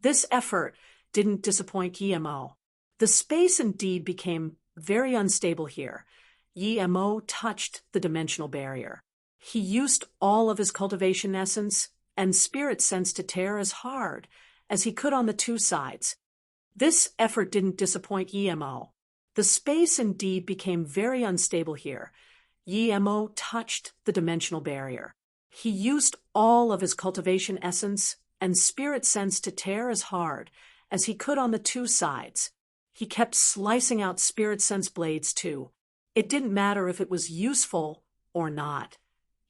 This effort didn't disappoint Yemo. The space indeed became very unstable here. Yemo touched the dimensional barrier. He used all of his cultivation essence and spirit sense to tear as hard as he could on the two sides. This effort didn't disappoint Yemo. The space indeed became very unstable here. Yemo touched the dimensional barrier. He used all of his cultivation essence and spirit sense to tear as hard as he could on the two sides. He kept slicing out spirit sense blades too. It didn't matter if it was useful or not.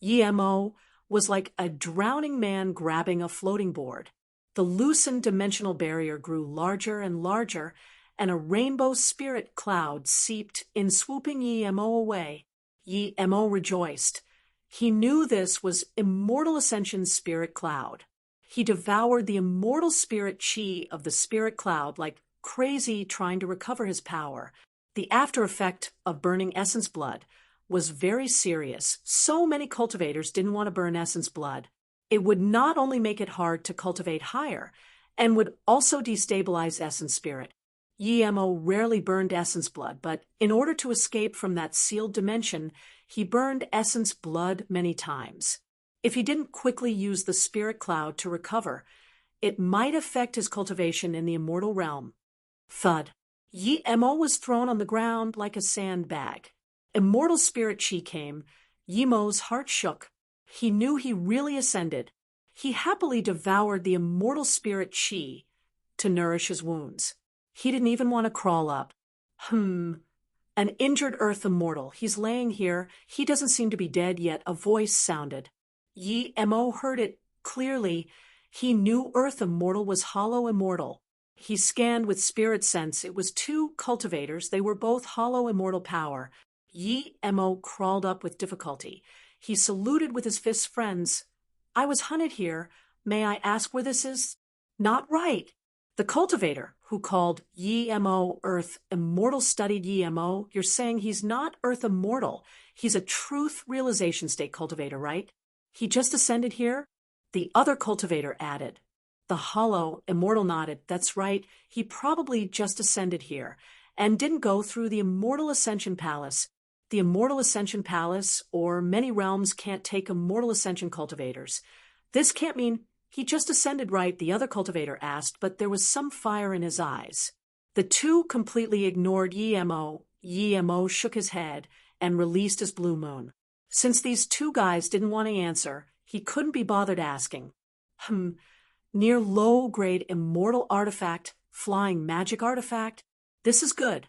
Yemo was like a drowning man grabbing a floating board. The loosened dimensional barrier grew larger and larger, and a rainbow spirit cloud seeped in, swooping Yemo away. Yemo rejoiced. He knew this was Immortal Ascension's spirit cloud. He devoured the immortal spirit chi of the spirit cloud like crazy, trying to recover his power. The after effect of burning essence blood was very serious. So many cultivators didn't want to burn essence blood. It would not only make it hard to cultivate higher, and would also destabilize essence spirit. Yemo rarely burned essence blood, but in order to escape from that sealed dimension, he burned essence blood many times. If he didn't quickly use the spirit cloud to recover, it might affect his cultivation in the immortal realm. Thud. Yemo was thrown on the ground like a sandbag. Immortal spirit chi came. Yemo's heart shook. He knew he really ascended. He happily devoured the immortal spirit chi to nourish his wounds. He didn't even want to crawl up. An injured earth immortal. He's laying here. He doesn't seem to be dead yet. A voice sounded. Yemo heard it clearly. He knew earth immortal was hollow immortal. He scanned with spirit sense. It was two cultivators. They were both hollow immortal power. Yemo crawled up with difficulty. He saluted with his fists. Friends, I was hunted here. May I ask where this is? Not right. The cultivator, who called Yemo Earth Immortal, studied Yemo. You're saying he's not Earth Immortal. He's a truth realization state cultivator, right? He just ascended here? The other cultivator added. The hollow immortal nodded. That's right. He probably just ascended here and didn't go through the Immortal Ascension Palace. The Immortal Ascension Palace, or many realms, can't take Immortal Ascension cultivators. This can't mean he just ascended, right? The other cultivator asked, but there was some fire in his eyes. The two completely ignored Yemo. Yemo shook his head and released his blue moon. Since these two guys didn't want to answer, he couldn't be bothered asking. Near low-grade immortal artifact, flying magic artifact? This is good.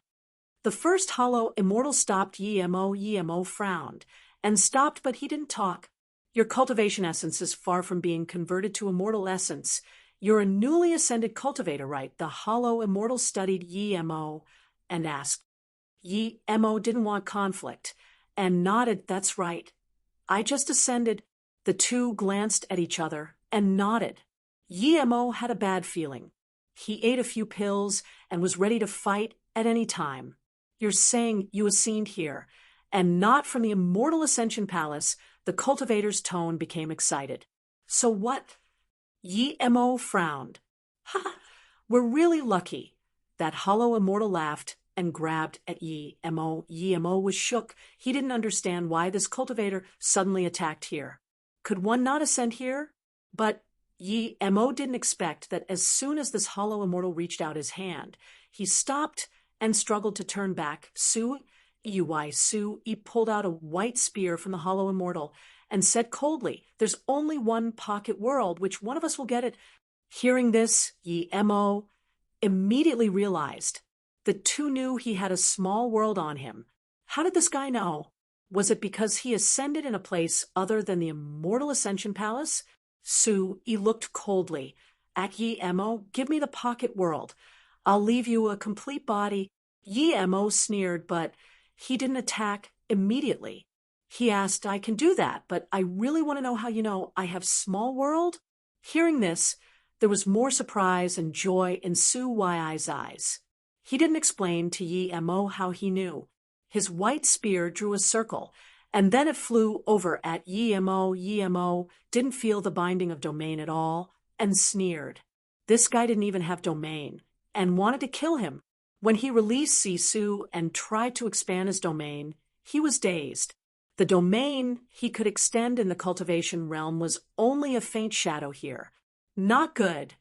The first hollow immortal stopped Yemo. Yemo frowned and stopped, but he didn't talk. Your cultivation essence is far from being converted to immortal essence. You're a newly ascended cultivator, right? The hollow immortal studied Yemo and asked. Yemo didn't want conflict and nodded. That's right. I just ascended. The two glanced at each other and nodded. Yemo had a bad feeling. He ate a few pills and was ready to fight at any time. You're saying you ascended here, and not from the Immortal Ascension Palace. The cultivator's tone became excited. So what? Yemo frowned. Ha! We're really lucky. That hollow immortal laughed and grabbed at Yemo. Yemo was shook. He didn't understand why this cultivator suddenly attacked here. Could one not ascend here? But Yemo didn't expect that as soon as this hollow immortal reached out his hand, he stopped and struggled to turn back. He pulled out a white spear from the hollow immortal and said coldly, "There's only one pocket world. Which one of us will get it?" Hearing this, Yemo immediately realized the two knew he had a small world on him. How did this guy know? Was it because he ascended in a place other than the Immortal Ascension Palace? He looked coldly at Yemo. "Give me the pocket world. I'll leave you a complete body." Yemo sneered, but he didn't attack immediately. He asked, "I can do that, but I really want to know how you know I have small world?" Hearing this, there was more surprise and joy in Y's eyes. He didn't explain to Yemo how he knew. His white spear drew a circle, and then it flew over at Yemo. Yemo didn't feel the binding of domain at all and sneered. This guy didn't even have domain and wanted to kill him. When he released Zisu and tried to expand his domain, he was dazed. The domain he could extend in the cultivation realm was only a faint shadow here. Not good.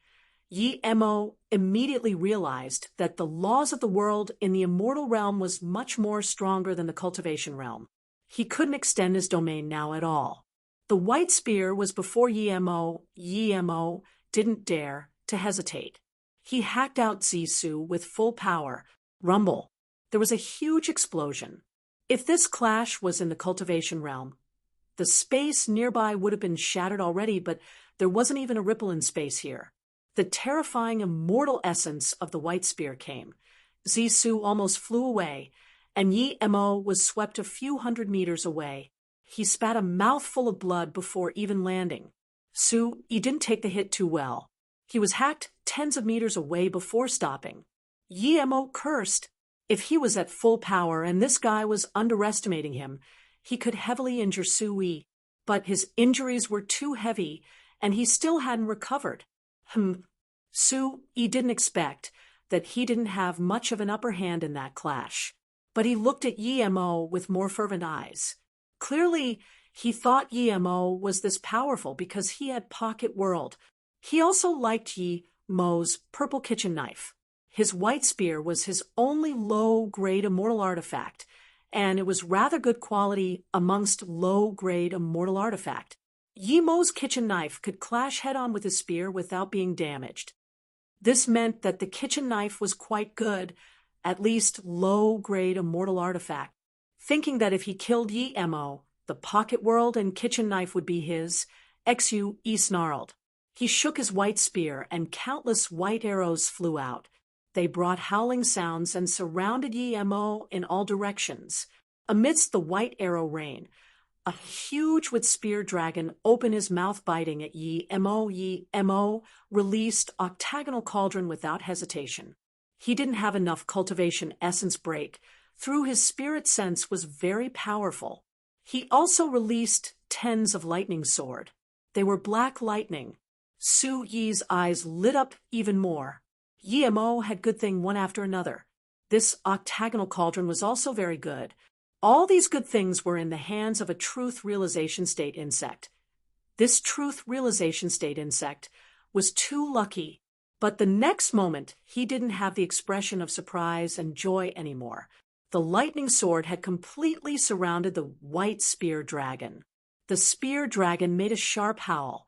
Yi Mo immediately realized that the laws of the world in the immortal realm was much more stronger than the cultivation realm. He couldn't extend his domain now at all. The white spear was before Yi Mo. Yi Mo didn't dare to hesitate. He hacked out Zisu with full power. Rumble. There was a huge explosion. If this clash was in the cultivation realm, the space nearby would have been shattered already, but there wasn't even a ripple in space here. The terrifying immortal essence of the white spear came. Zisu almost flew away, and Yi Mo was swept a few hundred meters away. He spat a mouthful of blood before even landing. He didn't take the hit too well. He was hacked tens of meters away before stopping. Yi Mo cursed. If he was at full power and this guy was underestimating him, he could heavily injure Sui, but his injuries were too heavy, and he still hadn't recovered. Sui didn't expect that he didn't have much of an upper hand in that clash, but he looked at Yi Mo with more fervent eyes. Clearly, he thought Yi Mo was this powerful because he had Pocket World. He also liked Yi Mo's purple kitchen knife. His white spear was his only low-grade immortal artifact, and it was rather good quality amongst low-grade immortal artifact. Yi Mo's kitchen knife could clash head-on with his spear without being damaged. This meant that the kitchen knife was quite good, at least low-grade immortal artifact. Thinking that if he killed Yi Mo, the Pocket World and kitchen knife would be his, Xu snarled. He shook his white spear, and countless white arrows flew out. They brought howling sounds and surrounded Yi Mo in all directions. Amidst the white arrow rain, a huge with spear dragon opened his mouth biting at Yi Mo. Yi Mo released octagonal cauldron without hesitation. He didn't have enough cultivation essence break. Through his spirit sense was very powerful. He also released tens of lightning sword. They were black lightning. Yi's eyes lit up even more. Yi Mo had good thing one after another. This octagonal cauldron was also very good. All these good things were in the hands of a truth realization state insect. This truth realization state insect was too lucky, but the next moment he didn't have the expression of surprise and joy anymore. The lightning sword had completely surrounded the white spear dragon. The spear dragon made a sharp howl.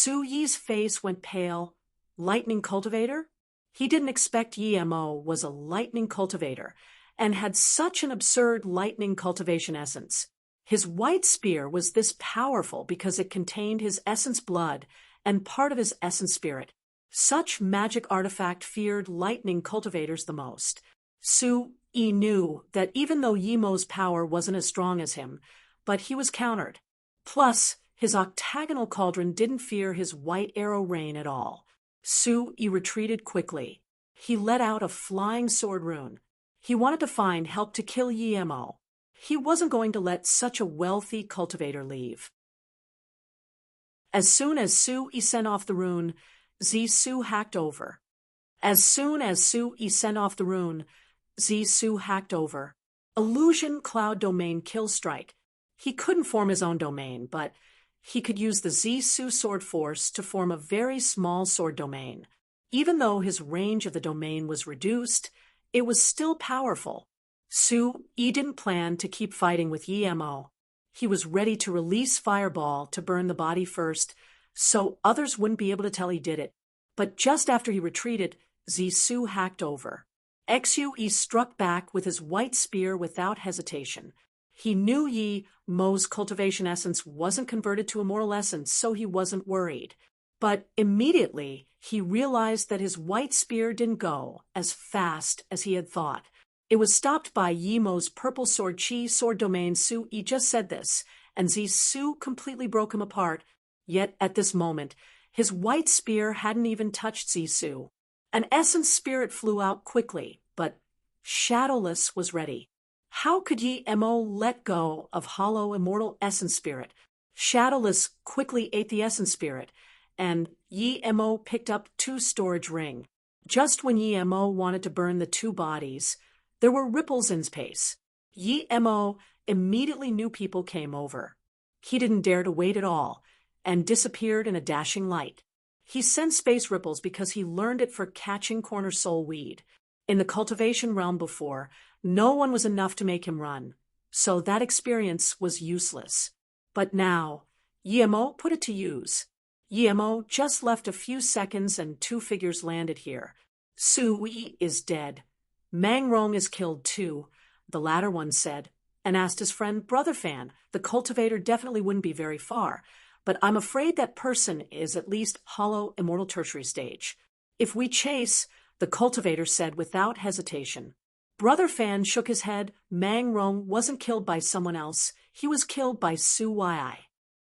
Yi's face went pale. Lightning cultivator? He didn't expect Yi Mo was a lightning cultivator and had such an absurd lightning cultivation essence. His white spear was this powerful because it contained his essence blood and part of his essence spirit. Such magic artifact feared lightning cultivators the most. Yi knew that even though Yi Mo's power wasn't as strong as him, but he was countered. Plus, his octagonal cauldron didn't fear his white arrow rain at all. Yi retreated quickly. He let out a flying sword rune. He wanted to find help to kill Yi Mo. He wasn't going to let such a wealthy cultivator leave. As soon as Yi sent off the rune, Zisu hacked over. Zisu hacked over. Illusion Cloud Domain Kill Strike. He couldn't form his own domain, but he could use the Zisu sword force to form a very small sword domain. Even though his range of the domain was reduced, it was still powerful. Yi didn't plan to keep fighting with Yi Mo. He was ready to release Fireball to burn the body first, so others wouldn't be able to tell he did it. But just after he retreated, Zisu hacked over. Yi struck back with his white spear without hesitation. He knew Yi Mo's cultivation essence wasn't converted to immortal essence, so he wasn't worried. But immediately, he realized that his white spear didn't go as fast as he had thought. It was stopped by Yi Mo's purple sword chi sword domain. Yi just said this, and Zisu completely broke him apart. Yet at this moment, his white spear hadn't even touched Zisu. An essence spirit flew out quickly, but Shadowless was ready. How could Yi Mo let go of hollow immortal essence spirit? Shadowless quickly ate the essence spirit, and Yi Mo picked up 2 storage ring. Just when Yi Mo wanted to burn the 2 bodies, there were ripples in space. Yi Mo immediately knew people came over. He didn't dare to wait at all, and disappeared in a dashing light. He sensed space ripples because he learned it for catching corner soul weed. In the cultivation realm before, no one was enough to make him run, so that experience was useless. But now, Yi Mo put it to use. Yi Mo just left a few seconds and 2 figures landed here. Su Yi is dead. Mang Rong is killed too, the latter one said, and asked his friend Brother Fan. The cultivator definitely wouldn't be very far, but I'm afraid that person is at least hollow immortal tertiary stage. If we chase, the cultivator said without hesitation. Brother Fan shook his head. Mang Rong wasn't killed by someone else. He was killed by Su Yi.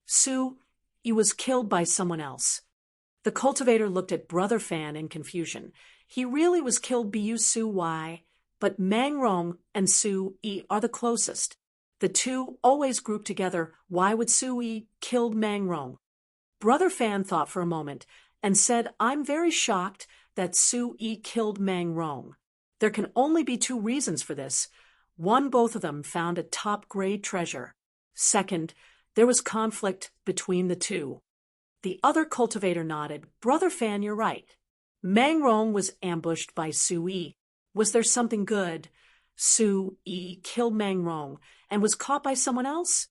Su Yi was killed by someone else. The cultivator looked at Brother Fan in confusion. He really was killed by Su Yi, but Mang Rong and Su Yi are the closest. The 2 always group together. Why would Su Yi kill Mang Rong? Brother Fan thought for a moment and said, I'm very shocked that Su Yi killed Mang Rong. There can only be 2 reasons for this. One, both of them found a top-grade treasure. Second, there was conflict between the 2. The other cultivator nodded. Brother Fan, you're right. Mang Rong was ambushed by Su Yi. Was there something good? Su Yi killed Mang Rong and was caught by someone else?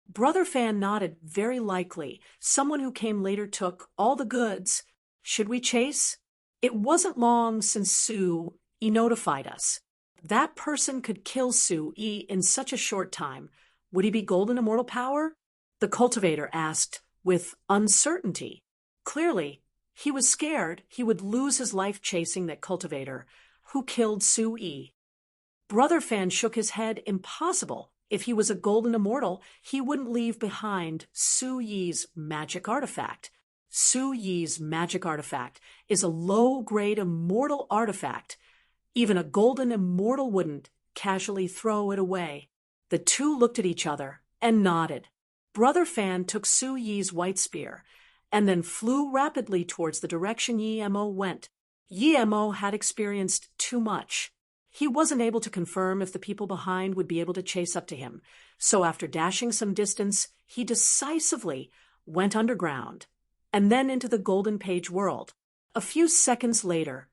Brother Fan nodded. Very likely. Someone who came later took all the goods. Should we chase? It wasn't long since Su Yi notified us. That person could kill Su Yi in such a short time. Would he be golden immortal power? The cultivator asked with uncertainty. Clearly, he was scared he would lose his life chasing that cultivator who killed Su Yi. Brother Fan shook his head. Impossible. If he was a golden immortal, he wouldn't leave behind Su Yi's magic artifact. Su Yi's magic artifact is a low-grade immortal artifact. Even a golden immortal wouldn't casually throw it away. The 2 looked at each other and nodded. Brother Fan took Su Yi's white spear and then flew rapidly towards the direction Yi Mo went. Yi Mo had experienced too much. He wasn't able to confirm if the people behind would be able to chase up to him, so after dashing some distance, he decisively went underground and then into the Golden Page world. A few seconds later,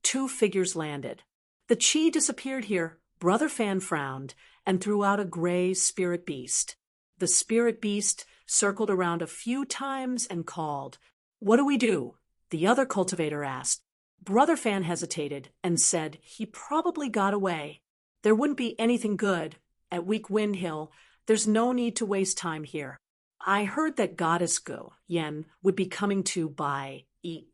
2 figures landed. The chi disappeared here. Brother Fan frowned and threw out a gray spirit beast. The spirit beast circled around a few times and called. What do we do? The other cultivator asked. Brother Fan hesitated and said he probably got away. There wouldn't be anything good at Weak Wind Hill. There's no need to waste time here. I heard that Goddess Gu Yen would be coming to Bai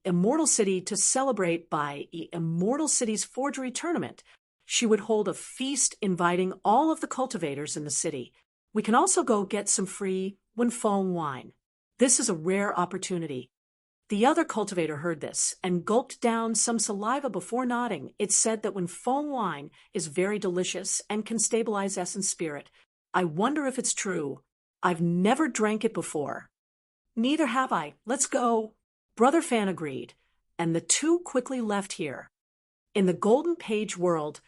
Immortal City to celebrate Bai Immortal City's forgery tournament. She would hold a feast inviting all of the cultivators in the city. We can also go get some free Wenfeng wine. This is a rare opportunity. The other cultivator heard this and gulped down some saliva before nodding. It said that Wenfeng wine is very delicious and can stabilize essence spirit. I wonder if it's true. I've never drank it before. Neither have I. Let's go. Brother Fan agreed, and the 2 quickly left here. In the Golden Page world,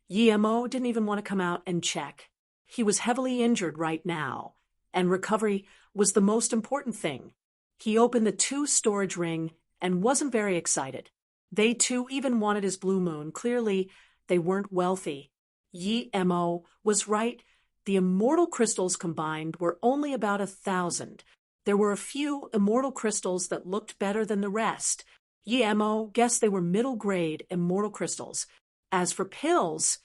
Yi Mo didn't even want to come out and check. He was heavily injured right now, and recovery was the most important thing. He opened the 2 storage ring and wasn't very excited. They too even wanted his blue moon. Clearly, they weren't wealthy. Yi Mo was right. The immortal crystals combined were only about 1,000. There were a few immortal crystals that looked better than the rest. Yi Mo guessed they were middle-grade immortal crystals. As for pills,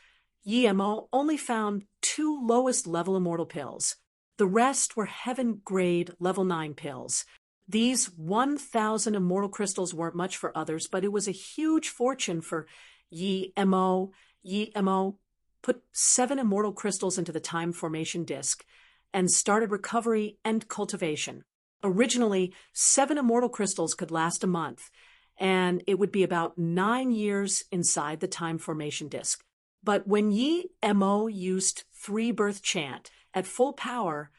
Yi Mo only found 2 lowest-level immortal pills. The rest were heaven-grade level 9 pills. These 1,000 immortal crystals weren't much for others, but it was a huge fortune for Yi Mo. Yi Mo put 7 immortal crystals into the time formation disk and started recovery and cultivation. Originally, 7 immortal crystals could last a month, and it would be about 9 years inside the time formation disk. But when Yi Mo used 3-birth chant at full power,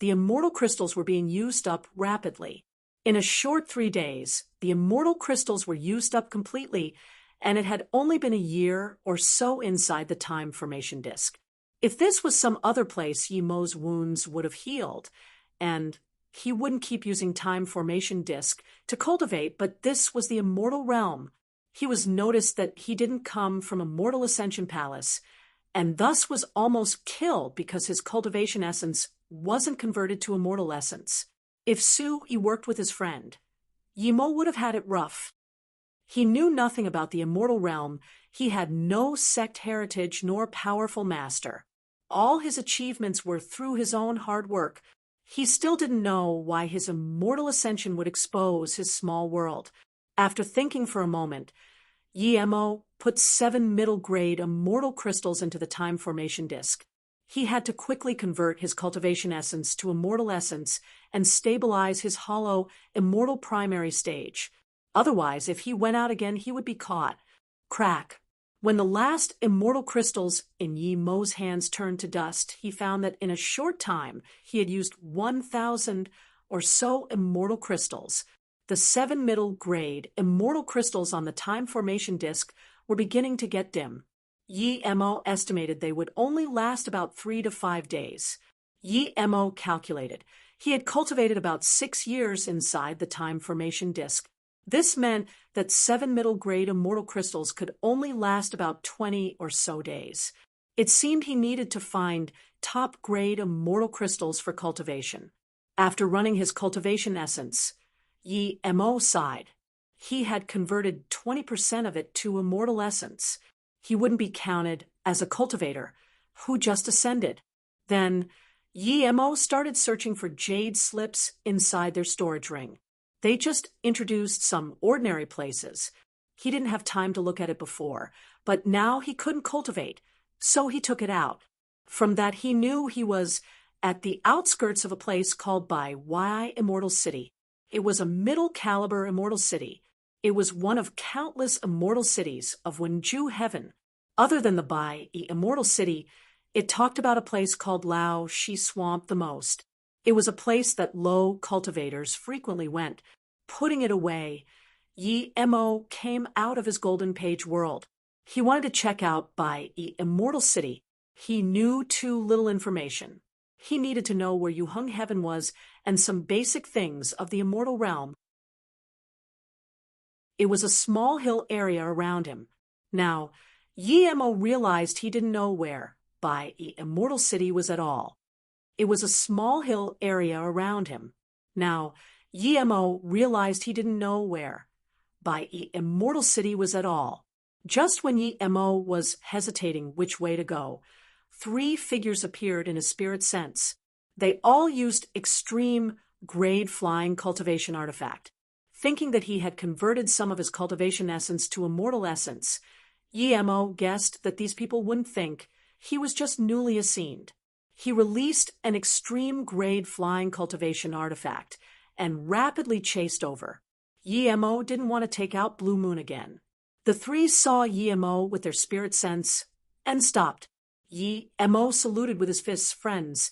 the immortal crystals were being used up rapidly. In a short 3 days, the immortal crystals were used up completely, and it had only been a year or so inside the time formation disk. If this was some other place, Yi Mo's wounds would have healed, and he wouldn't keep using time formation disk to cultivate, but this was the immortal realm. He was noticed that he didn't come from a mortal ascension palace, and thus was almost killed because his cultivation essence wasn't converted to immortal essence. If Su-yi worked with his friend, Yi Mo would have had it rough. He knew nothing about the immortal realm. He had no sect heritage nor powerful master. All his achievements were through his own hard work. He still didn't know why his immortal ascension would expose his small world. After thinking for a moment, Yi Mo put 7 middle-grade immortal crystals into the time formation disk. He had to quickly convert his cultivation essence to immortal essence and stabilize his hollow, immortal primary stage. Otherwise, if he went out again, he would be caught. Crack. When the last immortal crystals in Yi Mo's hands turned to dust, he found that in a short time he had used 1,000 or so immortal crystals. The 7 middle-grade immortal crystals on the time formation disk were beginning to get dim. Yi Mo estimated they would only last about 3 to 5 days. Yi Mo calculated. He had cultivated about 6 years inside the time formation disk. This meant that 7 middle-grade immortal crystals could only last about 20 or so days. It seemed he needed to find top-grade immortal crystals for cultivation. After running his cultivation essence, Yi Mo sighed. He had converted 20% of it to immortal essence. He wouldn't be counted as a cultivator who just ascended. Then Yi Mo started searching for jade slips inside their storage ring. They just introduced some ordinary places. He didn't have time to look at it before, but now he couldn't cultivate, so he took it out. From that he knew he was at the outskirts of a place called Bai Wai Immortal City. It was a middle-caliber immortal city. It was one of countless immortal cities of Wenju Heaven. Other than the Bai Immortal City, it talked about a place called Lao Shi Swamp the most. It was a place that low cultivators frequently went. Putting it away, Yi Mo came out of his Golden Page world. He wanted to check out Bai Immortal City. He knew too little information. He needed to know where Yuheng Heaven was and some basic things of the immortal realm. It was a small hill area around him. Now, Yi Mo realized he didn't know where Bai Immortal City was at all. It was a small hill area around him. Now, Yi Mo realized he didn't know where Bai Immortal City was at all. Just when Yi Mo was hesitating which way to go, 3 figures appeared in his spirit sense. They all used extreme grade flying cultivation artifact. Thinking that he had converted some of his cultivation essence to immortal essence, Yi Mo guessed that these people wouldn't think he was just newly ascended. He released an extreme grade flying cultivation artifact and rapidly chased over. Yi Mo didn't want to take out Blue Moon again. The 3 saw Yi Mo with their spirit sense and stopped. Yi Mo saluted with his fists. Friends,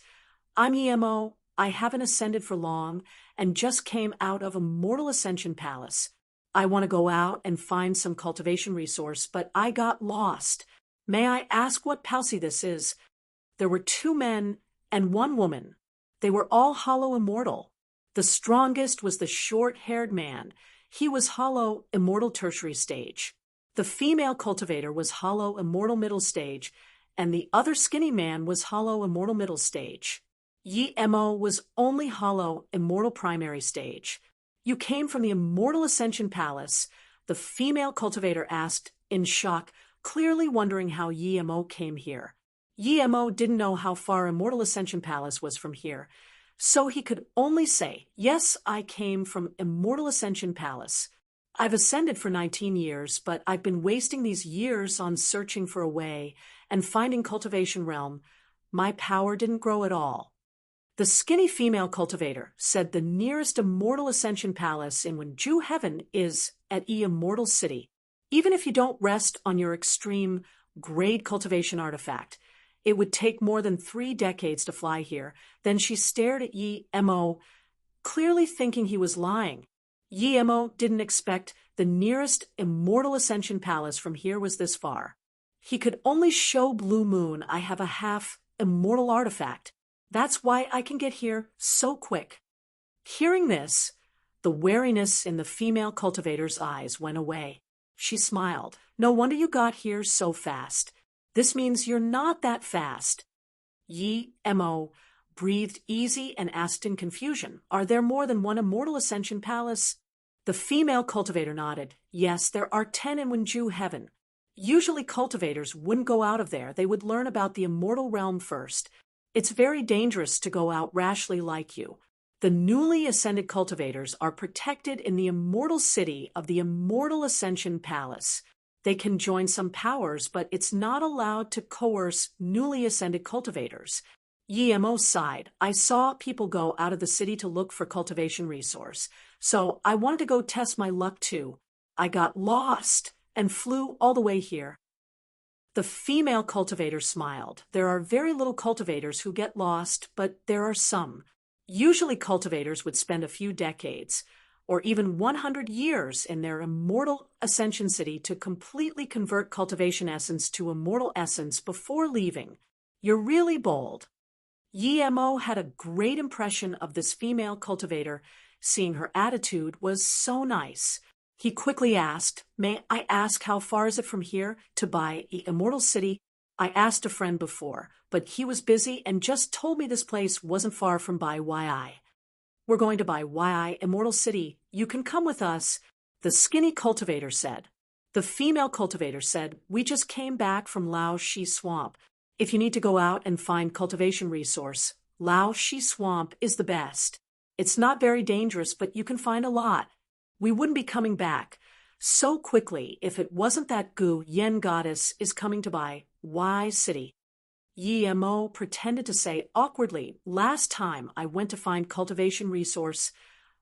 I'm Yi Mo. I haven't ascended for long and just came out of a mortal ascension palace. I want to go out and find some cultivation resource, but I got lost. May I ask what palsy this is? There were 2 men and 1 woman. They were all hollow immortal. The strongest was the short-haired man. He was hollow immortal tertiary stage. The female cultivator was hollow immortal middle stage, and the other skinny man was hollow immortal middle stage. Yi Mo was only hollow immortal primary stage. You came from the immortal ascension palace? The female cultivator asked in shock, clearly wondering how Yi Mo came here. Yi Mo didn't know how far immortal ascension palace was from here, so he could only say, yes, I came from immortal ascension palace. I've ascended for 19 years, but I've been wasting these years on searching for a way and finding cultivation realm. My power didn't grow at all. The skinny female cultivator said the nearest immortal ascension palace in Wenju Heaven is at Immortal City. Even if you don't rest on your extreme grade cultivation artifact, it would take more than 3 decades to fly here. Then she stared at Yi Mo. clearly thinking he was lying. Yemo didn't expect the nearest immortal ascension palace from here was this far. He could only show Blue Moon I have a half-immortal artifact. That's why I can get here so quick. Hearing this, the wariness in the female cultivator's eyes went away. She smiled. No wonder you got here so fast. This means you're not that fast. Mo breathed easy and asked in confusion, Are there more than one immortal ascension palace? The female cultivator nodded. Yes, there are 10 in Wenju Heaven. Usually cultivators wouldn't go out of there. They would learn about the immortal realm first. It's very dangerous to go out rashly like you. The newly ascended cultivators are protected in the immortal city of the Immortal Ascension Palace. They can join some powers, but it's not allowed to coerce newly ascended cultivators. Yemo sighed. I saw people go out of the city to look for cultivation resource, so I wanted to go test my luck too. I got lost and flew all the way here. The female cultivator smiled. There are very little cultivators who get lost, but there are some. Usually cultivators would spend a few decades, or even 100 years in their immortal ascension city to completely convert cultivation essence to immortal essence before leaving. You're really bold. Yemo had a great impression of this female cultivator. Seeing her attitude was so nice. He quickly asked, May I ask how far is it from here to Bai Immortal City? I asked a friend before, but he was busy and just told me this place wasn't far from Bai Yi. We're going to Bai Yi Immortal City. You can come with us, the skinny cultivator said. The female cultivator said, We just came back from Lao Shi Swamp. If you need to go out and find cultivation resource, Lao Shi Swamp is the best. It's not very dangerous, but you can find a lot. We wouldn't be coming back so quickly if it wasn't that Gu Yen goddess is coming to Bai Y City. Yemo pretended to say awkwardly, Last time I went to find cultivation resource,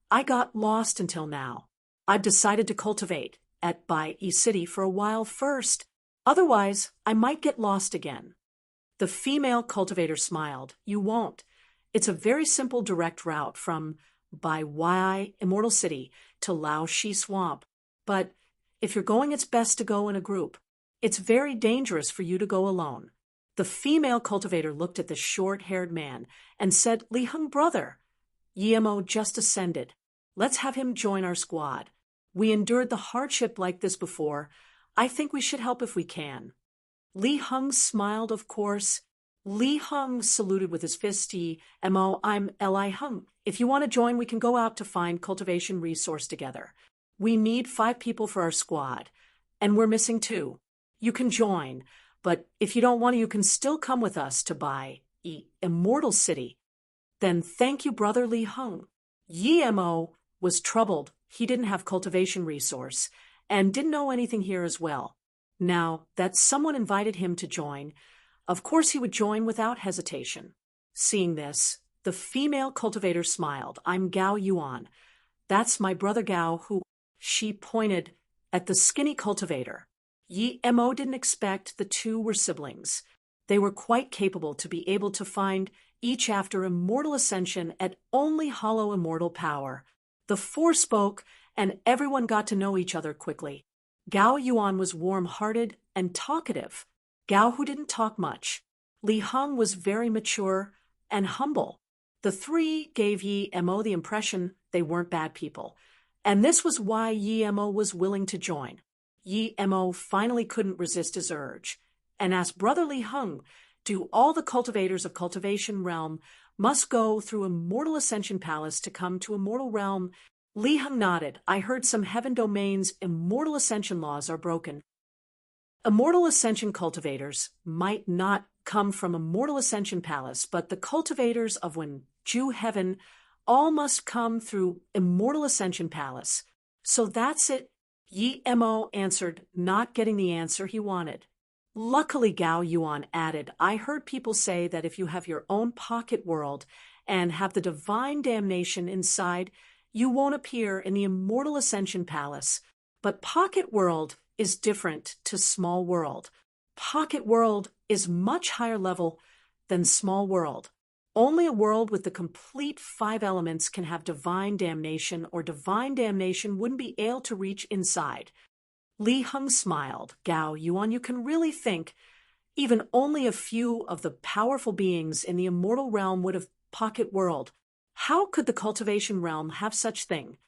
I got lost until now. I've decided to cultivate at Bai E City for a while first. Otherwise, I might get lost again. The female cultivator smiled. You won't. It's a very simple direct route from Bai Y Immortal City to Lao Shi Swamp. But if you're going, it's best to go in a group. It's very dangerous for you to go alone. The female cultivator looked at the short-haired man and said, Li Heng brother. Yemo just ascended. Let's have him join our squad. We endured the hardship like this before. I think we should help if we can. Li Heng smiled, of course. Li Heng saluted with his fist. Mo, I'm Li Heng. If you want to join, we can go out to find cultivation resource together. We need 5 people for our squad, and we're missing 2. You can join, but if you don't want to, you can still come with us to Bai Immortal City. Then thank you, brother Li Heng. Yemo was troubled. He didn't have cultivation resource, and didn't know anything here as well. Now that someone invited him to join, of course he would join without hesitation. Seeing this, the female cultivator smiled. I'm Gao Yuan. That's my brother Gao who... She pointed at the skinny cultivator. Mo didn't expect the 2 were siblings. They were quite capable to be able to find each after immortal ascension at only hollow immortal power. The 4 spoke, and everyone got to know each other quickly. Gao Yuan was warm-hearted and talkative. Gao who didn't talk much. Li Heng was very mature and humble. The 3 gave Mo the impression they weren't bad people, and this was why Mo was willing to join. Mo finally couldn't resist his urge, and asked Brother Li Heng, do all the cultivators of Cultivation Realm must go through Immortal Ascension Palace to come to Immortal Realm? Li Heng nodded. I heard some heaven domains' Immortal Ascension laws are broken. Immortal Ascension cultivators might not come from Immortal Ascension Palace, but the cultivators of Wenju Heaven all must come through Immortal Ascension Palace. So that's it. Mo answered, not getting the answer he wanted. Luckily, Gao Yuan added, I heard people say that if you have your own pocket world and have the divine damnation inside, you won't appear in the Immortal Ascension Palace. But pocket world is different to small world. Pocket world is much higher level than small world. Only a world with the complete 5 elements can have divine damnation, or divine damnation wouldn't be able to reach inside. Li Heng smiled. Gao Yuan, you can really think even only a few of the powerful beings in the immortal realm would have pocket world. How could the cultivation realm have such thing?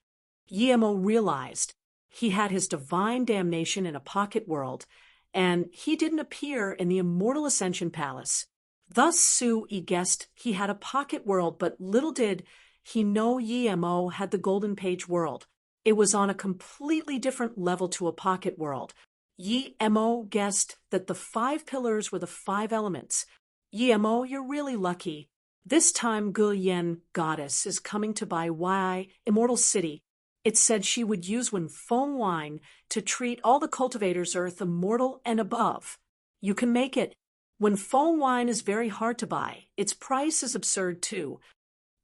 Yemo realized he had his divine damnation in a pocket world, and he didn't appear in the immortal ascension palace. Thus Su Yi guessed he had a pocket world, but little did he know Yemo had the golden page world. It was on a completely different level to a pocket world. Yemo guessed that the 5 pillars were the 5 elements. Yemo, you're really lucky. This time Gu Yen goddess is coming to buy Wai Immortal City. It said she would use Wen Feng wine to treat all the cultivators earth immortal and above. You can make it. Wen Feng wine is very hard to buy. Its price is absurd too.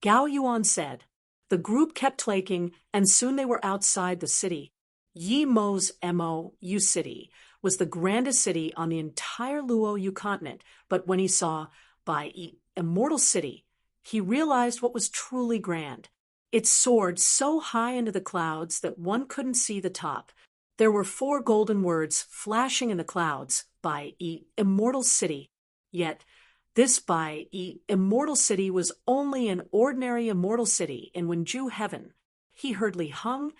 Gao Yuan said. The group kept talking, and soon they were outside the city. Yi Mo's Mo-U city was the grandest city on the entire Luo-Yu continent, but when he saw Bai Immortal City, he realized what was truly grand. It soared so high into the clouds that one couldn't see the top. There were 4 golden words flashing in the clouds, Bai Immortal City. Yet, this Bai Immortal City was only an ordinary immortal city in Wenju Heaven. He heard Li Heng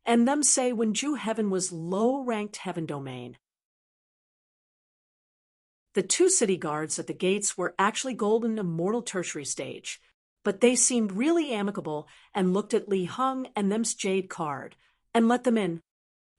and them say Wenju Heaven was low-ranked heaven domain. The 2 city guards at the gates were actually golden immortal tertiary stage, but they seemed really amicable and looked at Li Heng and them's jade card and let them in.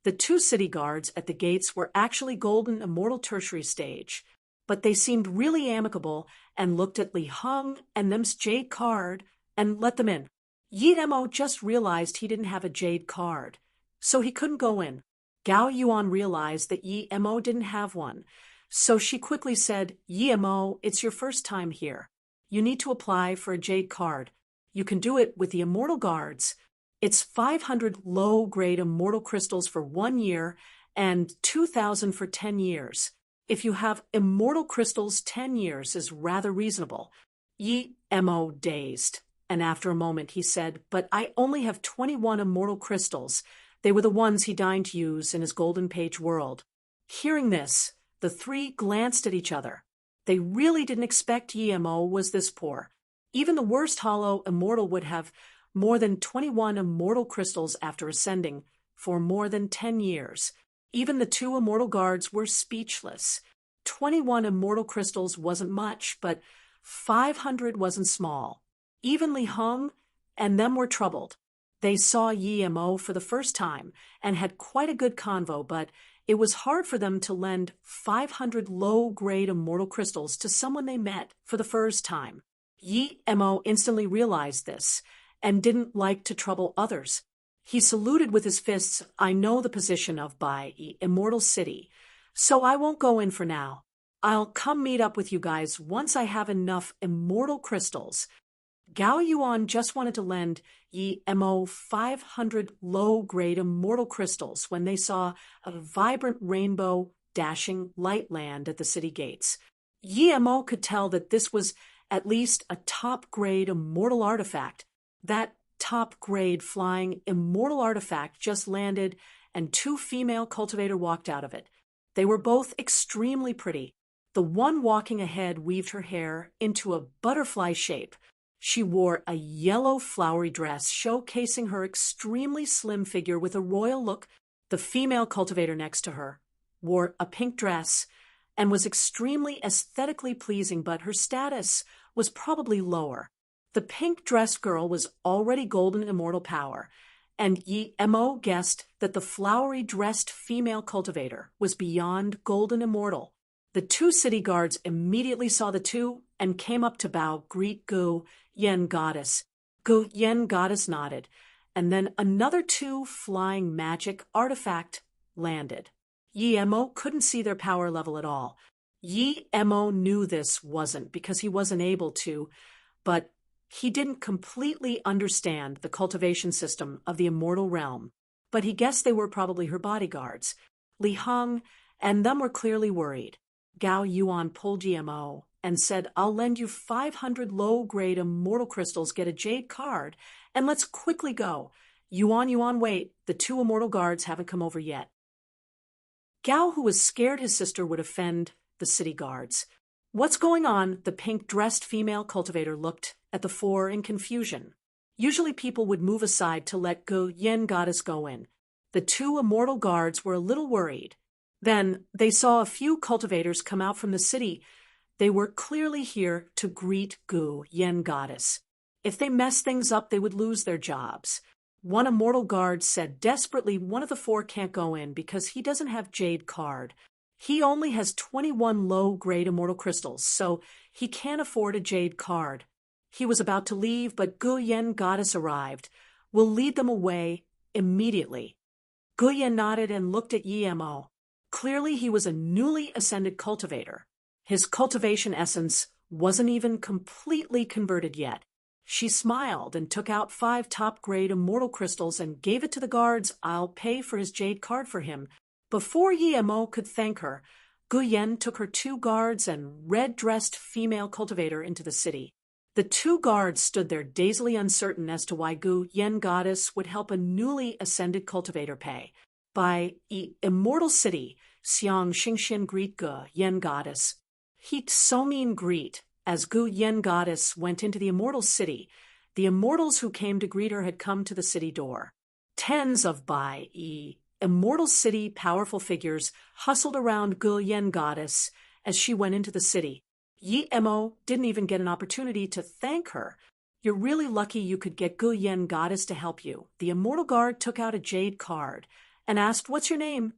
The 2 city guards at the gates were actually golden immortal tertiary stage, but they seemed really amicable and looked at Li Heng and them's jade card and let them in. Yemo just realized he didn't have a jade card, so he couldn't go in. Gao Yuan realized that Yemo didn't have one, so she quickly said, Yemo, it's your first time here. You need to apply for a jade card. You can do it with the immortal guards. It's 500 low-grade immortal crystals for 1 year and 2,000 for 10 years. If you have immortal crystals, 10 years is rather reasonable. Yemo dazed, and after a moment he said, but I only have 21 immortal crystals. They were the ones he deigned to use in his golden page world. Hearing this, the 3 glanced at each other. They really didn't expect Yemo was this poor. Even the worst hollow immortal would have more than 21 immortal crystals after ascending for more than 10 years. Even the 2 immortal guards were speechless. 21 immortal crystals wasn't much, but 500 wasn't small. Even Li Heng and them were troubled. They saw Yemo for the first time and had quite a good convo, but it was hard for them to lend 500 low-grade immortal crystals to someone they met for the first time. Yemo instantly realized this and didn't like to trouble others. He saluted with his fists. I know the position of Bai Immortal City, so I won't go in for now. I'll come meet up with you guys once I have enough immortal crystals. Gao Yuan just wanted to lend Yemo 500 low-grade immortal crystals when they saw a vibrant rainbow dashing light land at the city gates. Yemo could tell that this was at least a top-grade immortal artifact. That top-grade flying immortal artifact just landed, and 2 female cultivators walked out of it. They were both extremely pretty. The one walking ahead weaved her hair into a butterfly shape. She wore a yellow flowery dress showcasing her extremely slim figure with a royal look. The female cultivator next to her wore a pink dress and was extremely aesthetically pleasing, but her status was probably lower. The pink dress girl was already golden immortal power, and Yemo guessed that the flowery dressed female cultivator was beyond golden immortal. The 2 city guards immediately saw the 2 and came up to bow, greet Gu Yen goddess. Gu Yen goddess nodded, and then another 2 flying magic artifact landed. Yemo couldn't see their power level at all. Yemo knew this wasn't because he wasn't able to, but he didn't completely understand the cultivation system of the immortal realm. But he guessed they were probably her bodyguards. Li Heng and them were clearly worried. Gao Yuan pulled Yemo and said, "I'll lend you 500 low-grade immortal crystals, get a jade card, and let's quickly go. Yuan, wait, the two immortal guards haven't come over yet." Gao, who was scared his sister would offend the city guards. "What's going on?" The pink-dressed female cultivator looked at the four in confusion. Usually people would move aside to let Gu Yen Goddess go in. The two immortal guards were a little worried. Then they saw a few cultivators come out from the city. They were clearly here to greet Gu Yen Goddess. If they messed things up, they would lose their jobs. One immortal guard said desperately one of the four can't go in because he doesn't have jade card. He only has 21 low-grade immortal crystals, so he can't afford a jade card. He was about to leave, but Gu Yen Goddess arrived. "We'll lead them away immediately." Gu Yen nodded and looked at Yemo. Clearly he was a newly ascended cultivator. His cultivation essence wasn't even completely converted yet. She smiled and took out 5 top-grade immortal crystals and gave it to the guards. "I'll pay for his jade card for him." Before Yemo could thank her, Gu Yen took her 2 guards and red-dressed female cultivator into the city. The 2 guards stood there dazedly uncertain as to why Gu Yen Goddess would help a newly ascended cultivator pay. By immortal city, Xiang Xingxian greet Gu Yen Goddess. He'd so mean greet. As Gu Yen Goddess went into the immortal city, the immortals who came to greet her had come to the city door. Tens of immortal city powerful figures hustled around Gu Yen Goddess as she went into the city. Yemo didn't even get an opportunity to thank her. "You're really lucky you could get Gu Yen Goddess to help you." The immortal guard took out a jade card and asked, "What's your name?"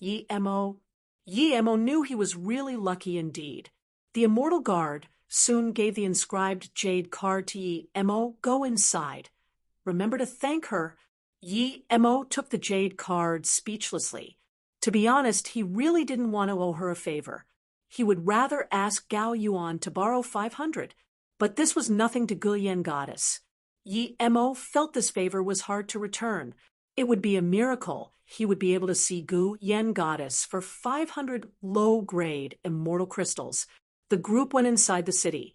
Yemo knew he was really lucky indeed. The immortal guard soon gave the inscribed jade card to Yemo. "Go inside. Remember to thank her." Yemo took the jade card speechlessly. To be honest, he really didn't want to owe her a favor. He would rather ask Gao Yuan to borrow 500, but this was nothing to Gu Yen Goddess. Yemo felt this favor was hard to return. It would be a miracle he would be able to see Gu Yen Goddess for 500 low-grade immortal crystals. The group went inside the city,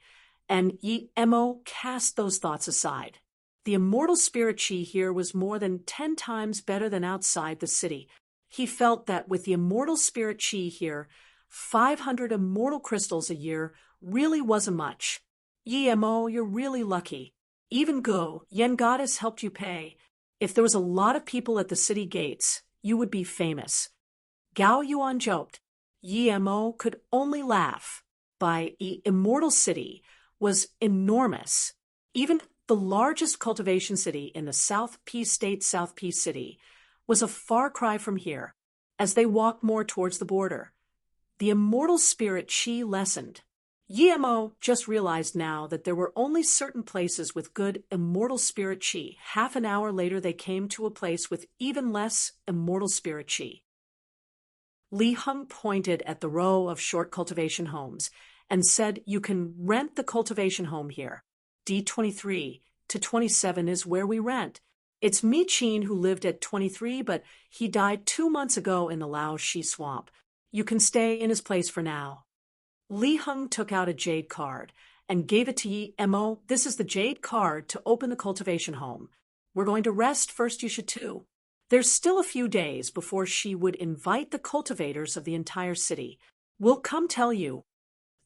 and Yemo cast those thoughts aside. The immortal spirit chi here was more than 10 times better than outside the city. He felt that with the immortal spirit chi here, 500 immortal crystals a year really wasn't much. "Yemo, you're really lucky. Even Gu Yen Goddess helped you pay. If there was a lot of people at the city gates, you would be famous." Gao Yuan joked. Yemo could only laugh. By immortal city was enormous. Even the largest cultivation city in the South Peace State, South Peace City, was a far cry from here. As they walked more towards the border, the immortal spirit chi lessened. Yemo just realized now that there were only certain places with good immortal spirit chi. Half an hour later, they came to a place with even less immortal spirit chi. Li Heng pointed at the row of short cultivation homes and said, "You can rent the cultivation home here. D23 to 27 is where we rent. It's Mi Qin who lived at 23, but he died 2 months ago in the Laoshi swamp. You can stay in his place for now." Li Heng took out a jade card and gave it to Yemo. "This is the jade card to open the cultivation home. We're going to rest first, you should too." There's still a few days before she would invite the cultivators of the entire city. "We'll come tell you."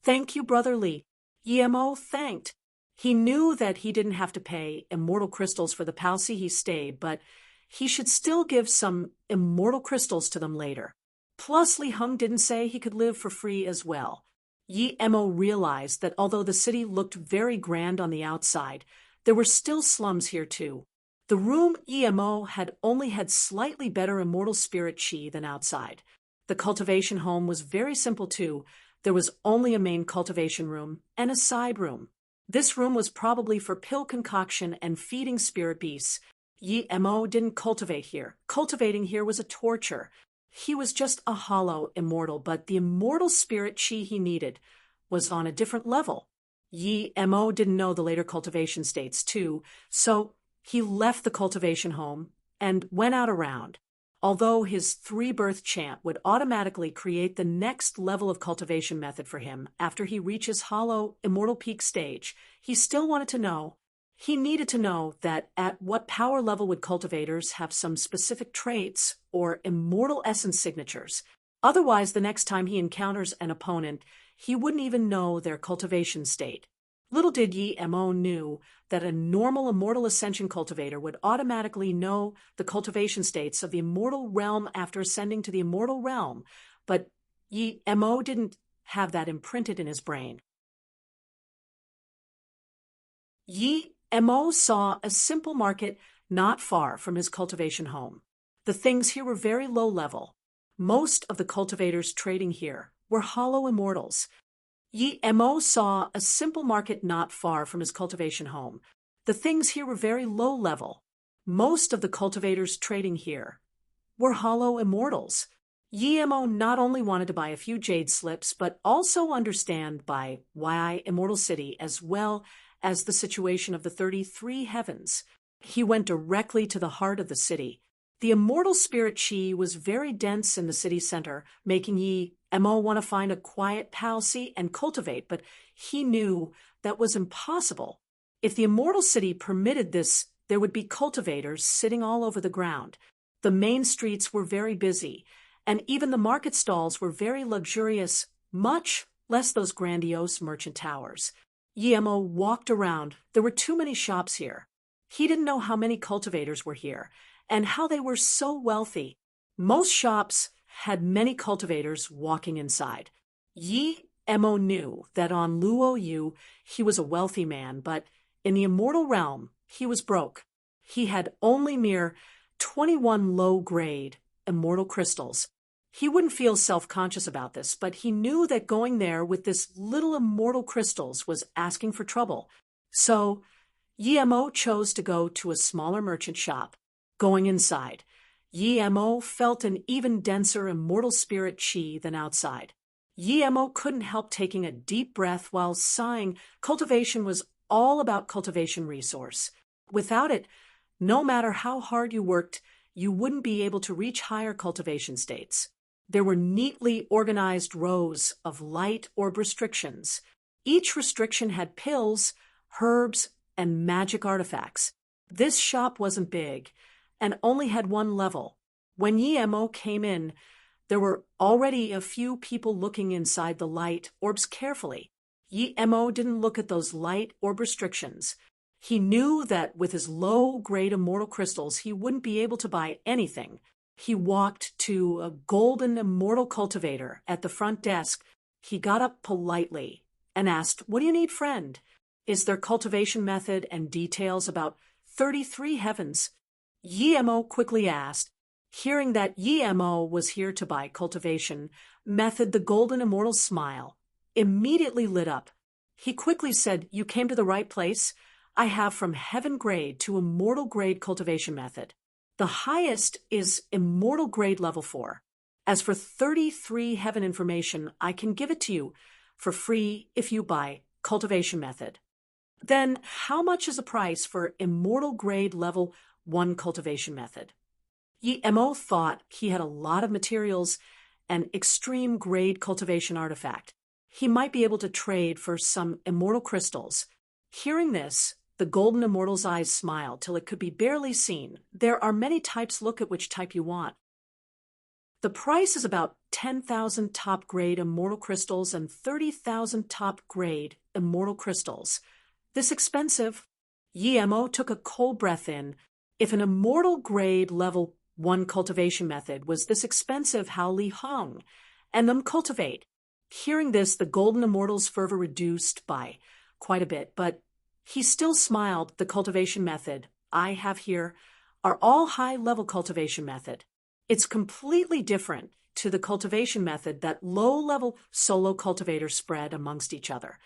"Thank you, Brother Li." Yemo thanked. He knew that he didn't have to pay immortal crystals for the palsy he stayed, but he should still give some immortal crystals to them later. Plus, Li Heng didn't say he could live for free as well. Yemo realized that although the city looked very grand on the outside, there were still slums here too. The room Yemo had only had slightly better immortal spirit chi than outside. The cultivation home was very simple too. There was only a main cultivation room and a side room. This room was probably for pill concoction and feeding spirit beasts. Yemo didn't cultivate here. Cultivating here was a torture. He was just a hollow immortal, but the immortal spirit chi he needed was on a different level. Yemo didn't know the later cultivation states too, so he left the cultivation home and went out around. Although his three-birth chant would automatically create the next level of cultivation method for him after he reaches hollow immortal peak stage, he still wanted to know. He needed to know that at what power level would cultivators have some specific traits or immortal essence signatures. Otherwise, the next time he encounters an opponent, he wouldn't even know their cultivation state. Little did Yi Mo knew that a normal immortal ascension cultivator would automatically know the cultivation states of the immortal realm after ascending to the immortal realm, but Yi Mo didn't have that imprinted in his brain. Yi Mo saw a simple market not far from his cultivation home. The things here were very low level. Most of the cultivators trading here were hollow immortals. Yi Mo saw a simple market not far from his cultivation home. The things here were very low level. Most of the cultivators trading here were hollow immortals. Yi Mo not only wanted to buy a few jade slips, but also understand by Yi Immortal City as well as the situation of the 33 heavens. He went directly to the heart of the city. The immortal spirit chi was very dense in the city center, making Yi Mo want to find a quiet palace and cultivate, but he knew that was impossible. If the immortal city permitted this, there would be cultivators sitting all over the ground. The main streets were very busy, and even the market stalls were very luxurious, much less those grandiose merchant towers. Yi Mo walked around. There were too many shops here. He didn't know how many cultivators were here, and how they were so wealthy. Most shops had many cultivators walking inside. Yi Mo knew that on Luo Yu he was a wealthy man, but in the immortal realm he was broke. He had only mere 21 low-grade immortal crystals. He wouldn't feel self-conscious about this, but he knew that going there with this little immortal crystals was asking for trouble. So Yi Mo chose to go to a smaller merchant shop. Going inside, Yi Mo felt an even denser immortal spirit chi than outside. Yi Mo couldn't help taking a deep breath while sighing. Cultivation was all about cultivation resource. Without it, no matter how hard you worked, you wouldn't be able to reach higher cultivation states. There were neatly organized rows of light orb restrictions. Each restriction had pills, herbs, and magic artifacts. This shop wasn't big and only had one level. When Yi Mo came in, there were already a few people looking inside the light orbs carefully. Yi Mo didn't look at those light orb restrictions. He knew that with his low-grade immortal crystals, he wouldn't be able to buy anything. He walked to a golden immortal cultivator at the front desk. He got up politely and asked, "What do you need, friend? Is there cultivation method and details about 33 heavens?" Yi Mo quickly asked. Hearing that Yi Mo was here to buy cultivation method, the golden immortal smile immediately lit up. He quickly said, "You came to the right place. I have from heaven grade to immortal grade cultivation method. The highest is immortal grade level 4. As for 33 heaven information, I can give it to you for free if you buy cultivation method." Then how much is the price for immortal grade level 1 cultivation method? Yi Mo thought he had a lot of materials and extreme grade cultivation artifact. He might be able to trade for some immortal crystals. Hearing this, the golden immortal's eyes smiled till it could be barely seen. "There are many types. Look at which type you want." The price is about 10,000 top-grade immortal crystals and 30,000 top-grade immortal crystals. This expensive? Yi Mo took a cold breath in. If an immortal grade level 1 cultivation method was this expensive, how Li Hong and them cultivate? Hearing this, the golden immortal's fervor reduced by quite a bit, but he still smiled. "The cultivation method I have here are all high-level cultivation method. It's completely different to the cultivation method that low-level solo cultivators spread amongst each other."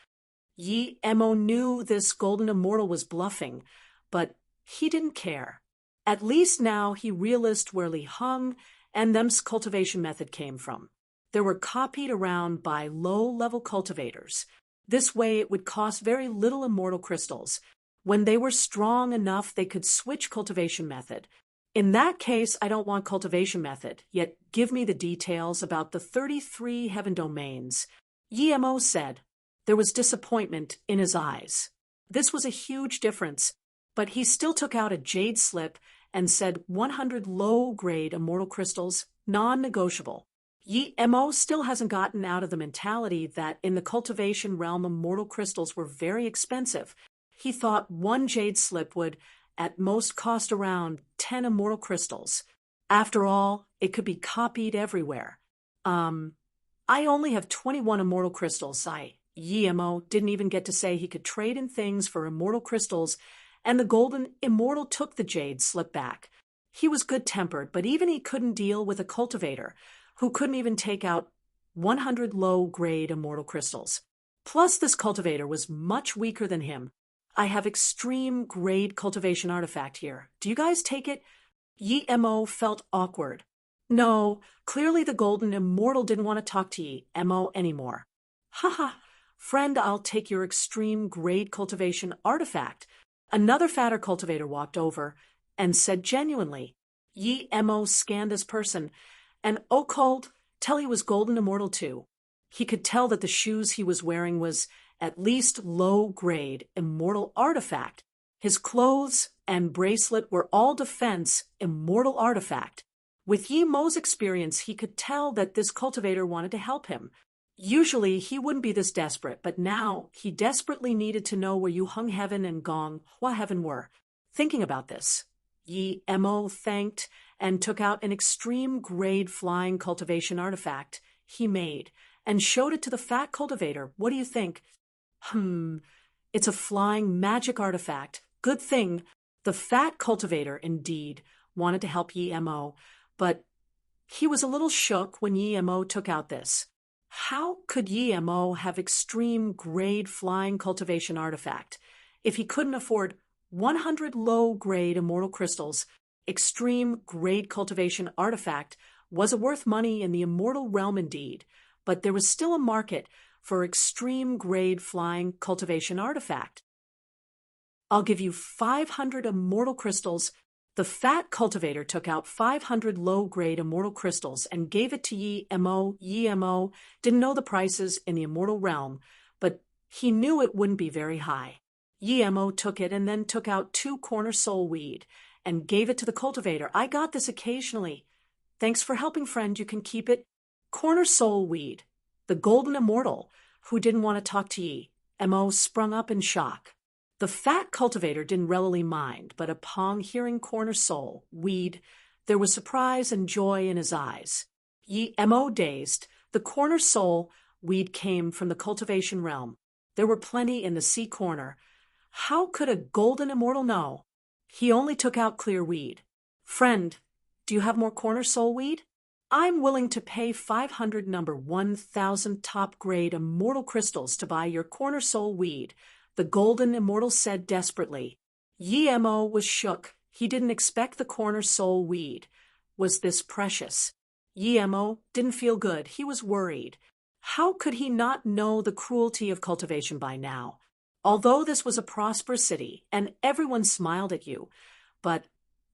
Yi Mo knew this golden immortal was bluffing, but he didn't care. At least now he realized where Li Hong and them's cultivation method came from. They were copied around by low-level cultivators. This way it would cost very little immortal crystals. When they were strong enough, they could switch cultivation method. In that case, I don't want cultivation method, yet give me the details about the 33 heaven domains. Yemo said. There was disappointment in his eyes. This was a huge difference, but he still took out a jade slip and said 100 low-grade immortal crystals, non-negotiable. Yemo still hasn't gotten out of the mentality that in the cultivation realm immortal crystals were very expensive. He thought one jade slip would at most cost around 10 immortal crystals. After all, it could be copied everywhere. I only have 21 immortal crystals. Yemo didn't even get to say he could trade in things for immortal crystals, and the golden immortal took the jade slip back. He was good-tempered, but even he couldn't deal with a cultivator who couldn't even take out 100 low-grade immortal crystals. Plus, this cultivator was much weaker than him. I have extreme grade cultivation artifact here. Do you guys take it? Yemo felt awkward. No, clearly the golden immortal didn't want to talk to Yemo anymore. Haha, friend, I'll take your extreme grade cultivation artifact. Another fatter cultivator walked over and said genuinely. Yemo scanned this person, and occult tell he was golden immortal too. He could tell that the shoes he was wearing was at least low-grade immortal artifact. His clothes and bracelet were all defense immortal artifact. With Yemo's experience, he could tell that this cultivator wanted to help him. Usually, he wouldn't be this desperate, but now he desperately needed to know where Yu Hung Heaven and Gong Hua Heaven were. Thinking about this, Yemo thanked and took out an extreme-grade flying cultivation artifact he made and showed it to the fat cultivator. What do you think? It's a flying magic artifact. Good thing. The fat cultivator, indeed, wanted to help Yemo, but he was a little shook when Yemo took out this. How could Yemo have extreme-grade flying cultivation artifact? If he couldn't afford 100 low-grade immortal crystals, extreme-grade cultivation artifact was worth money in the immortal realm indeed, but there was still a market for extreme-grade flying cultivation artifact. I'll give you 500 immortal crystals. The fat cultivator took out 500 low-grade immortal crystals and gave it to Yemo. Yemo didn't know the prices in the immortal realm, but he knew it wouldn't be very high. Yemo took it and then took out 2 corner soul weed and gave it to the cultivator. I got this occasionally. Thanks for helping, friend. You can keep it. Corner soul weed. The golden immortal, who didn't want to talk to Yemo, sprung up in shock. The fat cultivator didn't readily mind, but upon hearing corner soul weed, there was surprise and joy in his eyes. Yemo dazed. The corner soul weed came from the cultivation realm. There were plenty in the sea corner. How could a golden immortal know? He only took out clear weed. Friend, do you have more corner soul weed? I'm willing to pay 500 number 1,000 top-grade immortal crystals to buy your corner soul weed, the golden immortal said desperately. Yemo was shook. He didn't expect the corner soul weed was this precious. Yemo didn't feel good. He was worried. How could he not know the cruelty of cultivation by now? Although this was a prosperous city and everyone smiled at you, but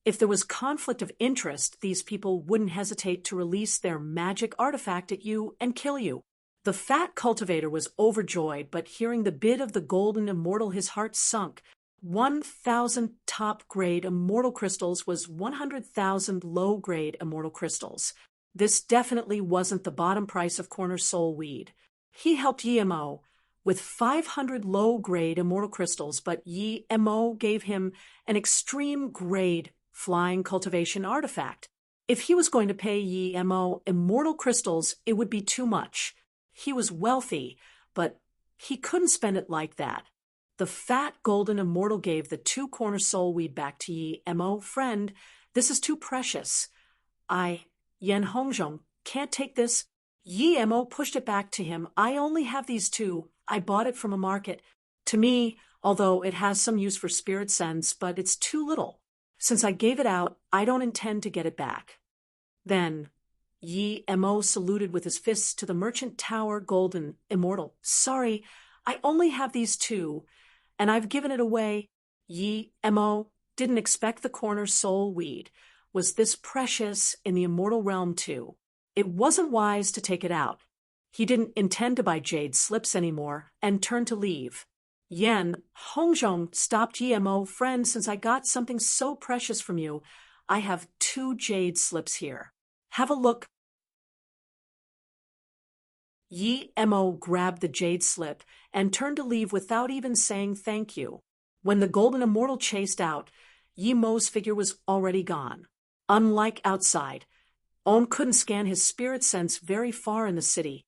if there was conflict of interest, these people wouldn't hesitate to release their magic artifact at you and kill you. The fat cultivator was overjoyed, but hearing the bid of the golden immortal, his heart sunk. 1,000 top-grade immortal crystals was 100,000 low-grade immortal crystals. This definitely wasn't the bottom price of corner soul weed. He helped Yemo with 500 low-grade immortal crystals, but Yemo gave him an extreme-grade flying cultivation artifact. If he was going to pay Yemo immortal crystals, it would be too much. He was wealthy, but he couldn't spend it like that. The fat golden immortal gave the 2 corner soul weed back to Yemo. Friend, this is too precious. Yen Hongzhong, can't take this. Yemo pushed it back to him. I only have these 2. I bought it from a market. To me, although it has some use for spirit sense, but it's too little. Since I gave it out, I don't intend to get it back. Then Yemo saluted with his fists to the merchant tower golden immortal. Sorry, I only have these 2, and I've given it away. Yemo didn't expect the corner soul weed was this precious in the immortal realm too. It wasn't wise to take it out. He didn't intend to buy jade slips anymore and turned to leave. Yen Hongzhong stopped Yemo. Friend, since I got something so precious from you, I have 2 jade slips here. Have a look. Yemo grabbed the jade slip and turned to leave without even saying thank you. When the golden immortal chased out, Yemo's figure was already gone. Unlike outside, On couldn't scan his spirit sense very far in the city.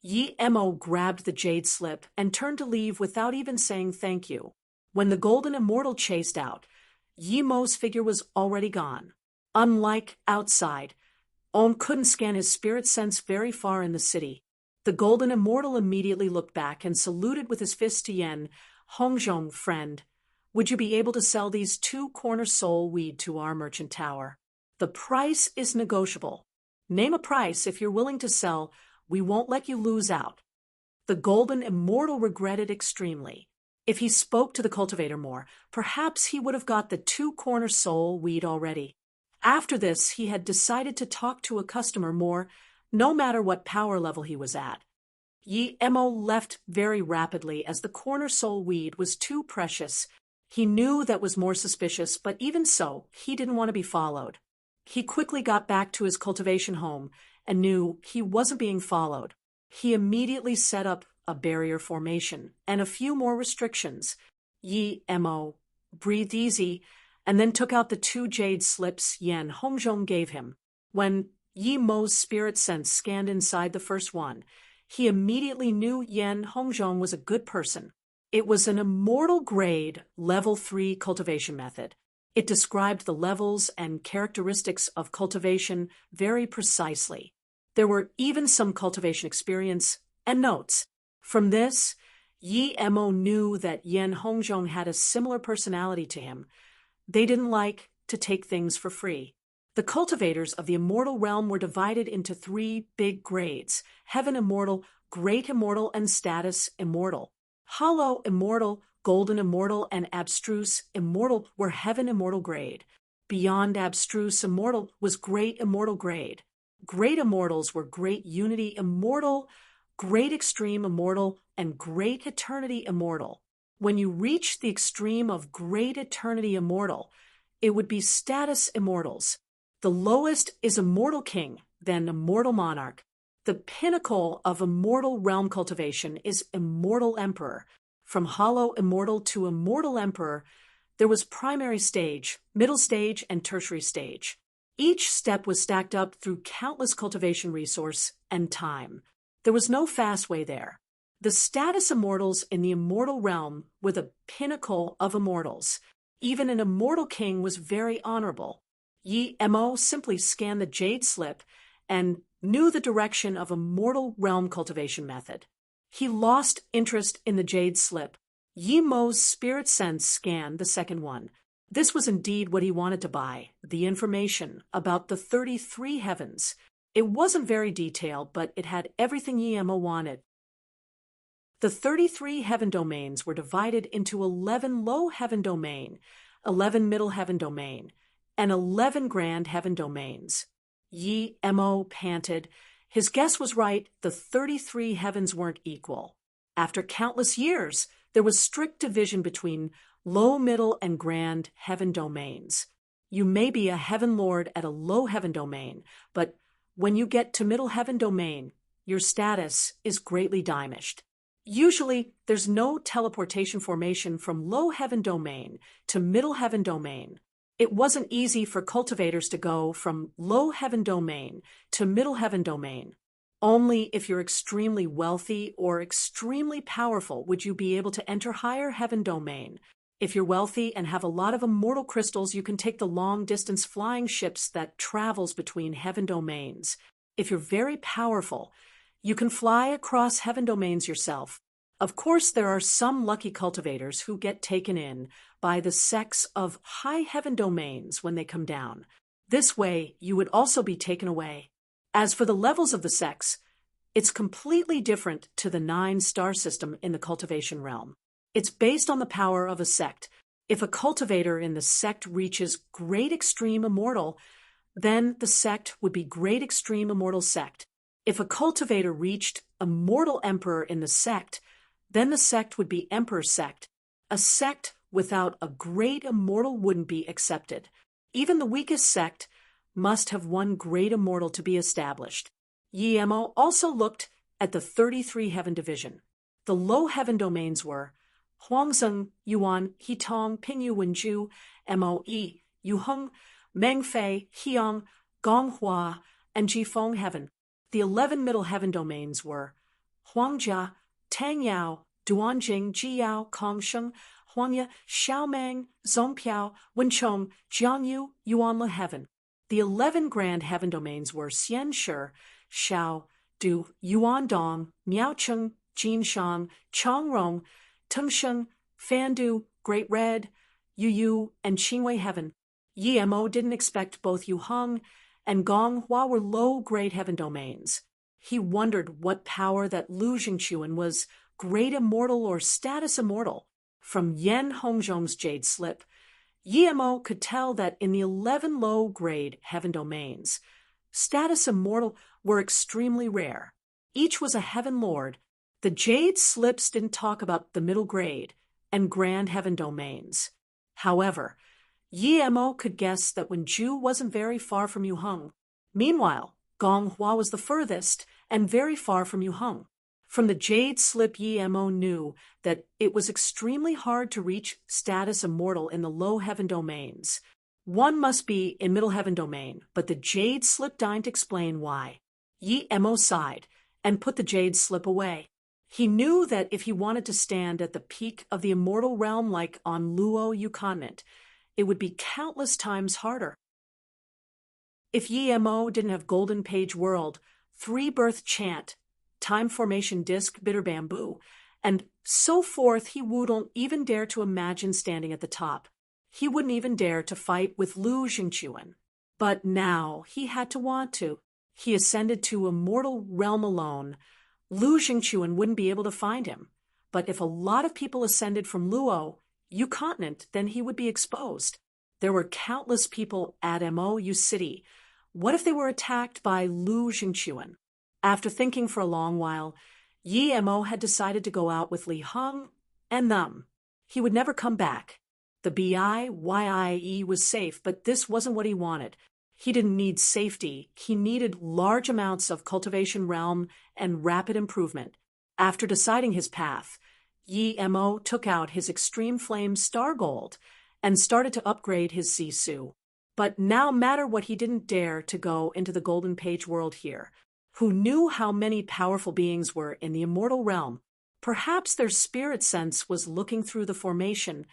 Yemo grabbed the jade slip and turned to leave without even saying thank you. When the golden immortal chased out, Yemo's figure was already gone. Unlike outside, On couldn't scan his spirit sense very far in the city. The golden immortal immediately looked back and saluted with his fist to Yen Hongzhong. Friend, would you be able to sell these 2 corner soul weed to our merchant tower? The price is negotiable. Name a price if you're willing to sell. We won't let you lose out. The golden immortal regretted extremely. If he spoke to the cultivator more, perhaps he would have got the 2 corner soul weed already. After this, he had decided to talk to a customer more, no matter what power level he was at. Yemo left very rapidly as the corner soul weed was too precious. He knew that was more suspicious, but even so, he didn't want to be followed. He quickly got back to his cultivation home and knew he wasn't being followed. He immediately set up a barrier formation and a few more restrictions. Yemo breathed easy and then took out the 2 jade slips Yen Hongzhong gave him. When Yemo's spirit sense scanned inside the first one, he immediately knew Yen Hongzhong was a good person. It was an immortal grade level 3 cultivation method. It described the levels and characteristics of cultivation very precisely. There were even some cultivation experience and notes. From this, Yemo knew that Yen Hongzhong had a similar personality to him. They didn't like to take things for free. The cultivators of the immortal realm were divided into 3 big grades: Heaven Immortal, Great Immortal, and Status Immortal. Hollow Immortal, Golden Immortal, and Abstruse Immortal were Heaven Immortal grade. Beyond Abstruse Immortal was Great Immortal grade. Great Immortals were Great Unity Immortal, Great Extreme Immortal, and Great Eternity Immortal. When you reach the extreme of Great Eternity Immortal, it would be Status Immortals. The lowest is Immortal King, then Immortal Monarch. The pinnacle of immortal realm cultivation is Immortal Emperor. From Hollow Immortal to Immortal Emperor, there was primary stage, middle stage, and tertiary stage. Each step was stacked up through countless cultivation resource and time. There was no fast way there. The status immortals in the immortal realm were the pinnacle of immortals. Even an Immortal King was very honorable. Yemo simply scanned the jade slip and knew the direction of immortal realm cultivation method. He lost interest in the jade slip. Yemo's spirit sense scanned the second one. This was indeed what he wanted to buy, the information about the 33 heavens. It wasn't very detailed, but it had everything Yemo wanted. The 33 heaven domains were divided into 11 low heaven domain, 11 middle heaven domain, and 11 grand heaven domains. Yemo panted. His guess was right, the 33 heavens weren't equal. After countless years, there was strict division between low, middle, and grand heaven domains. You may be a heaven lord at a low heaven domain, but when you get to middle heaven domain, your status is greatly diminished. Usually, there's no teleportation formation from low heaven domain to middle heaven domain. It wasn't easy for cultivators to go from low heaven domain to middle heaven domain. Only if you're extremely wealthy or extremely powerful would you be able to enter higher heaven domain. If you're wealthy and have a lot of immortal crystals, you can take the long-distance flying ships that travels between heaven domains. If you're very powerful, you can fly across heaven domains yourself. Of course, there are some lucky cultivators who get taken in by the sects of high heaven domains when they come down. This way, you would also be taken away. As for the levels of the sects, it's completely different to the 9-star system in the cultivation realm. It's based on the power of a sect. If a cultivator in the sect reaches great extreme immortal, then the sect would be great extreme immortal sect. If a cultivator reached immortal emperor in the sect, then the sect would be emperor sect. A sect without a great immortal wouldn't be accepted. Even the weakest sect must have one great immortal to be established. Yemo also looked at the 33 heaven division. The low heaven domains were Huangzheng, Yuan, Hitong, Pingyu Wenju, Moe, Yuheng, Mengfei, Hiang, Gonghua, and Jifeng heaven. The 11 middle heaven domains were Huangjia, Tangyao, Duanjing, Jiyao, Kongsheng, Huangya, Xiaomeng, Zongpiao, Wenchong, Jiangyu, Yuanle heaven. The 11 grand heaven domains were Xianshi, Xiao, Du, Yuandong, Miaocheng, Jinshan, Changrong, Tengsheng, Fandu, Great Red, Yuyu, and Qingwei heaven. Yemo didn't expect both Yuheng and Gonghua were low grade heaven domains. He wondered what power that Lu Jingquan was, great immortal or status immortal. From Yen Hongzhong's jade slip, Yemo could tell that in the 11 low grade heaven domains, status immortal were extremely rare. Each was a heaven lord. The jade slips didn't talk about the middle grade and grand heaven domains. However, Yemo could guess that Wenju wasn't very far from Yuheng. Meanwhile, Gonghua was the furthest and very far from Yuheng. From the jade slip, Yemo knew that it was extremely hard to reach status immortal in the low heaven domains. One must be in middle heaven domain, but the jade slip didn't explain why. Yemo sighed and put the jade slip away. He knew that if he wanted to stand at the peak of the immortal realm like on Luo Yu continent, it would be countless times harder. If Yemo didn't have Golden Page World, Three Birth Chant, Time Formation Disc, Bitter Bamboo, and so forth, he wouldn't even dare to imagine standing at the top. He wouldn't even dare to fight with Lu Jingquan. But now he had to want to. He ascended to immortal realm alone. Lu Jingquan wouldn't be able to find him. But if a lot of people ascended from Luo Yu continent, then he would be exposed. There were countless people at Mo Yu city. What if they were attacked by Lu Jingquan? After thinking for a long while, Yemo had decided to go out with Li Heng and them. He would never come back. The BIYIE was safe, but this wasn't what he wanted. He didn't need safety. He needed large amounts of cultivation realm and rapid improvement. After deciding his path, Yemo took out his Extreme Flame Star Gold and started to upgrade his Zisu. But now matter what, he didn't dare to go into the Golden Page world here. Who knew how many powerful beings were in the immortal realm? Perhaps their spirit sense was looking through the formation,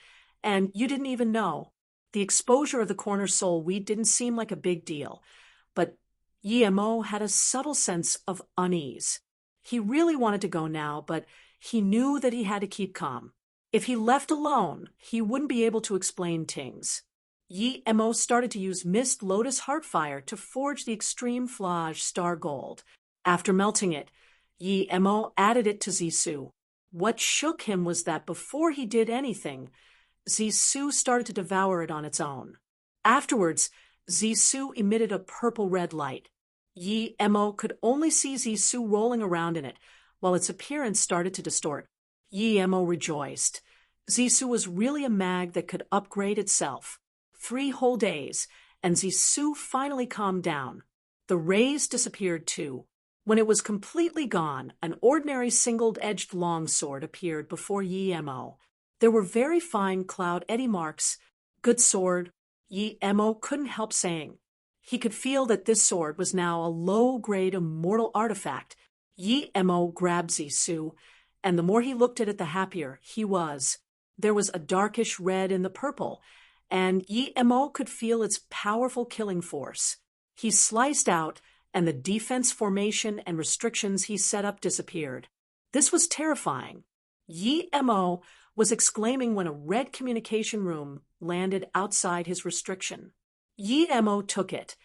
and you didn't even know. The exposure of the corner soul weed didn't seem like a big deal, but Yemo had a subtle sense of unease. He really wanted to go now, but he knew that he had to keep calm. If he left alone, he wouldn't be able to explain things. Yemo started to use Mist Lotus Heartfire to forge the Extreme Flage Star Gold. After melting it, Yemo added it to Zisu. What shook him was that before he did anything, Zisu started to devour it on its own. Afterwards, Zisu emitted a purple-red light. Yemo could only see Zisu rolling around in it, while its appearance started to distort. Yemo rejoiced. Zisu was really a mag that could upgrade itself. 3 whole days, and Zisu finally calmed down. The rays disappeared too. When it was completely gone, an ordinary single-edged longsword appeared before Yemo. There were very fine cloud eddy marks. Good sword, Yemo couldn't help saying. He could feel that this sword was now a low-grade immortal artifact. Yemo grabbed Zisu, and the more he looked at it, the happier he was. There was a darkish red in the purple, and Yemo could feel its powerful killing force. He sliced out, and the defense formation and restrictions he set up disappeared. This was terrifying. Yemo was exclaiming when a red communication room landed outside his restriction. Yemo took it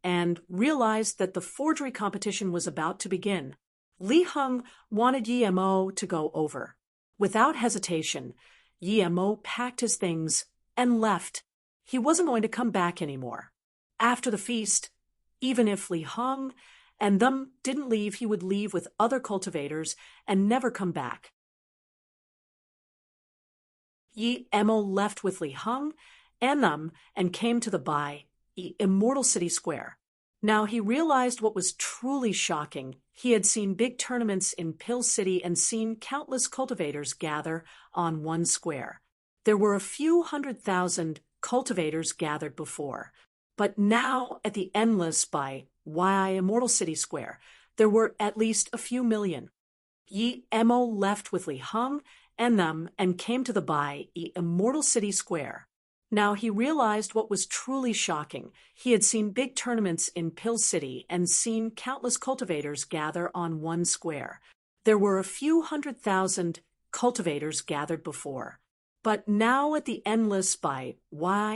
and realized that the forgery competition was about to begin. Li Heng wanted Yemo to go over. Without hesitation, Yemo packed his things and left. He wasn't going to come back anymore. After the feast, even if Li Heng and them didn't leave, he would leave with other cultivators and never come back. Yi Emo left with Li Heng and them and came to the Bai, immortal city square. Now he realized what was truly shocking. He had seen big tournaments in Pill City and seen countless cultivators gather on one square. There were a few 100,000 cultivators gathered before, but now at the endless Bai, immortal city square, there were at least a few million. Yi Emo left with Li Heng and them and came to the Bai, immortal city square. Now he realized what was truly shocking. He had seen big tournaments in Pill City and seen countless cultivators gather on one square. There were a few 100,000 cultivators gathered before, but now at the endless Bai,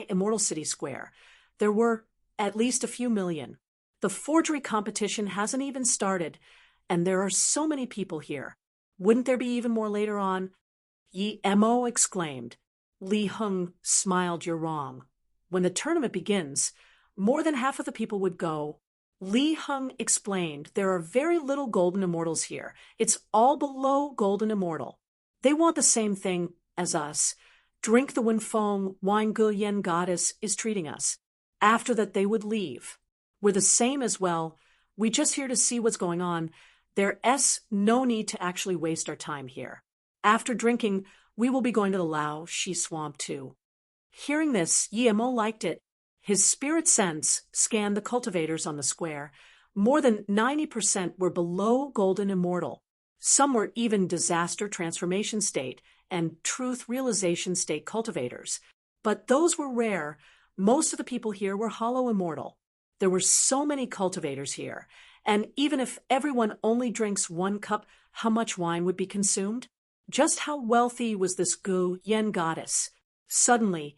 immortal city square, there were at least a few million. The forgery competition hasn't even started, and there are so many people here. Wouldn't there be even more later on? Yi Emo exclaimed. Li Heng smiled. You're wrong. When the tournament begins, more than half of the people would go. Li Heng explained, there are very little golden immortals here. It's all below golden immortal. They want the same thing as us. Drink the Wenfeng wine Gu Yen goddess is treating us. After that they would leave. We're the same as well. We just here to see what's going on. There's no need to actually waste our time here. After drinking, we will be going to the Lao Shi Swamp too. Hearing this, Yi Emo liked it. His spirit sense scanned the cultivators on the square. More than 90% were below golden immortal. Some were even disaster transformation state and truth realization state cultivators. But those were rare. Most of the people here were hollow immortal. There were so many cultivators here, and even if everyone only drinks 1 cup, how much wine would be consumed? Just how wealthy was this Gu Yen goddess? Suddenly,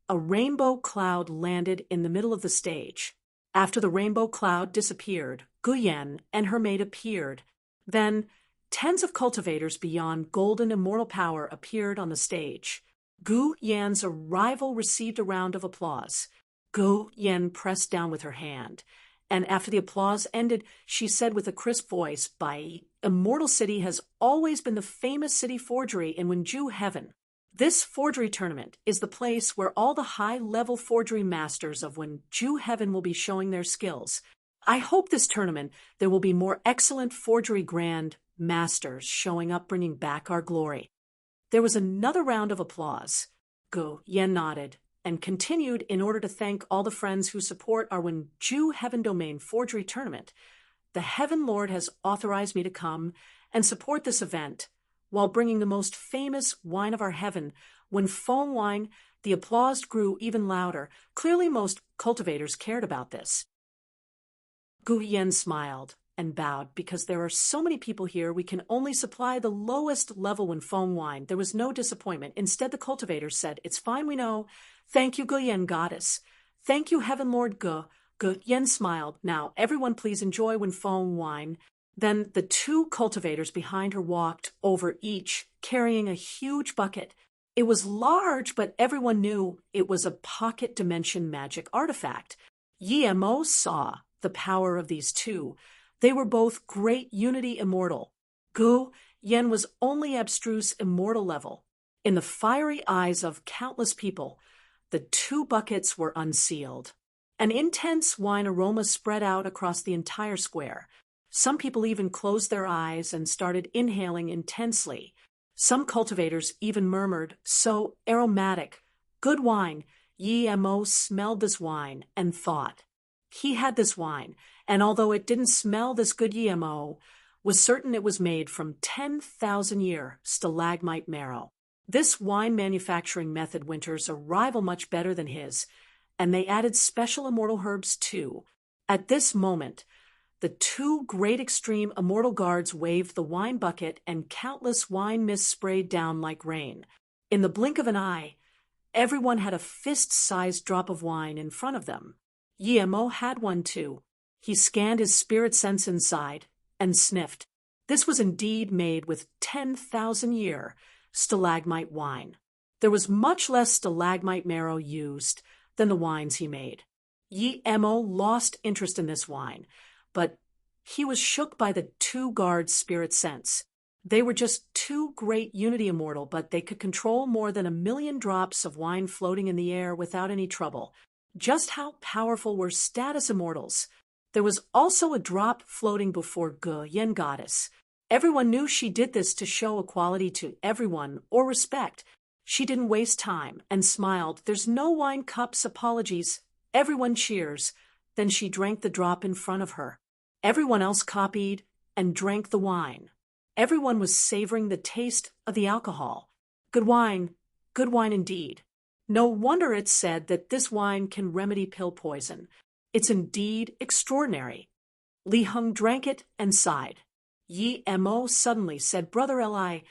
a rainbow cloud landed in the middle of the stage. After the rainbow cloud disappeared, Gu Yen and her maid appeared. Then, tens of cultivators beyond golden immortal power appeared on the stage. Gu Yan's arrival received a round of applause. Gu Yen pressed down with her hand, and after the applause ended, she said with a crisp voice, Bai, Immortal City has always been the famous city forgery in Wenju Heaven. This forgery tournament is the place where all the high-level forgery masters of Wenju Heaven will be showing their skills. I hope this tournament there will be more excellent forgery grand masters showing up bringing back our glory. There was another round of applause. Gu Yen nodded and continued in order to thank all the friends who support our Wenju Heaven Domain forgery tournament. The Heaven Lord has authorized me to come and support this event while bringing the most famous wine of our heaven. Wenfeng wine, the applause grew even louder. Clearly most cultivators cared about this. Gu Yen smiled and bowed. Because there are so many people here, we can only supply the lowest level Wenfeng wine. There was no disappointment. Instead, the cultivators said, It's fine, we know. Thank you, Gu Yen goddess. Thank you, Heaven Lord Gu. Gu Yen smiled. Now, everyone please enjoy Wenfeng wine. Then the 2 cultivators behind her walked over each, carrying a huge bucket. It was large, but everyone knew it was a pocket dimension magic artifact. Yi Mo saw the power of these 2. They were both great unity immortal. Gu Yen was only abstruse immortal level. In the fiery eyes of countless people, the 2 buckets were unsealed. An intense wine aroma spread out across the entire square. Some people even closed their eyes and started inhaling intensely. Some cultivators even murmured, So aromatic. Good wine. Yi Mo smelled this wine and thought. He had this wine, and although it didn't smell this good, Yi Mo was certain it was made from 10,000-year stalagmite marrow. This wine manufacturing method Winter's a rival much better than his, and they added special immortal herbs too. At this moment, the 2 great extreme immortal guards waved the wine bucket and countless wine mist sprayed down like rain. In the blink of an eye, everyone had a fist-sized drop of wine in front of them. Yi Mo had one too. He scanned his spirit sense inside and sniffed. This was indeed made with 10,000-year stalagmite wine. There was much less stalagmite marrow used than the wines he made. Yi Mo lost interest in this wine, but he was shook by the two guards' spirit sense. They were just two great unity immortal, but they could control more than 1,000,000 drops of wine floating in the air without any trouble. Just how powerful were status immortals? There was also a drop floating before Gu Yen goddess. Everyone knew she did this to show equality to everyone or respect. She didn't waste time and smiled. There's no wine cups, apologies. Everyone cheers. Then she drank the drop in front of her. Everyone else copied and drank the wine. Everyone was savoring the taste of the alcohol. Good wine indeed. No wonder it's said that this wine can remedy pill poison. It's indeed extraordinary. Li Heng drank it and sighed. Yi Mo suddenly said, Brother Li,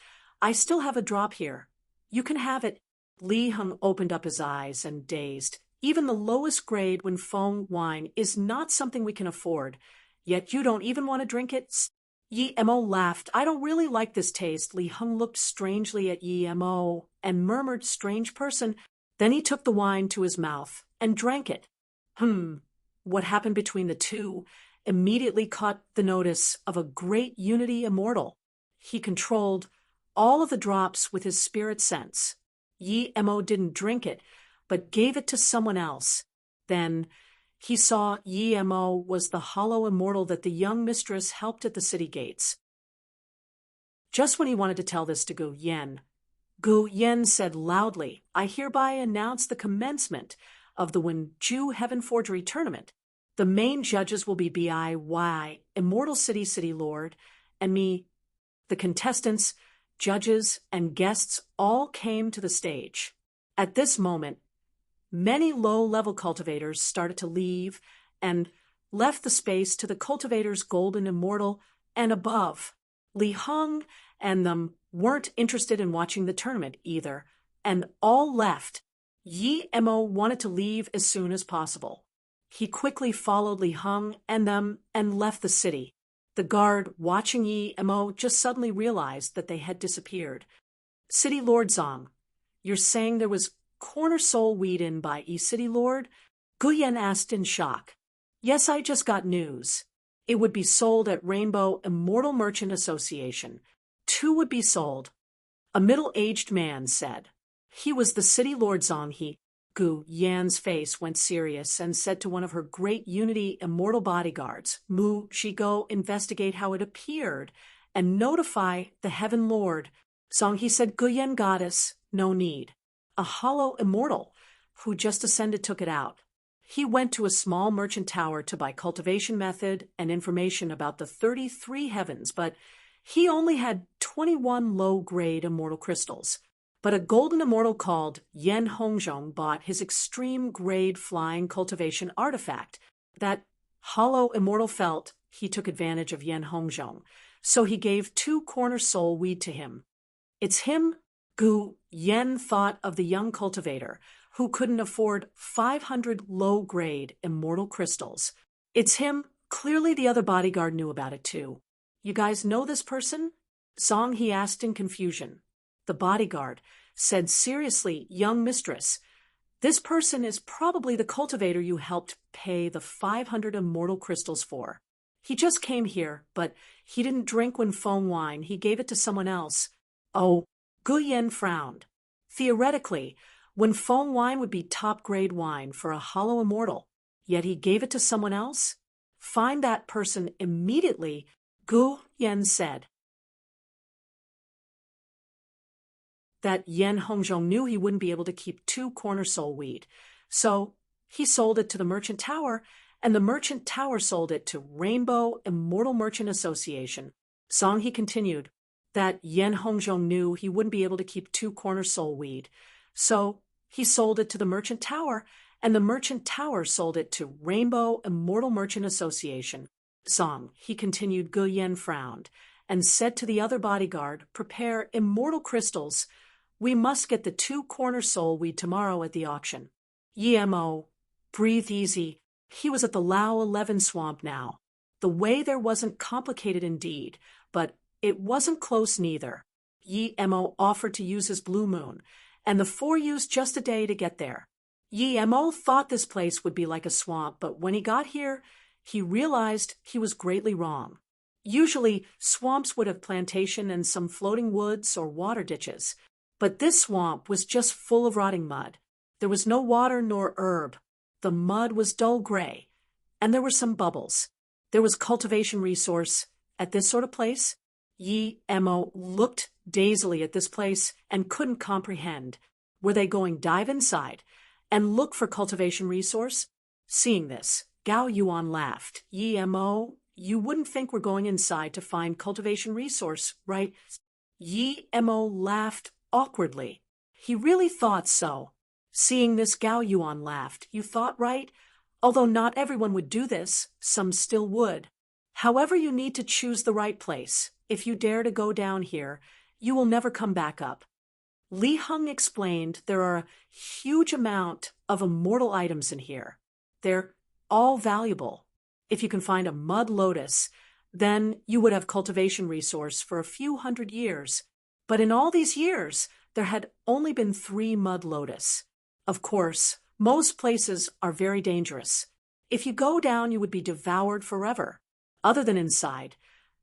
I still have a drop here. You can have it. Li Heng opened up his eyes and dazed. Even the lowest grade Wenfeng wine is not something we can afford. Yet you don't even want to drink it? Yi Mo laughed. I don't really like this taste. Li Heng looked strangely at Yi Mo and murmured, strange person. Then he took the wine to his mouth and drank it. What happened between the two immediately caught the notice of a great unity immortal. He controlled all of the drops with his spirit sense. Yi Mo didn't drink it, but gave it to someone else. Then he saw Yi Mo was the hollow immortal that the young mistress helped at the city gates. Just when he wanted to tell this to Gu Yen said loudly, I hereby announce the commencement of the Wenju Heaven Forgery Tournament. The main judges will be BIY, Immortal City Lord, and me. The contestants, judges, and guests all came to the stage. At this moment, many low-level cultivators started to leave and left the space to the cultivators Golden Immortal and above. Li Heng and them weren't interested in watching the tournament either, and all left. Yi Mo wanted to leave as soon as possible. He quickly followed Li Heng and them and left the city. The guard watching Yi Mo just suddenly realized that they had disappeared. City Lord Zong, you're saying there was corner soul weed in by City Lord? Gu Yen asked in shock. Yes, I just got news. It would be sold at Rainbow Immortal Merchant Association. 2 would be sold. A middle-aged man said. He was the City Lord Zong. Gu Yan's face went serious and said to one of her great Unity Immortal bodyguards, Mu, she go investigate how it appeared and notify the Heaven Lord. Zong, he said, Gu Yan goddess, no need. A hollow immortal who just ascended took it out. He went to a small merchant tower to buy cultivation method and information about the 33 heavens, but he only had 21 low-grade immortal crystals. But a golden immortal called Yen Hongzhong bought his extreme-grade flying cultivation artifact. That hollow immortal felt he took advantage of Yen Hongzhong, so he gave 2 corner soul weed to him. It's him? Gu Yen thought of the young cultivator who couldn't afford 500 low-grade immortal crystals. It's him. Clearly the other bodyguard knew about it too. You guys know this person? Zong, he asked in confusion. The bodyguard said seriously, young mistress, this person is probably the cultivator you helped pay the 500 immortal crystals for. He just came here, but he didn't drink Wenfeng wine. He gave it to someone else. Oh, Gu Yen frowned. Theoretically, Wenfeng wine would be top-grade wine for a hollow immortal, yet he gave it to someone else? Find that person immediately, Gu Yen said. That Yen Hongzhong knew he wouldn't be able to keep 2 corner soul weed, so he sold it to the merchant tower, and the merchant tower sold it to Rainbow Immortal Merchant Association. Zong, he continued, that Yen Hongzhong knew he wouldn't be able to keep 2 corner soul weed, so he sold it to the merchant tower, and the merchant tower sold it to Rainbow Immortal Merchant Association. Zong, he continued. Gu Yen frowned and said to the other bodyguard, prepare immortal crystals. We must get the 2 corner soul weed tomorrow at the auction. Yi Mo breathed easy. He was at the Lao 11 swamp now. The way there wasn't complicated indeed, but it wasn't close neither. Yi Mo offered to use his blue moon and the four used just a day to get there. Yi Mo thought this place would be like a swamp, but when he got here, he realized he was greatly wrong. Usually, swamps would have plantation and some floating woods or water ditches, but this swamp was just full of rotting mud. There was no water nor herb. The mud was dull gray, and there were some bubbles. There was cultivation resource at this sort of place. Yi Mo looked dazedly at this place and couldn't comprehend. Were they going dive inside and look for cultivation resource? Seeing this, Gao Yuan laughed. Yi Mo, you wouldn't think we're going inside to find cultivation resource, right? Yi Mo laughed awkwardly. He really thought so. Seeing this, Gao Yuan laughed. You thought right? Although not everyone would do this, some still would. However, you need to choose the right place. If you dare to go down here, you will never come back up. Li Heng explained there are a huge amount of immortal items in here. They're all valuable. If you can find a mud lotus, then you would have cultivation resource for a few hundred years. But in all these years, there had only been 3 mud lotus. Of course, most places are very dangerous. If you go down, you would be devoured forever. Other than inside,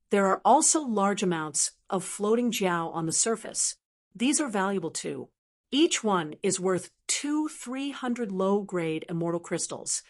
there are also large amounts of floating jiao on the surface. These are valuable too. Each one is worth 200-300 low-grade immortal crystals.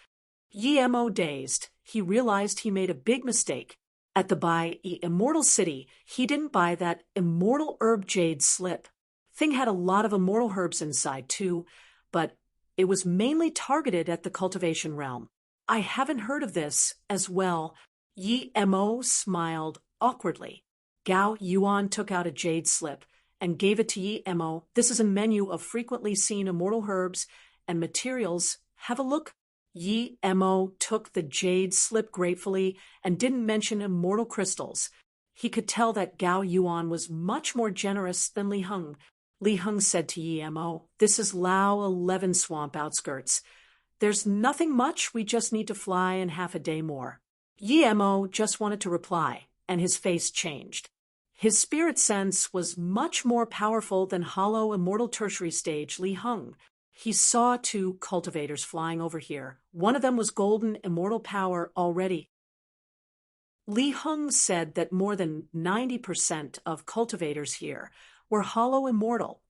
Yi Mo dazed. He realized he made a big mistake. At the Bai Immortal City, he didn't buy that immortal herb jade slip. Thing had a lot of immortal herbs inside too, but it was mainly targeted at the cultivation realm. I haven't heard of this as well. Yi Mo smiled awkwardly. Gao Yuan took out a jade slip and gave it to Yi Mo. This is a menu of frequently seen immortal herbs and materials. Have a look. Yi Mo took the jade slip gratefully and didn't mention immortal crystals. He could tell that Gao Yuan was much more generous than Li Heng. Li Heng said to Yi Mo, "This is Lao 11 swamp outskirts. There's nothing much, we just need to fly in half a day more." Yi Mo just wanted to reply, and his face changed. His spirit sense was much more powerful than hollow immortal tertiary stage Li Heng. He saw 2 cultivators flying over here. One of them was golden immortal power already. Li Heng said that more than 90% of cultivators here were hollow immortal.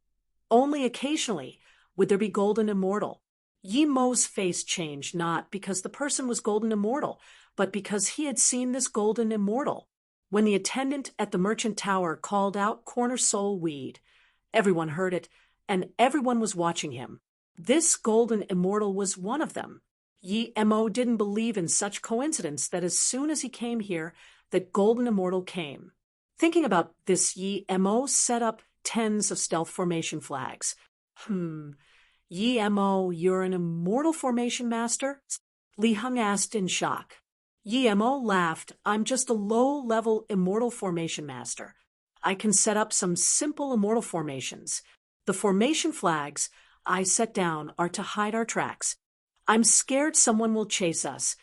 Only occasionally would there be golden immortal. Yi Mo's face changed not because the person was golden immortal, but because he had seen this golden immortal. When the attendant at the merchant tower called out corner soul weed, everyone heard it, and everyone was watching him. This golden immortal was one of them. Yi Mo didn't believe in such coincidence that as soon as he came here, that golden immortal came. Thinking about this, Yi Mo set up tens of stealth formation flags. Yi Mo, you're an immortal formation master? Li Heng asked in shock. Yi Mo laughed. I'm just a low-level immortal formation master. I can set up some simple immortal formations. The formation flags I set down are to hide our tracks. I'm scared someone will chase us.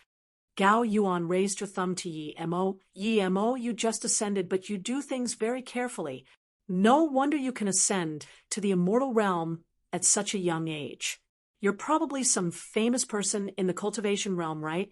Gao Yuan raised her thumb to Yi Mo. Yi Mo, you just ascended, but you do things very carefully. No wonder you can ascend to the immortal realm at such a young age. You're probably some famous person in the cultivation realm, right?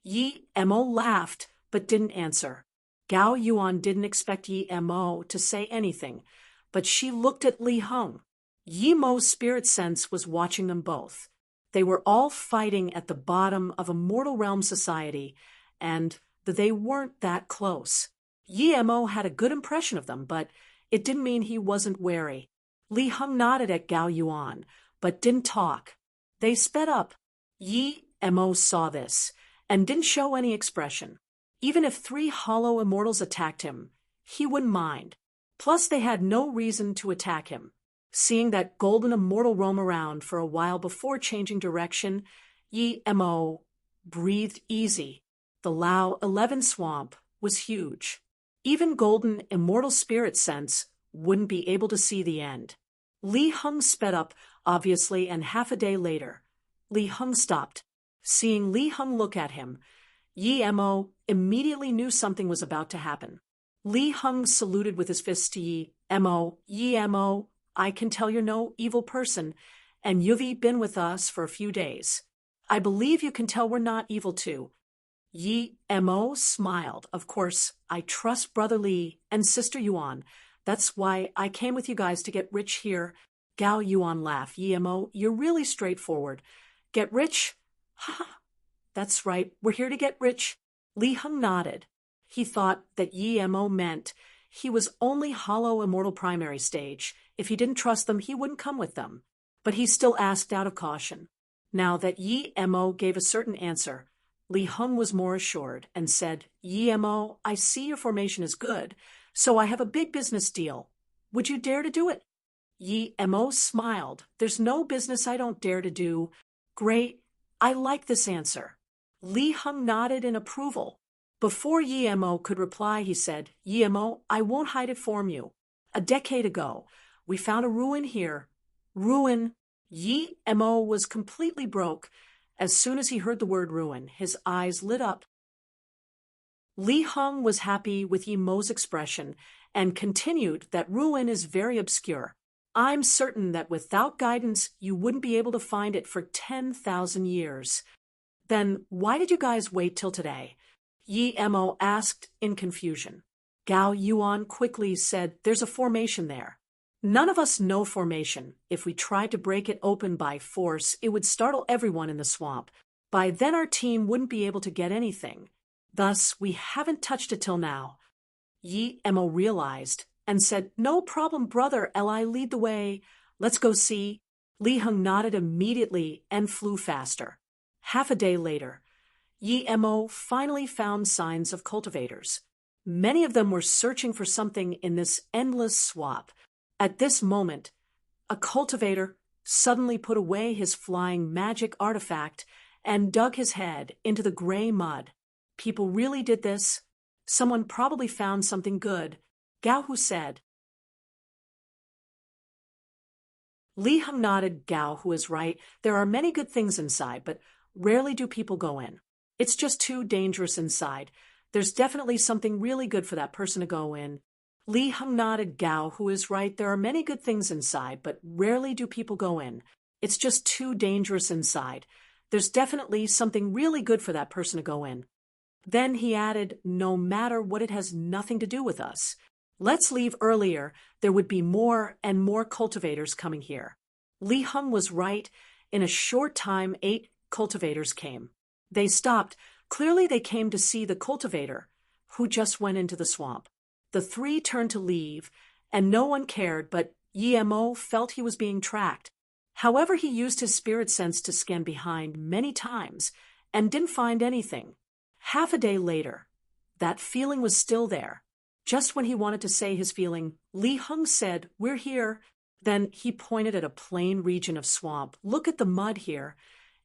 Yi Mo laughed, but didn't answer. Gao Yuan didn't expect Yi Mo to say anything, but she looked at Li Heng. Yi Mo's spirit sense was watching them both. They were all fighting at the bottom of a mortal realm society, and they weren't that close. Yi Mo had a good impression of them, but it didn't mean he wasn't wary. Li Heng nodded at Gao Yuan, but didn't talk. They sped up. Yi Mo saw this, and didn't show any expression. Even if 3 hollow immortals attacked him, he wouldn't mind. Plus, they had no reason to attack him. Seeing that golden immortal roam around for a while before changing direction, Yi Mo breathed easy. The Lao 11 swamp was huge. Even golden immortal spirit sense wouldn't be able to see the end. Li Heng sped up, obviously, and half a day later, Li Heng stopped. Seeing Li Heng look at him, Yi Mo immediately knew something was about to happen. Li Heng saluted with his fist to Yi Mo. Yi Mo, I can tell you're no evil person, and you've been with us for a few days. I believe you can tell we're not evil too. Yi Mo smiled. Of course, I trust Brother Li and Sister Yuan. That's why I came with you guys to get rich here. Gao Yuan laughed. Yi Mo, you're really straightforward. Get rich? Ha! That's right, we're here to get rich. Li Heng nodded. He thought that Yi Mo meant he was only hollow immortal primary stage. If he didn't trust them, he wouldn't come with them. But he still asked out of caution. Now that Yi Mo gave a certain answer, Li Heng was more assured and said, Yi Mo, I see your formation is good, so I have a big business deal. Would you dare to do it? Yi Mo smiled. There's no business I don't dare to do. Great. I like this answer. Li Heng nodded in approval. Before Yi Mo could reply, he said, Yi Mo, I won't hide it from you. A decade ago, we found a ruin here. Ruin. Yi Mo was completely broke. As soon as he heard the word ruin, his eyes lit up. Li Heng was happy with Yi Mo's expression and continued that ruin is very obscure. I'm certain that without guidance, you wouldn't be able to find it for 10,000 years. Then why did you guys wait till today? Yi Mo asked in confusion. Gao Yuan quickly said, there's a formation there. None of us know formation. If we tried to break it open by force, it would startle everyone in the swamp. By then our team wouldn't be able to get anything. Thus, we haven't touched it till now. Yi Mo realized and said, no problem, brother, Li, lead the way. Let's go see. Li Heng nodded immediately and flew faster. Half a day later, Yi Mo finally found signs of cultivators. Many of them were searching for something in this endless swamp. At this moment, a cultivator suddenly put away his flying magic artifact and dug his head into the gray mud. People really did this. Someone probably found something good, Gao Hu said. Li Heng nodded. Gao Hu is right. There are many good things inside, but rarely do people go in. It's just too dangerous inside. There's definitely something really good for that person to go in. Li Heng nodded. Gao Hu is right. There are many good things inside, but rarely do people go in. It's just too dangerous inside. There's definitely something really good for that person to go in. Then he added, no matter what, it has nothing to do with us. Let's leave earlier. There would be more and more cultivators coming here. Li Heng was right. In a short time, 8 cultivators came. They stopped. Clearly they came to see the cultivator, who just went into the swamp. The 3 turned to leave, and no one cared, but Yi Mo felt he was being tracked. However, he used his spirit sense to scan behind many times and didn't find anything. Half a day later, that feeling was still there. Just when he wanted to say his feeling, Li Heng said, we're here. Then he pointed at a plain region of swamp. Look at the mud here.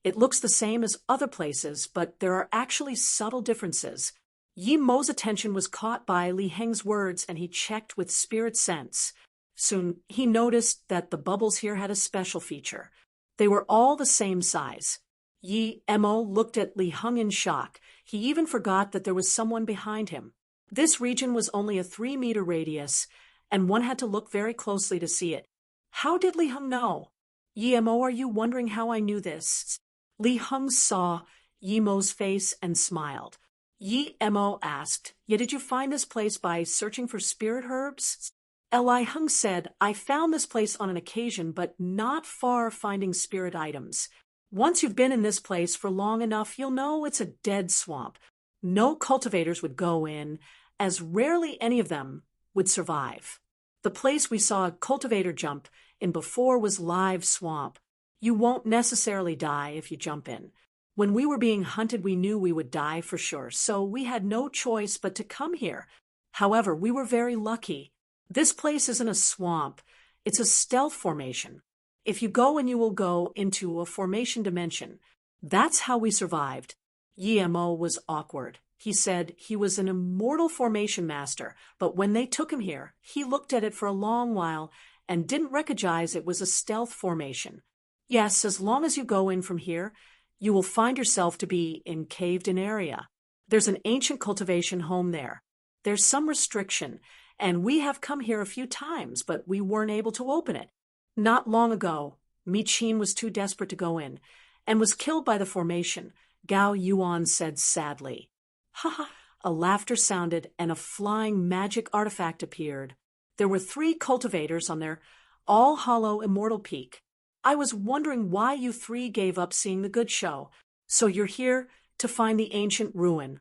It looks the same as other places, but there are actually subtle differences. Yi Mo's attention was caught by Li Heng's words, and he checked with spirit sense. Soon he noticed that the bubbles here had a special feature. They were all the same size. Yi Mo looked at Li Heng in shock. He even forgot that there was someone behind him. This region was only a 3-meter radius, and one had to look very closely to see it. How did Li Heng know? Yi Mo, are you wondering how I knew this? Li Heng saw Yi Mo's face and smiled. Yi Mo asked, yeah, did you find this place by searching for spirit herbs? Li Heng said, I found this place on an occasion, but not far finding spirit items. Once you've been in this place for long enough, you'll know it's a dead swamp. No cultivators would go in, as rarely any of them would survive. The place we saw a cultivator jump in before was live swamp. You won't necessarily die if you jump in. When we were being hunted, we knew we would die for sure, so we had no choice but to come here. However, we were very lucky. This place isn't a swamp. It's a stealth formation. If you go in, you will go into a formation dimension. That's how we survived. Yi Mo was awkward. He said he was an immortal formation master, but when they took him here, he looked at it for a long while and didn't recognize it was a stealth formation. Yes, as long as you go in from here, you will find yourself to be in caved-in area. There's an ancient cultivation home there. There's some restriction, and we have come here a few times, but we weren't able to open it. Not long ago, Mi Qin was too desperate to go in, and was killed by the formation, Gao Yuan said sadly. Ha ha! A laughter sounded, and a flying magic artifact appeared. There were 3 cultivators on their all-hollow immortal peak. I was wondering why you 3 gave up seeing the good show. So you're here to find the ancient ruin.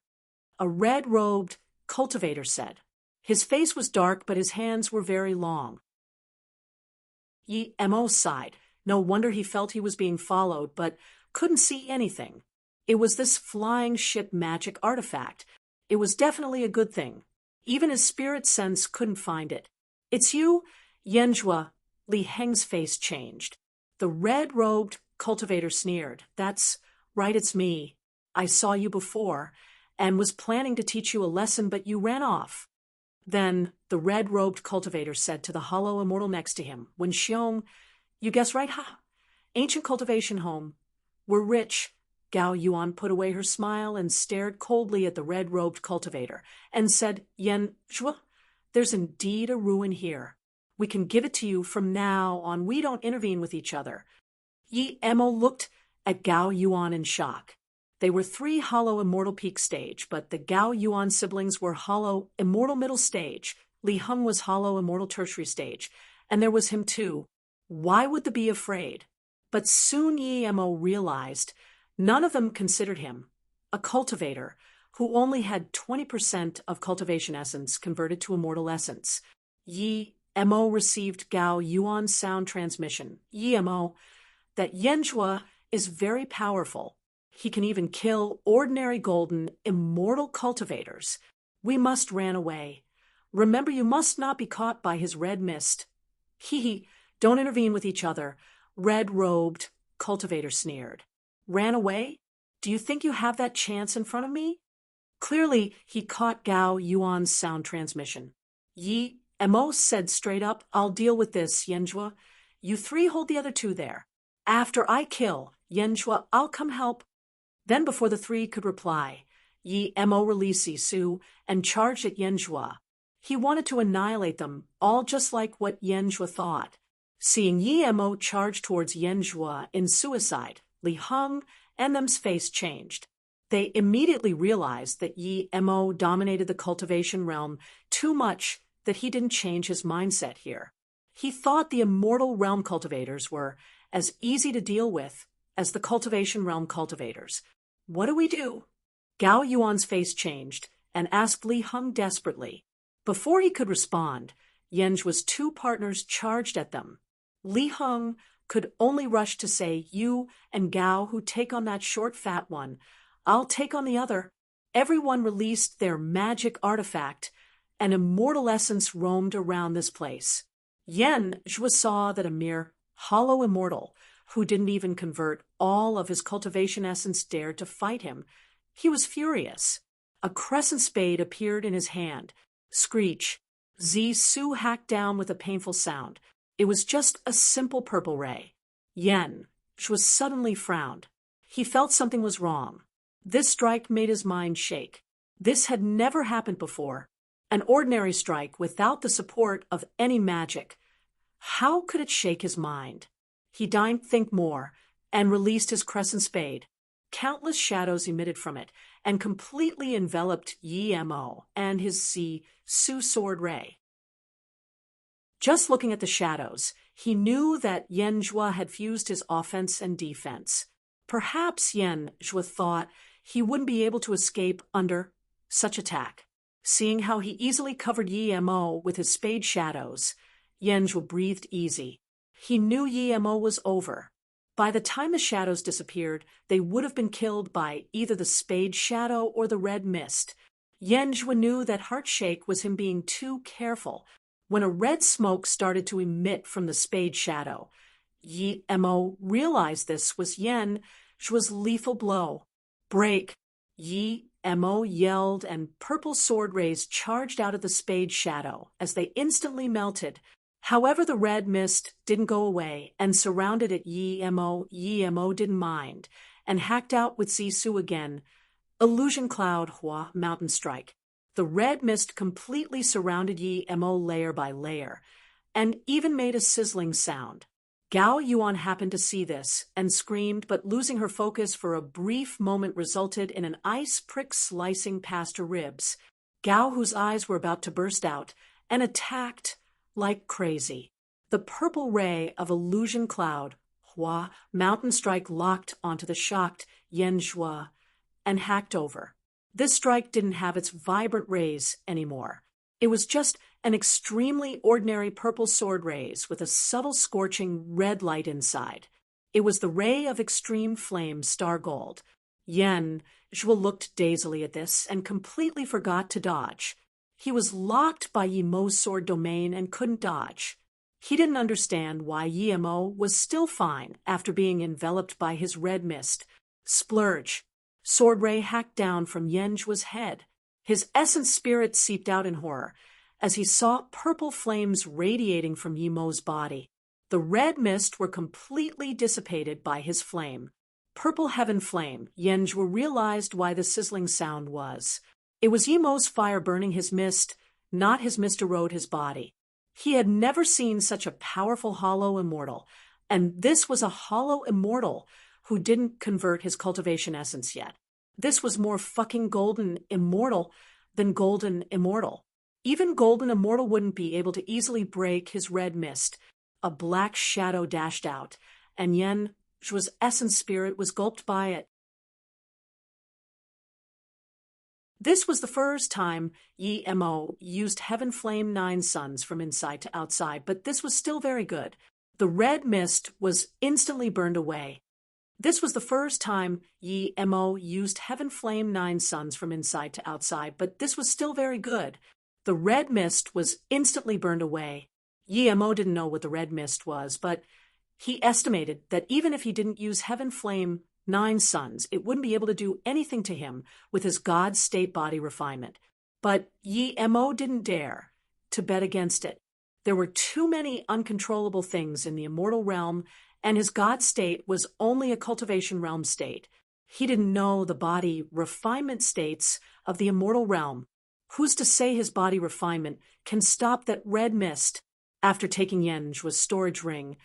A red-robed cultivator said. His face was dark, but his hands were very long. Yi Mo sighed. No wonder he felt he was being followed, but couldn't see anything. It was this flying ship magic artifact. It was definitely a good thing. Even his spirit sense couldn't find it. It's you, Yanjua. Li Heng's face changed. The red-robed cultivator sneered. That's right, it's me. I saw you before, and was planning to teach you a lesson, but you ran off. Then the red-robed cultivator said to the hollow immortal next to him, When Xiong, you guess right, ha? Ancient cultivation home. We're rich. Gao Yuan put away her smile and stared coldly at the red-robed cultivator and said, Yen Zhuo, there's indeed a ruin here. We can give it to you from now on. We don't intervene with each other. Yi Mo looked at Gao Yuan in shock. They were 3 hollow immortal peak stage, but the Gao Yuan siblings were hollow immortal middle stage. Li Heng was hollow immortal tertiary stage, and there was him too. Why would they be afraid? But soon Yi Mo realized none of them considered him a cultivator who only had 20% of cultivation essence converted to immortal essence. Yi Mo received Gao Yuan's sound transmission. Yi Mo, that Yanjua is very powerful. He can even kill ordinary golden, immortal cultivators. We must ran away. Remember, you must not be caught by his red mist. He, don't intervene with each other. Red-robed cultivator sneered. Ran away? Do you think you have that chance in front of me? Clearly, he caught Gao Yuan's sound transmission. Yi Mo said straight up, I'll deal with this, Yanjua. You 3 hold the other 2 there. After I kill Yanjua, I'll come help. Then before the 3 could reply, Yi Mo released Zisu and charged at Yanjua. He wanted to annihilate them, all just like what Yanjua thought. Seeing Yi Mo charge towards Yanjua in suicide, Li Heng and them's face changed. They immediately realized that Yi Mo dominated the cultivation realm too much that he didn't change his mindset here. He thought the immortal realm cultivators were as easy to deal with as the cultivation realm cultivators. What do we do? Gao Yuan's face changed and asked Li Heng desperately. Before he could respond, Yanjua's 2 partners charged at them. Li Heng could only rush to say, You and Gao who take on that short fat one, I'll take on the other. Everyone released their magic artifact, and immortal essence roamed around this place. Yanjua saw that a mere hollow immortal, who didn't even convert all of his cultivation essence, dared to fight him. He was furious. A crescent spade appeared in his hand. Screech. Zisu hacked down with a painful sound. It was just a simple purple ray. Yanjua suddenly frowned. He felt something was wrong. This strike made his mind shake. This had never happened before. An ordinary strike without the support of any magic. How could it shake his mind? He deigned think more and released his crescent spade. Countless shadows emitted from it and completely enveloped Yi Mo and his Zisu sword ray. Just looking at the shadows, he knew that Yanjua had fused his offense and defense. Perhaps Yanjua thought he wouldn't be able to escape under such attack. Seeing how he easily covered Yi Mo with his spade shadows, Yanjua breathed easy. He knew Yi Mo was over. By the time the shadows disappeared, they would have been killed by either the spade shadow or the red mist. Yanjua knew that Heartshake was him being too careful. When a red smoke started to emit from the spade shadow, Yi Mo realized this was Yanjua's lethal blow. Break! Yi Mo yelled, and purple sword rays charged out of the spade shadow as they instantly melted. However, the red mist didn't go away and surrounded at Yi Mo. Yi Mo didn't mind and hacked out with Zisu again. Illusion Cloud, Hua, Mountain Strike. The red mist completely surrounded Yi Mo layer by layer and even made a sizzling sound. Gao Yuan happened to see this and screamed, but losing her focus for a brief moment resulted in an ice prick slicing past her ribs. Gao, whose eyes were about to burst out, and attacked like crazy. The purple ray of illusion cloud, Hua, mountain strike locked onto the shocked Yen Zhua and hacked over. This strike didn't have its vibrant rays anymore. It was just an extremely ordinary purple sword rays with a subtle scorching red light inside. It was the ray of extreme flame star gold. Yen Zhua looked dazedly at this and completely forgot to dodge. He was locked by Yi Mo's sword domain and couldn't dodge. He didn't understand why Yi Mo was still fine after being enveloped by his red mist. Splurge. Sword ray hacked down from Yen Zhua's head. His essence spirit seeped out in horror as he saw purple flames radiating from Yi Mo's body. The red mist were completely dissipated by his flame. Purple heaven flame, Yen Zhua realized why the sizzling sound was. It was Yi Mo's fire burning his mist, not his mist erode his body. He had never seen such a powerful hollow immortal, and this was a hollow immortal who didn't convert his cultivation essence yet. This was more fucking golden immortal than golden immortal. Even golden immortal wouldn't be able to easily break his red mist. A black shadow dashed out, and Yen Zhua's essence spirit was gulped by it. This was the first time Yi Mo used Heaven Flame 9 Suns from inside to outside, but this was still very good. The red mist was instantly burned away. This was the first time Yi Mo used Heaven Flame 9 Suns from inside to outside, but this was still very good. The red mist was instantly burned away. Yi Mo didn't know what the red mist was, but he estimated that even if he didn't use Heaven Flame 9 Suns, it wouldn't be able to do anything to him with his God state body refinement. But Yi Mo didn't dare to bet against it. There were too many uncontrollable things in the immortal realm, and his God state was only a cultivation realm state. He didn't know the body refinement states of the immortal realm. Who's to say his body refinement can stop that red mist? After taking Yen Zhua's storage ring,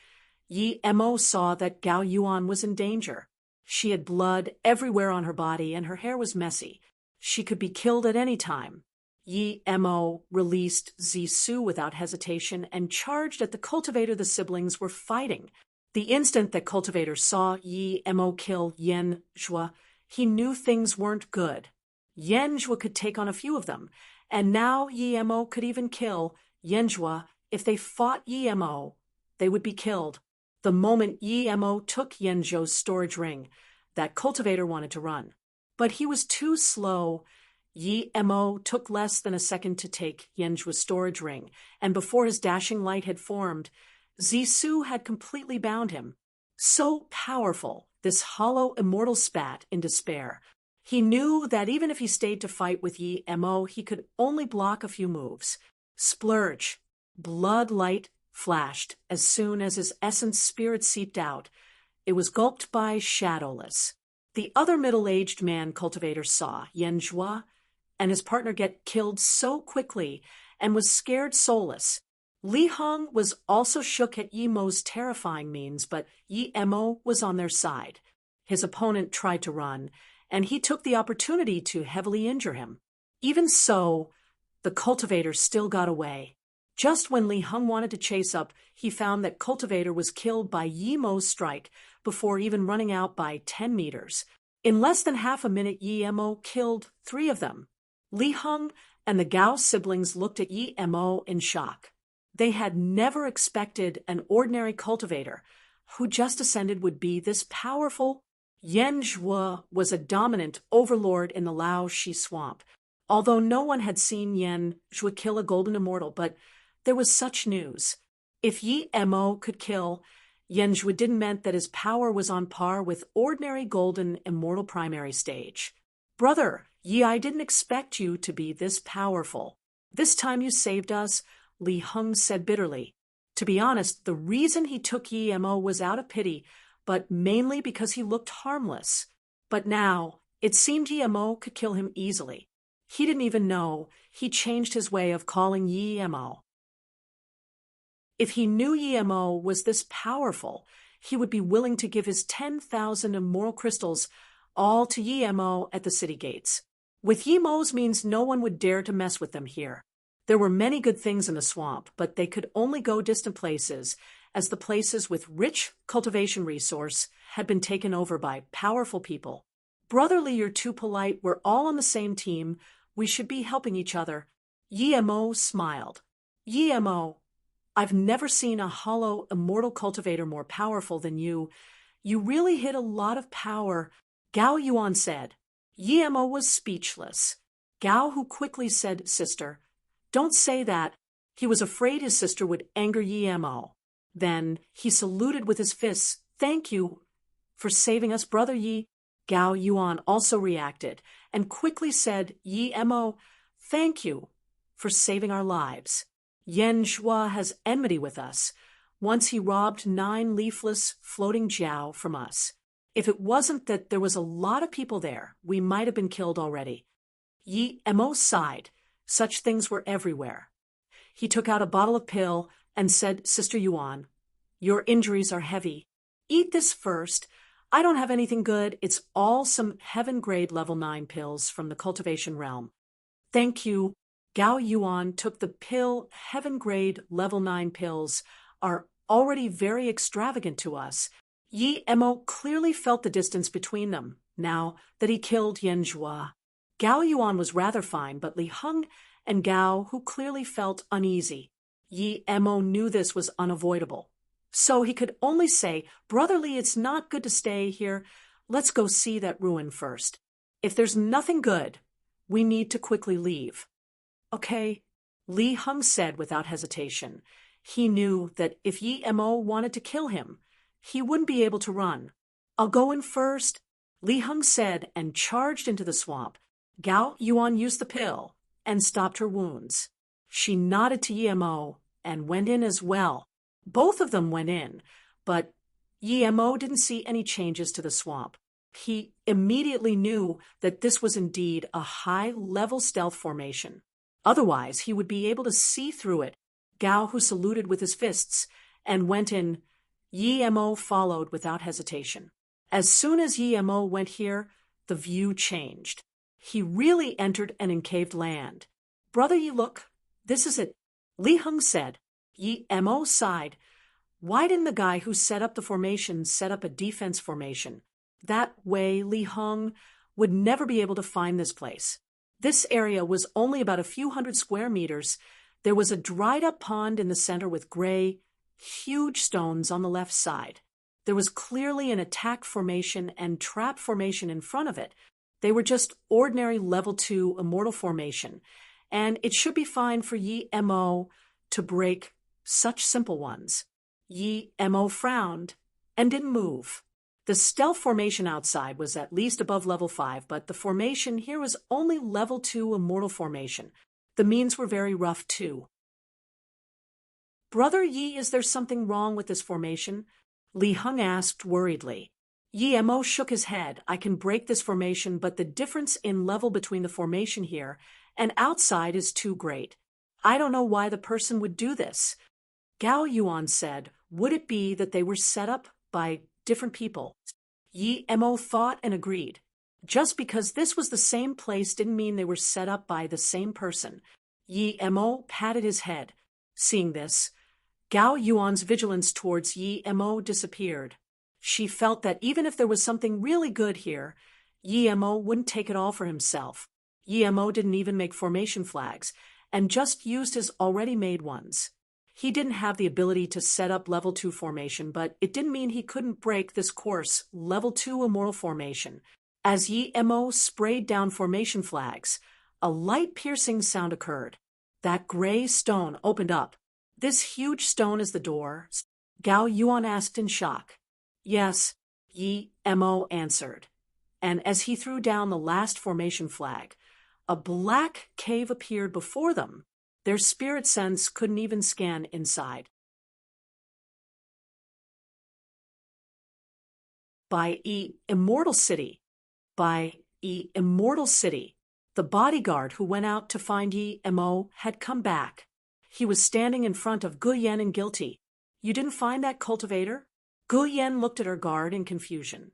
Yi Mo saw that Gao Yuan was in danger. She had blood everywhere on her body, and her hair was messy. She could be killed at any time. Yi Mo released Zisu without hesitation and charged at the cultivator the siblings were fighting. The instant that cultivator saw Yi Mo kill Yen Zhua, he knew things weren't good. Yen Zhua could take on a few of them, and now Yi Mo could even kill Yen Zhua. If they fought Yi Mo, they would be killed. The moment Yi Mo took Yen Zhua's storage ring, that cultivator wanted to run. But he was too slow. Yi Mo took less than a second to take Yen Zhua's storage ring, and before his dashing light had formed, Zisu had completely bound him. So powerful, this hollow immortal spat in despair. He knew that even if he stayed to fight with Yi Mo, he could only block a few moves. Splurge. Blood light flashed as soon as his essence spirit seeped out. It was gulped by Shadowless. The other middle-aged man cultivator saw Yen Zhua and his partner get killed so quickly and was scared soulless. Li Heng was also shook at Yi Mo's terrifying means, but Yi Mo was on their side. His opponent tried to run, and he took the opportunity to heavily injure him. Even so, the cultivator still got away. Just when Li Heng wanted to chase up, he found that cultivator was killed by Yi Mo's strike before even running out by 10 meters. In less than half a minute, Yi Mo killed 3 of them. Li Heng and the Gao siblings looked at Yi Mo in shock. They had never expected an ordinary cultivator who just ascended would be this powerful. Yen Zhua was a dominant overlord in the Laoshi swamp, although no one had seen Yen Zhua kill a golden immortal, but there was such news. If Yi Mo could kill Yen Zhua, didn't mean that his power was on par with ordinary golden immortal primary stage. Brother, Yi, I didn't expect you to be this powerful. This time you saved us, Li Heng said bitterly. To be honest, the reason he took Yi Mo was out of pity, but mainly because he looked harmless. But now, it seemed Yi Mo could kill him easily. He didn't even know he changed his way of calling Yi Mo. If he knew Yemo was this powerful, he would be willing to give his 10,000 immoral crystals all to Yemo at the city gates. With Yemo's means, no one would dare to mess with them here. There were many good things in the swamp, but they could only go distant places, as the places with rich cultivation resource had been taken over by powerful people. Brotherly, you're too polite. We're all on the same team. We should be helping each other. Yemo smiled. Yemo, I've never seen a hollow, immortal cultivator more powerful than you. You really hid a lot of power, Gao Yuan said. Yemo was speechless. Gao, who quickly said, Sister, don't say that. He was afraid his sister would anger Yemo. Then he saluted with his fists. Thank you for saving us, Brother Yi. Gao Yuan also reacted and quickly said, Yemo, thank you for saving our lives. Yen Zhua has enmity with us. Once he robbed 9 leafless floating jiao from us. If it wasn't that there was a lot of people there, we might have been killed already. Yemo sighed. Such things were everywhere. He took out a bottle of pill and said, Sister Yuan, your injuries are heavy. Eat this first. I don't have anything good. It's all some heaven-grade level 9 pills from the cultivation realm. Thank you. Gao Yuan took the pill. Heaven-grade level 9 pills are already very extravagant to us. Yemo clearly felt the distance between them, now that he killed Yen Zhua. Gao Yuan was rather fine, but Li Heng and Gao, who clearly felt uneasy. Yemo knew this was unavoidable. So he could only say, Brotherly, it's not good to stay here. Let's go see that ruin first. If there's nothing good, we need to quickly leave. Okay, Li Heng said without hesitation. He knew that if Yemo wanted to kill him, he wouldn't be able to run. I'll go in first, Li Heng said and charged into the swamp. Gao Yuan used the pill and stopped her wounds. She nodded to Yemo and went in as well. Both of them went in, but Yemo didn't see any changes to the swamp. He immediately knew that this was indeed a high-level stealth formation. Otherwise, he would be able to see through it. Gao, who saluted with his fists, and went in. Yemo followed without hesitation. As soon as Yemo went here, the view changed. He really entered an encaved land. Brother Yi, look, this is it, Li Heng said. Yemo sighed. Why didn't the guy who set up the formation set up a defense formation? That way, Li Heng would never be able to find this place. This area was only about a few hundred square meters. There was a dried-up pond in the center with gray, huge stones on the left side. There was clearly an attack formation and trap formation in front of it. They were just ordinary level 2 immortal formation, and it should be fine for Yemo to break such simple ones. Yemo frowned and didn't move. The stealth formation outside was at least above level 5, but the formation here was only level 2 immortal formation. The means were very rough too. Brother Yi, is there something wrong with this formation? Li Heng asked worriedly. Yemo shook his head. I can break this formation, but the difference in level between the formation here and outside is too great. I don't know why the person would do this. Gao Yuan said, would it be that they were set up by different people? Yemo thought and agreed. Just because this was the same place didn't mean they were set up by the same person. Yemo patted his head. Seeing this, Gao Yuan's vigilance towards Yemo disappeared. She felt that even if there was something really good here, Yemo wouldn't take it all for himself. Yemo didn't even make formation flags, and just used his already made ones. He didn't have the ability to set up level 2 formation, but it didn't mean he couldn't break this course level 2 immortal formation. As Yemo sprayed down formation flags, a light-piercing sound occurred. That gray stone opened up. This huge stone is the door? Gao Yuan asked in shock. Yes, Yemo answered. And as he threw down the last formation flag, a black cave appeared before them. Their spirit sense couldn't even scan inside. By Immortal City. By Immortal City. The bodyguard who went out to find Yemo had come back. He was standing in front of Gu Yan and guilty. You didn't find that cultivator? Gu Yan looked at her guard in confusion.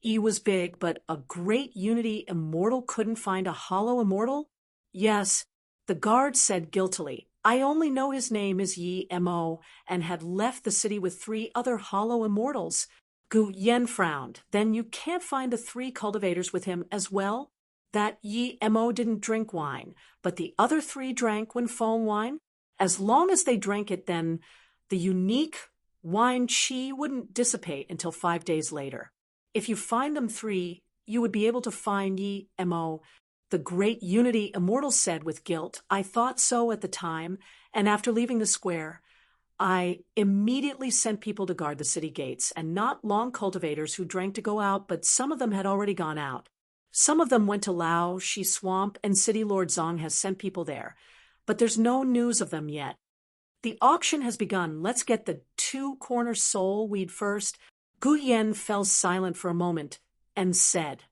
Yi was big, but a great unity immortal couldn't find a hollow immortal? Yes, the guard said guiltily. I only know his name is Yi Mo and had left the city with 3 other hollow immortals. Gu Yan frowned. Then you can't find the 3 cultivators with him as well? That Yi Mo didn't drink wine, but the other 3 drank when foam wine? As long as they drank it, then the unique wine qi wouldn't dissipate until 5 days later. If you find them 3, you would be able to find Yi Mo. The great unity immortal said with guilt. I thought so at the time, and after leaving the square, I immediately sent people to guard the city gates, and not long cultivators who drank to go out, but some of them had already gone out. Some of them went to Lao, Shi Swamp, and City Lord Zong has sent people there, but there's no news of them yet. The auction has begun. Let's get the 2-corner soul weed first. Gu Yan fell silent for a moment and said,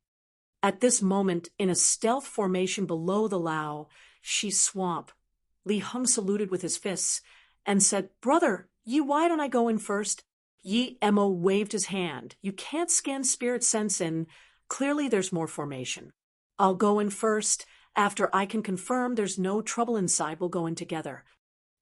at this moment, in a stealth formation below the Lao, Shi Swamp, Li Heng saluted with his fists and said, Brother, why don't I go in first? Yi Mo waved his hand. You can't scan spirit sense in. Clearly there's more formation. I'll go in first. After I can confirm there's no trouble inside, we'll go in together.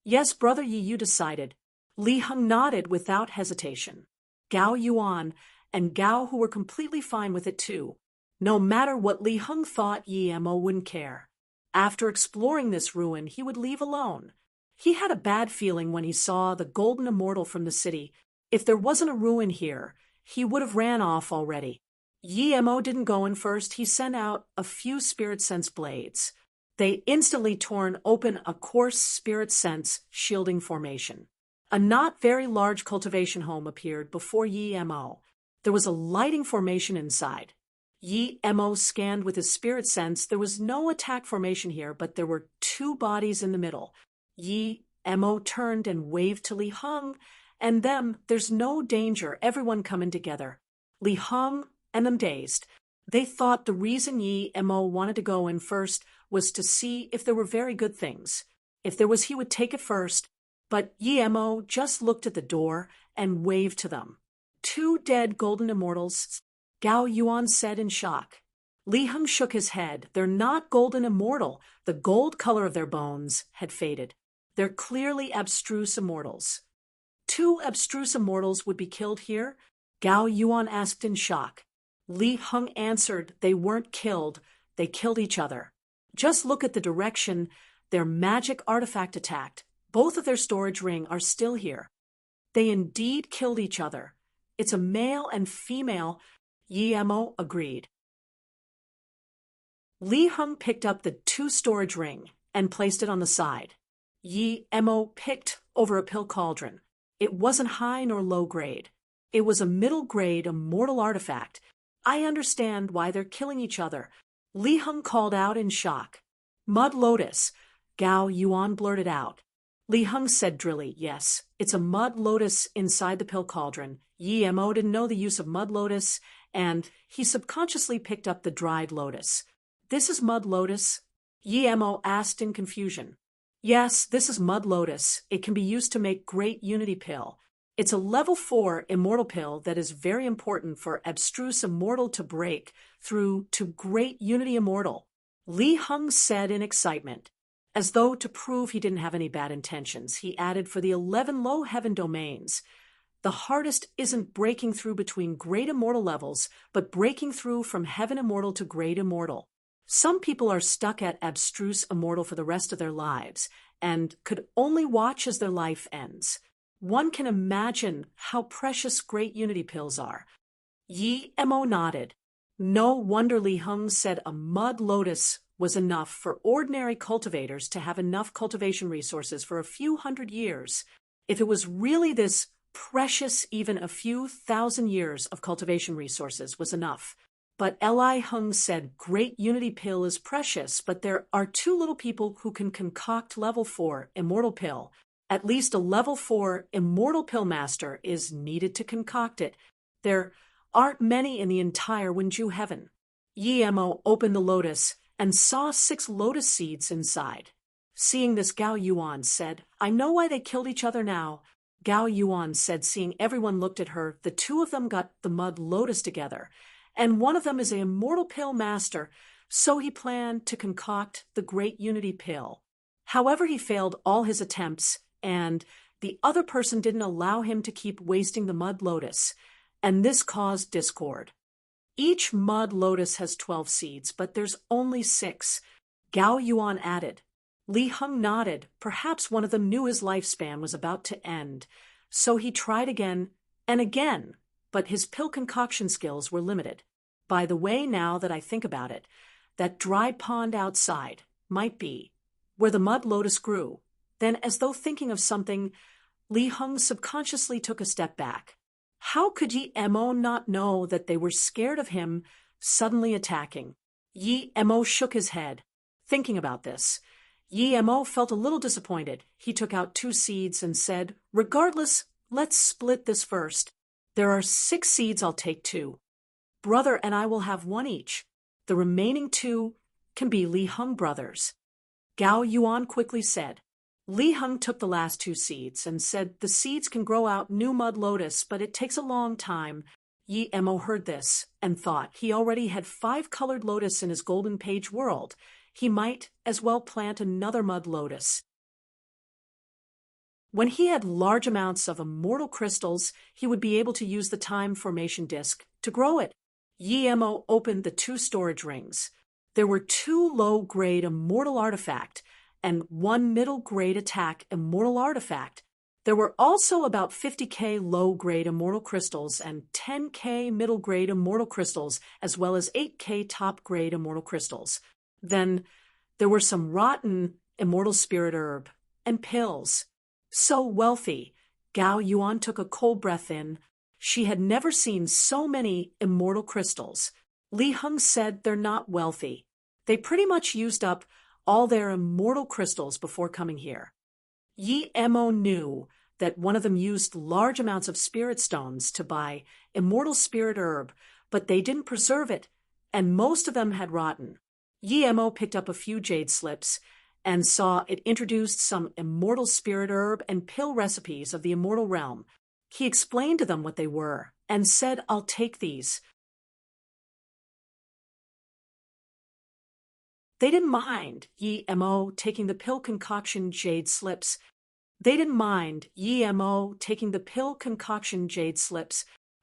Yes, Brother Yi, you decided. Li Heng nodded without hesitation. Gao Yuan and Gao, who were completely fine with it too. No matter what Li Heng thought, Yi Mo wouldn't care. After exploring this ruin, he would leave alone. He had a bad feeling when he saw the golden immortal from the city. If there wasn't a ruin here, he would have ran off already. Yi Mo didn't go in first. He sent out a few spirit sense blades. They instantly torn open a coarse spirit sense shielding formation. A not very large cultivation home appeared before Yi Mo. There was a lighting formation inside. Yi Mo scanned with his spirit sense. There was no attack formation here, but there were 2 bodies in the middle. Yi Mo turned and waved to Li Heng and them. There's no danger, everyone coming together. Li Heng and them dazed. They thought the reason Yi Mo wanted to go in first was to see if there were very good things. If there was, he would take it first. But Yi Mo just looked at the door and waved to them. 2 dead golden immortals, Gao Yuan said in shock. Li Heng shook his head. They're not golden immortal. The gold color of their bones had faded. They're clearly abstruse immortals. 2 abstruse immortals would be killed here? Gao Yuan asked in shock. Li Heng answered, they weren't killed. They killed each other. Just look at the direction their magic artifact attacked. Both of their storage ring are still here. They indeed killed each other. It's a male and female. Yi Mo agreed. Li Heng picked up the 2 storage ring and placed it on the side. Yi Mo picked over a pill cauldron. It wasn't high nor low grade. It was a middle grade immortal artifact. I understand why they're killing each other. Li Heng called out in shock. Mud lotus, Gao Yuan blurted out. Li Heng said drily, yes, it's a mud lotus inside the pill cauldron. Yi Mo didn't know the use of mud lotus, and he subconsciously picked up the dried lotus. This is mud lotus? Yi Mo asked in confusion. Yes, this is mud lotus. It can be used to make great unity pill. It's a level 4 immortal pill that is very important for abstruse immortal to break through to great unity immortal. Li Heng said in excitement. As though to prove he didn't have any bad intentions, he added, for the 11 low heaven domains, the hardest isn't breaking through between great immortal levels, but breaking through from heaven immortal to great immortal. Some people are stuck at abstruse immortal for the rest of their lives, and could only watch as their life ends. One can imagine how precious great unity pills are. Yi Mo nodded. No wonder Li Heng said a mud lotus was enough for ordinary cultivators to have enough cultivation resources for a few hundred years. If it was really this precious, even a few thousand years of cultivation resources was enough. But Li Heng said great unity pill is precious, but there are 2 little people who can concoct level 4 immortal pill. At least a level 4 immortal pill master is needed to concoct it. There aren't many in the entire Wenju heaven. Yi Mo opened the lotus and saw 6 lotus seeds inside. Seeing this, Gao Yuan said, I know why they killed each other now. Gao Yuan said, seeing everyone looked at her, the two of them got the mud lotus together, and one of them is an immortal pill master, so he planned to concoct the Great Unity Pill. However, he failed all his attempts, and the other person didn't allow him to keep wasting the mud lotus, and this caused discord. Each mud lotus has 12 seeds, but there's only 6. Gao Yuan added. Li Heng nodded. Perhaps one of them knew his lifespan was about to end, so he tried again and again, but his pill concoction skills were limited. By the way, now that I think about it, that dry pond outside might be where the mud lotus grew. Then, as though thinking of something, Li Heng subconsciously took a step back. How could Yi Mo not know that they were scared of him suddenly attacking? Yi Mo shook his head. Thinking about this, Yi Mo felt a little disappointed. He took out 2 seeds and said, regardless, let's split this first. There are 6 seeds, I'll take 2. Brother and I will have 1 each. The remaining 2 can be Li Heng brothers. Gao Yuan quickly said. Li Heng took the last 2 seeds and said the seeds can grow out new mud lotus, but it takes a long time. Yi Mo heard this and thought he already had 5 colored lotus in his golden page world. He might as well plant another mud lotus. When he had large amounts of immortal crystals, he would be able to use the time formation disk to grow it. Yi Mo opened the 2 storage rings. There were 2 low-grade immortal artifact and 1 middle-grade attack immortal artifact. There were also about 50k low-grade immortal crystals and 10k middle-grade immortal crystals, as well as 8k top-grade immortal crystals. Then there were some rotten immortal spirit herb and pills. So wealthy, Gao Yuan took a cold breath in. She had never seen so many immortal crystals. Li Heng said they're not wealthy. They pretty much used up all their immortal crystals before coming here. Yi Mo knew that one of them used large amounts of spirit stones to buy immortal spirit herb, but they didn't preserve it, and most of them had rotten. Yi Mo picked up a few jade slips and saw it introduced some immortal spirit herb and pill recipes of the immortal realm. He explained to them what they were and said, I'll take these. They didn't mind Yi Mo taking the pill concoction jade slips.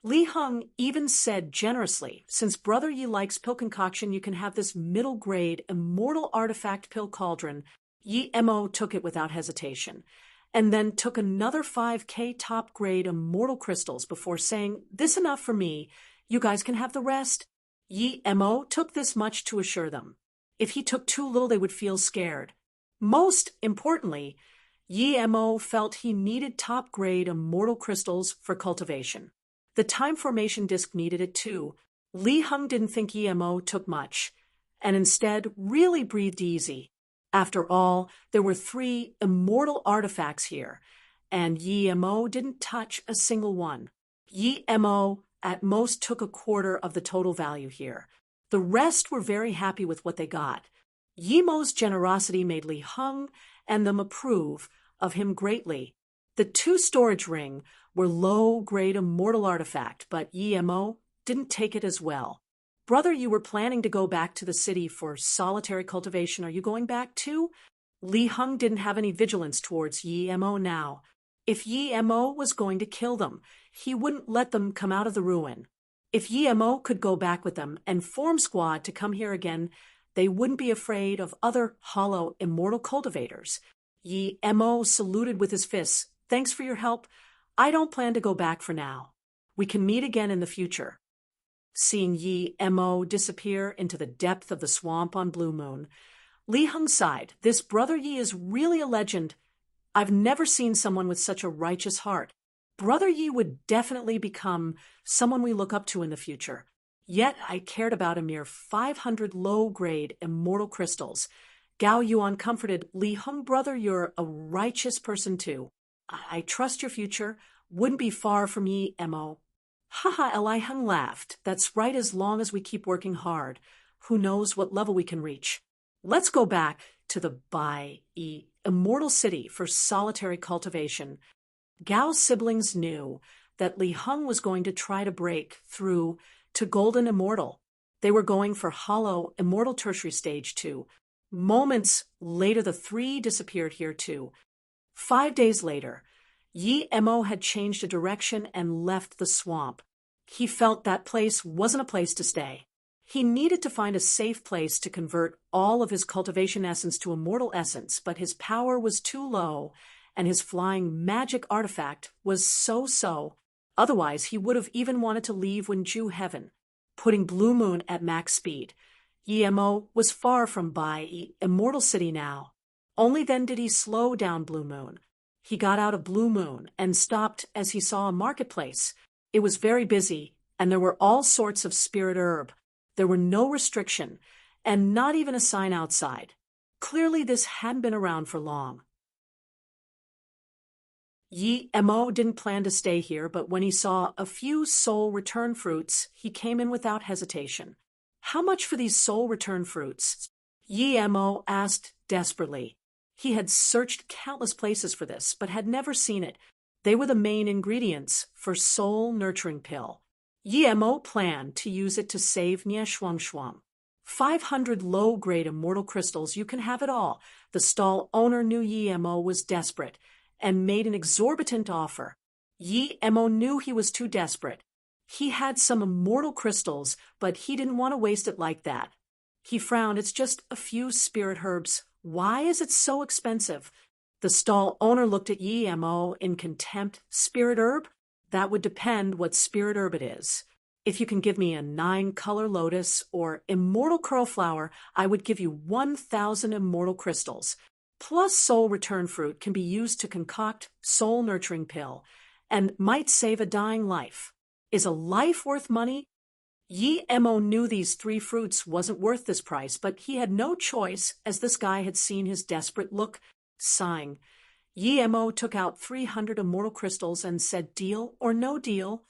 Li Heng even said generously, since Brother Yi likes pill concoction, you can have this middle-grade immortal artifact pill cauldron. Yi Mo took it without hesitation, and then took another 5k top-grade immortal crystals before saying, this enough for me, you guys can have the rest. Yi Mo took this much to assure them. If he took too little, they would feel scared. Most importantly, Yi Mo felt he needed top-grade immortal crystals for cultivation. The time formation disk needed it too. Li Heng didn't think Yi Mo took much, and instead really breathed easy. After all, there were 3 immortal artifacts here, and Yi Mo didn't touch a single one. Yi Mo at most took a quarter of the total value here. The rest were very happy with what they got. Yi Mo's generosity made Li Heng and them approve of him greatly. The 2 storage ring were low-grade immortal artifact, but Yi Mo didn't take it as well. Brother, you were planning to go back to the city for solitary cultivation. Are you going back too? Li Heng didn't have any vigilance towards Yi Mo now. If Yi Mo was going to kill them, he wouldn't let them come out of the ruin. If Yi Mo could go back with them and form squad to come here again, they wouldn't be afraid of other hollow immortal cultivators. Yi Mo saluted with his fists. Thanks for your help. I don't plan to go back for now. We can meet again in the future. Seeing Yi Mo disappear into the depth of the swamp on Blue Moon, Li Heng sighed. This Brother Yi is really a legend. I've never seen someone with such a righteous heart. Brother Yi would definitely become someone we look up to in the future. Yet I cared about a mere 500 low-grade immortal crystals. Gao Yuan comforted, Li Heng, brother, you're a righteous person too. I trust your future. Wouldn't be far from Yi Mo. Haha, Li Heng laughed. That's right, as long as we keep working hard. Who knows what level we can reach. Let's go back to the Bai Yi, immortal city for solitary cultivation. Gao's siblings knew that Li Heng was going to try to break through to Golden Immortal. They were going for Hollow Immortal Tertiary Stage 2. Moments later, the three disappeared here too. 5 days later, Yi Mo had changed a direction and left the swamp. He felt that place wasn't a place to stay. He needed to find a safe place to convert all of his cultivation essence to immortal essence, but his power was too low, and his flying magic artifact was so-so. Otherwise, he would have even wanted to leave Wenju Heaven, putting Blue Moon at max speed. Yi Mo was far from Bai Immortal City now. Only then did he slow down Blue Moon. He got out of Blue Moon and stopped as he saw a marketplace. It was very busy, and there were all sorts of spirit herb. There were no restriction, and not even a sign outside. Clearly this hadn't been around for long. Yi Mo didn't plan to stay here, but when he saw a few soul return fruits, he came in without hesitation. How much for these soul return fruits? Yi Mo asked desperately. He had searched countless places for this, but had never seen it. They were the main ingredients for Soul Nurturing Pill. Yi Mo planned to use it to save Nie Shuang Shuang. 500 low-grade immortal crystals, you can have it all. The stall owner knew Yi Mo was desperate and made an exorbitant offer. Yi Mo knew he was too desperate. He had some immortal crystals, but he didn't want to waste it like that. He frowned. It's just a few spirit herbs. Why is it so expensive? The stall owner looked at Yi Mo in contempt. Spirit herb? That would depend what spirit herb it is. If you can give me a 9-color lotus or immortal curl flower, I would give you 1,000 immortal crystals. Plus soul return fruit can be used to concoct soul nurturing pill and might save a dying life. Is a life worth money? Yi Mo knew these 3 fruits wasn't worth this price, but he had no choice as this guy had seen his desperate look. Sighing, Yi Mo took out 300 immortal crystals and said, "Deal or no deal?"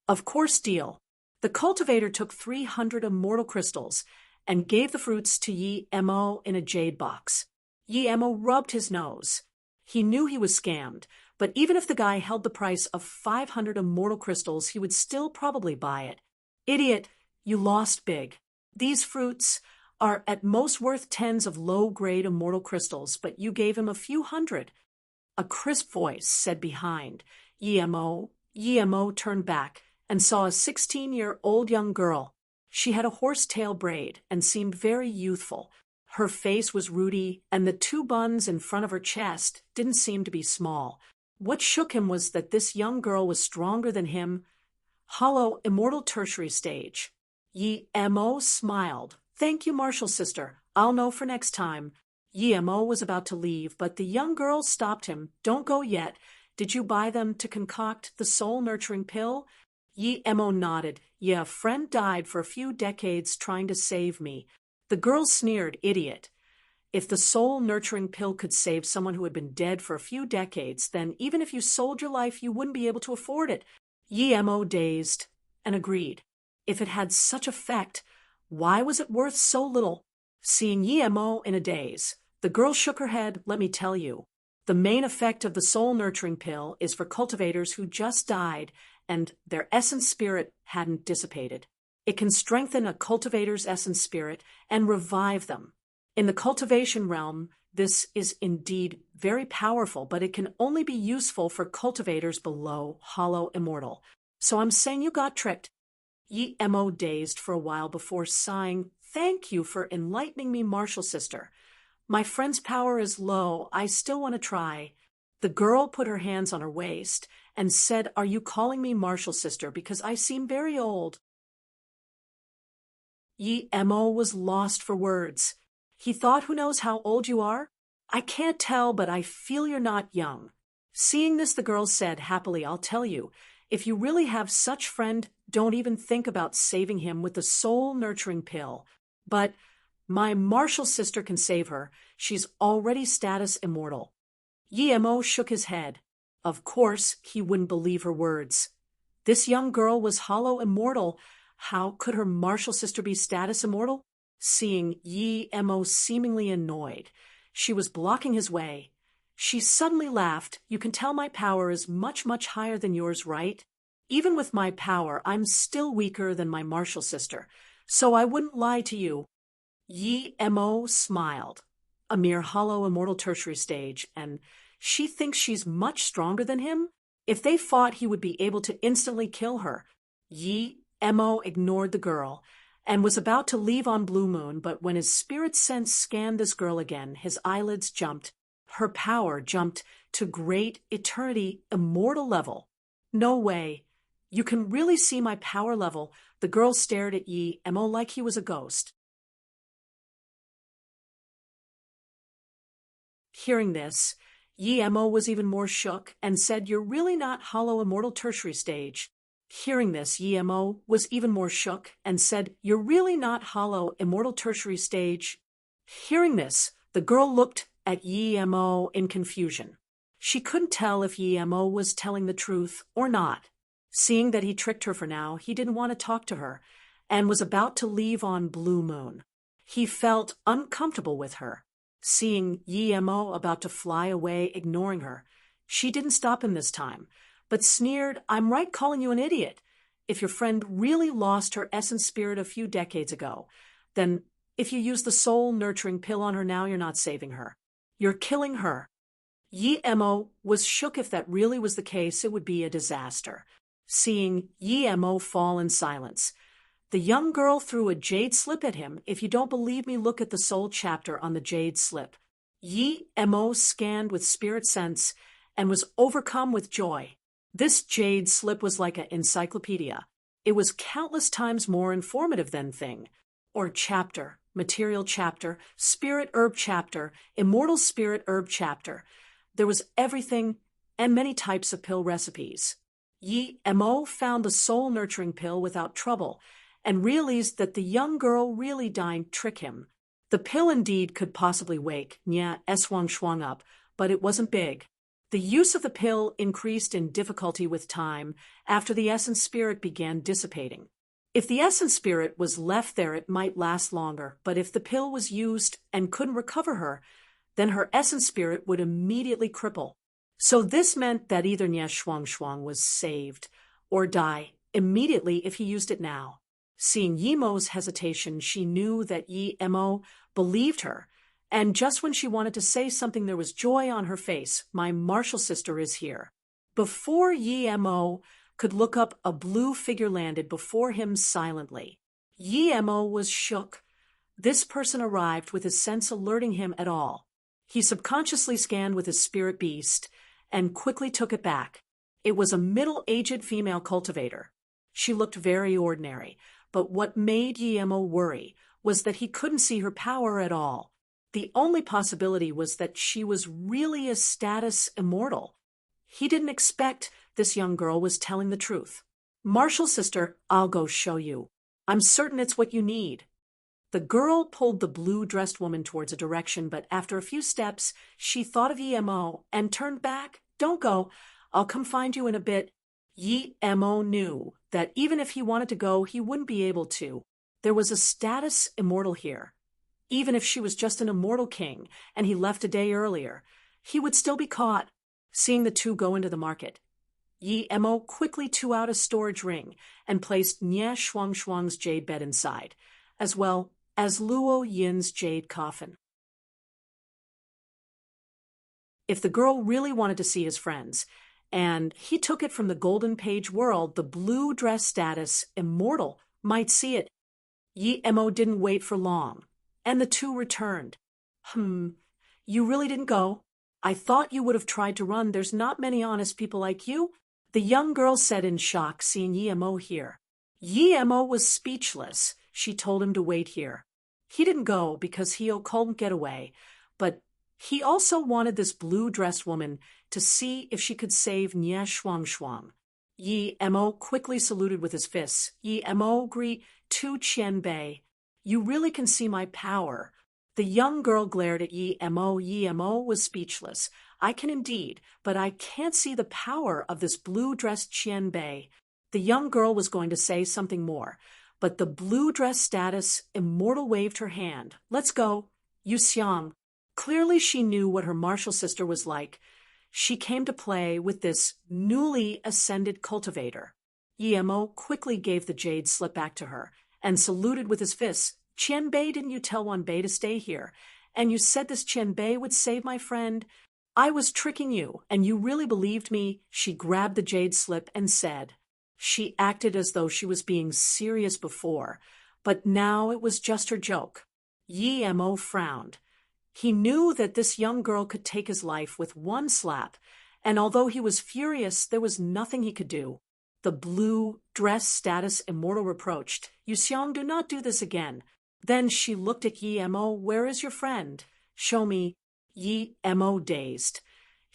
Of course deal. The cultivator took 300 immortal crystals and gave the fruits to Yi Mo in a jade box. Yi Mo rubbed his nose. He knew he was scammed, but even if the guy held the price of 500 immortal crystals, he would still probably buy it. Idiot, you lost big. These fruits are at most worth tens of low-grade immortal crystals, but you gave him a few hundred. A crisp voice said behind Yi Mo. Yi Mo turned back and saw a 16-year-old young girl. She had a horsetail braid and seemed very youthful. Her face was ruddy, and the 2 buns in front of her chest didn't seem to be small. What shook him was that this young girl was stronger than him. Hollow Immortal Tertiary Stage. Yi Mo smiled. "Thank you, Marshall sister. I'll know for next time." Yi Mo was about to leave, but the young girl stopped him. "Don't go yet. Did you buy them to concoct the soul-nurturing pill?" Yi Mo nodded. "Yeah, a friend died for a few decades trying to save me." The girl sneered. "Idiot. If the soul-nurturing pill could save someone who had been dead for a few decades, then even if you sold your life, you wouldn't be able to afford it." Yi Mo dazed and agreed. If it had such effect, why was it worth so little? Seeing Yi Mo in a daze, the girl shook her head. "Let me tell you. The main effect of the soul-nurturing pill is for cultivators who just died and their essence spirit hadn't dissipated. It can strengthen a cultivator's essence spirit and revive them. In the cultivation realm, this is indeed very powerful, but it can only be useful for cultivators below Hollow Immortal. So I'm saying you got tricked." Yi Mo dazed for a while before sighing. "Thank you for enlightening me, Marshall sister. My friend's power is low. I still want to try." The girl put her hands on her waist and said, "Are you calling me Marshall sister because I seem very old?" Yi Mo was lost for words. He thought, "Who knows how old you are? I can't tell, but I feel you're not young." Seeing this, the girl said happily, "I'll tell you. If you really have such friend, don't even think about saving him with the soul-nurturing pill. But my Marshall sister can save her. She's already status immortal." Yi Mo shook his head. Of course, he wouldn't believe her words. This young girl was hollow immortal. How could her Marshall sister be status immortal? seeing Yi Mo seemingly annoyed. She was blocking his way. She suddenly laughed. You can tell my power is much, much higher than yours, right? Even with my power, I'm still weaker than my martial sister, so I wouldn't lie to you. Yi Mo smiled. A mere hollow immortal tertiary stage, and she thinks she's much stronger than him? If they fought, he would be able to instantly kill her. Yi Mo ignored the girl and was about to leave on Blue Moon, but when his spirit sense scanned this girl again, his eyelids jumped. Her power jumped to great eternity immortal level. No way. You can really see my power level. The girl stared at Yi Mo like he was a ghost. Hearing this, Yi Mo was even more shook and said, You're really not hollow immortal tertiary stage. Hearing this, Yi Mo was even more shook and said, You're really not hollow immortal tertiary stage. Hearing this, the girl looked at Yi Mo in confusion. She couldn't tell if Yi Mo was telling the truth or not. Seeing that he tricked her for now, he didn't want to talk to her and was about to leave on Blue Moon. He felt uncomfortable with her. Seeing Yi Mo about to fly away, ignoring her, she didn't stop him this time, but sneered, I'm right calling you an idiot. If your friend really lost her essence spirit a few decades ago, then if you use the soul nurturing pill on her now, you're not saving her. You're killing her. Yi Mo was shook. If that really was the case, it would be a disaster. Seeing Yi Mo fall in silence, the young girl threw a jade slip at him. If you don't believe me, look at the soul chapter on the jade slip. Yi Mo scanned with spirit sense and was overcome with joy. This jade slip was like an encyclopedia. It was countless times more informative than thing, or chapter, material chapter, spirit herb chapter, immortal spirit herb chapter. There was everything and many types of pill recipes. Yi Mo found the soul nurturing pill without trouble, and realized that the young girl really didn't trick him. The pill indeed could possibly wake Nya Swang Shuang up, but it wasn't big. The use of the pill increased in difficulty with time after the essence spirit began dissipating. If the essence spirit was left there, it might last longer, but if the pill was used and couldn't recover her, then her essence spirit would immediately cripple. So this meant that either Nya Shuang Shuang was saved or die immediately if he used it now. Seeing Yi Mo's hesitation, she knew that Yi Mo believed her, and just when she wanted to say something, there was joy on her face. My martial sister is here. Before Yi Mo could look up, a blue figure landed before him silently. Yi Mo was shook. This person arrived with his sense alerting him at all. He subconsciously scanned with his spirit beast and quickly took it back. It was a middle-aged female cultivator. She looked very ordinary, but what made Yi Mo worry was that he couldn't see her power at all. The only possibility was that she was really a status immortal. He didn't expect this young girl was telling the truth. Martial sister, I'll go show you. I'm certain it's what you need. The girl pulled the blue-dressed woman towards a direction, but after a few steps, she thought of Yi Mo and turned back. Don't go. I'll come find you in a bit. Yi Mo knew that even if he wanted to go, he wouldn't be able to. There was a status immortal here. Even if she was just an immortal king and he left a day earlier, he would still be caught. Seeing the two go into the market, Yi Mo quickly took out a storage ring and placed Nya Shuang Shuang's jade bed inside, as well as Luo Yin's jade coffin. If the girl really wanted to see his friends, and he took it from the golden page world, the blue dress status immortal might see it. Yi Mo didn't wait for long, and the two returned. You really didn't go? I thought you would have tried to run. There's not many honest people like you, the young girl said in shock, seeing Yi Mo here. Yi Mo was speechless. She told him to wait here. He didn't go because he couldn't get away, but he also wanted this blue-dressed woman to see if she could save Nya Shuang Shuang. Yi Mo quickly saluted with his fists. Yi Mo greet Tu Qian Bei. You really can see my power. The young girl glared at Yi Mo. Yi Mo was speechless. I can indeed, but I can't see the power of this blue-dressed Qian Bei. The young girl was going to say something more, But the blue dress status immortal waved her hand. Let's go, Yu Xiang. Clearly she knew what her martial sister was like. She came to play with this newly ascended cultivator. Emo quickly gave the jade slip back to her and saluted with his fists. Qianbei, didn't you tell Wanbei to stay here? And you said this Qianbei would save my friend? I was tricking you, and you really believed me? She grabbed the jade slip and said. She acted as though she was being serious before, but now it was just her joke. Emo frowned. He knew that this young girl could take his life with one slap, and although he was furious, there was nothing he could do. The blue dress status immortal reproached, Yu Xiang, do not do this again. Then she looked at Emo. Where is your friend? Show me. Emo dazed.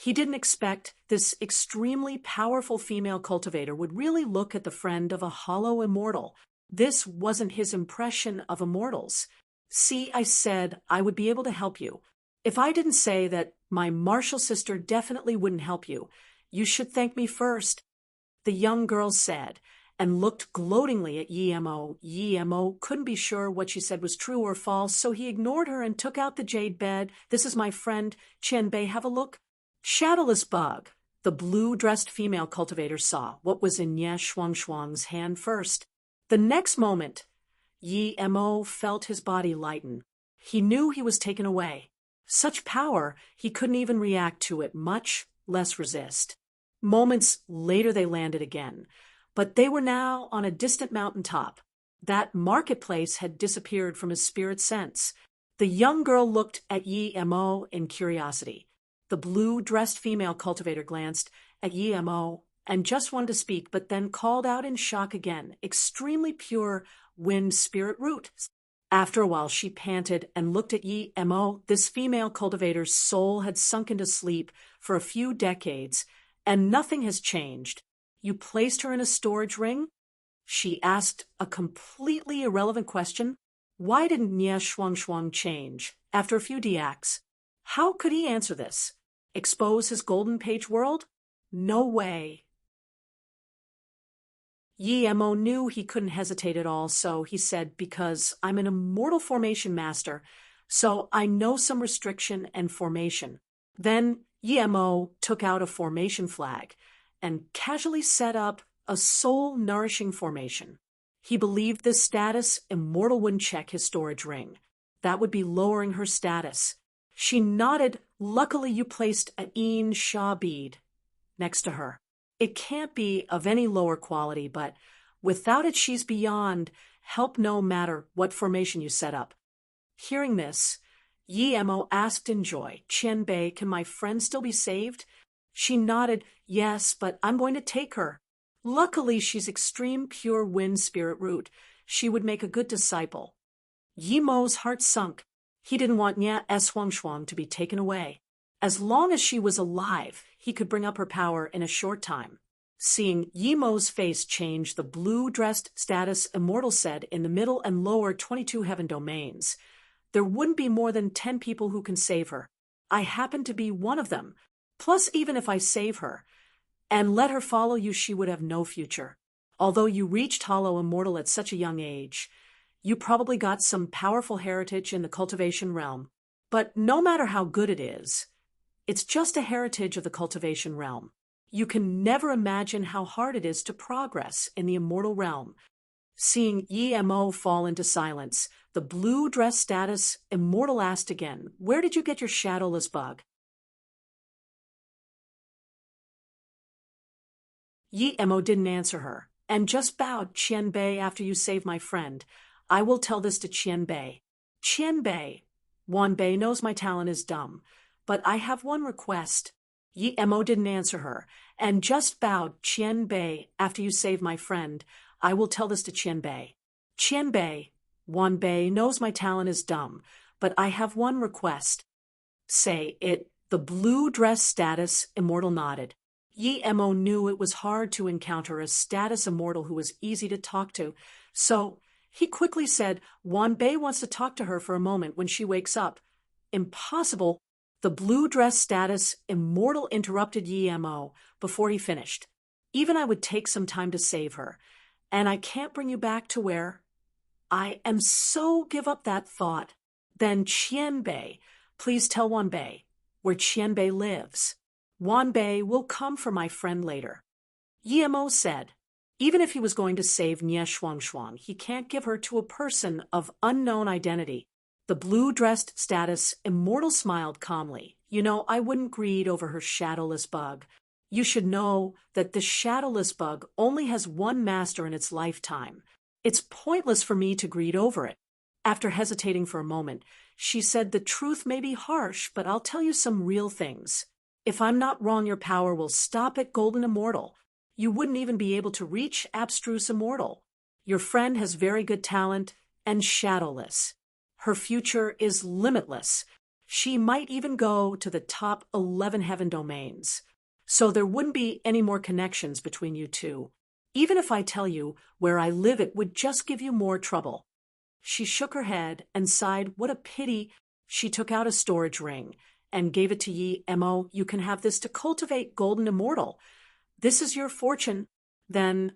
He didn't expect this extremely powerful female cultivator would really look at the friend of a hollow immortal. This wasn't his impression of immortals. See, I said I would be able to help you. If I didn't say that my martial sister definitely wouldn't help you, you should thank me first, the young girl said, and looked gloatingly at Emo. Emo couldn't be sure what she said was true or false, so he ignored her and took out the jade bed. This is my friend, Qianbei, have a look. Shadowless bug. The blue-dressed female cultivator saw what was in Ye Shuang's hand first. The next moment, Emo felt his body lighten. He knew he was taken away. Such power, he couldn't even react to it, much less resist. Moments later they landed again, but they were now on a distant mountaintop. That marketplace had disappeared from his spirit sense. The young girl looked at Emo in curiosity. The blue-dressed female cultivator glanced at Emo and just wanted to speak, but then called out in shock again, extremely pure wind spirit root. After a while she panted and looked at Emo. This female cultivator's soul had sunk into sleep for a few decades, and nothing has changed. You placed her in a storage ring? She asked a completely irrelevant question. Why didn't Ye Shuang change after a few deacts? How could he answer this? Expose his golden page world? No way. Emo knew he couldn't hesitate at all, so he said, because I'm an immortal formation master, so I know some restriction and formation. Then Emo took out a formation flag and casually set up a soul-nourishing formation. He believed this status immortal wouldn't check his storage ring. That would be lowering her status. She nodded. Luckily you placed a Een Sha bead next to her. It can't be of any lower quality, but without it she's beyond help no matter what formation you set up. Hearing this, Emo asked in joy, Qianbei, can my friend still be saved? She nodded, yes, but I'm going to take her. Luckily she's extreme pure wind spirit root. She would make a good disciple. Emo's heart sunk. He didn't want Ye Shuang to be taken away. As long as she was alive, he could bring up her power in a short time. Seeing Emo's face change, the blue-dressed status immortal said in the middle and lower 22 heaven domains, there wouldn't be more than 10 people who can save her. I happen to be one of them. Plus, even if I save her and let her follow you, she would have no future. Although you reached Hollow Immortal at such a young age, you probably got some powerful heritage in the cultivation realm. But no matter how good it is, it's just a heritage of the cultivation realm. You can never imagine how hard it is to progress in the immortal realm. Seeing Emo fall into silence, the blue-dress status immortal asked again, where did you get your shadowless bug? Emo didn't answer her, and just bowed. Qianbei, after you save my friend, I will tell this to Qianbei. Qianbei, Wanbei knows my talent is dumb, but I have one request. Emo didn't answer her, and just bowed. Qianbei, after you save my friend, I will tell this to Qianbei. Qianbei, Wanbei knows my talent is dumb, but I have one request. Say it. The blue-dress status immortal nodded. Emo knew it was hard to encounter a status immortal who was easy to talk to, so he quickly said, Wanbei wants to talk to her for a moment when she wakes up. Impossible. The blue-dress status immortal interrupted Emo before he finished. Even I would take some time to save her, and I can't bring you back to where I am so give up that thought. Then Qianbei, please tell Wanbei where Qianbei lives. Wanbei will come for my friend later. Yemo said, even if he was going to save Nie Shuangshuang, he can't give her to a person of unknown identity. The blue-dressed status immortal smiled calmly. You know, I wouldn't greed over her shadowless bug. You should know that the shadowless bug only has one master in its lifetime. It's pointless for me to greed over it. After hesitating for a moment, she said, the truth may be harsh, but I'll tell you some real things. If I'm not wrong, your power will stop at Golden Immortal. You wouldn't even be able to reach Abstruse Immortal. Your friend has very good talent and shadowless. Her future is limitless. She might even go to the top 11 heaven domains. So there wouldn't be any more connections between you two. Even if I tell you where I live, it would just give you more trouble. She shook her head and sighed. What a pity. She took out a storage ring and gave it to Yi Mo. You can have this to cultivate Golden Immortal. This is your fortune. Then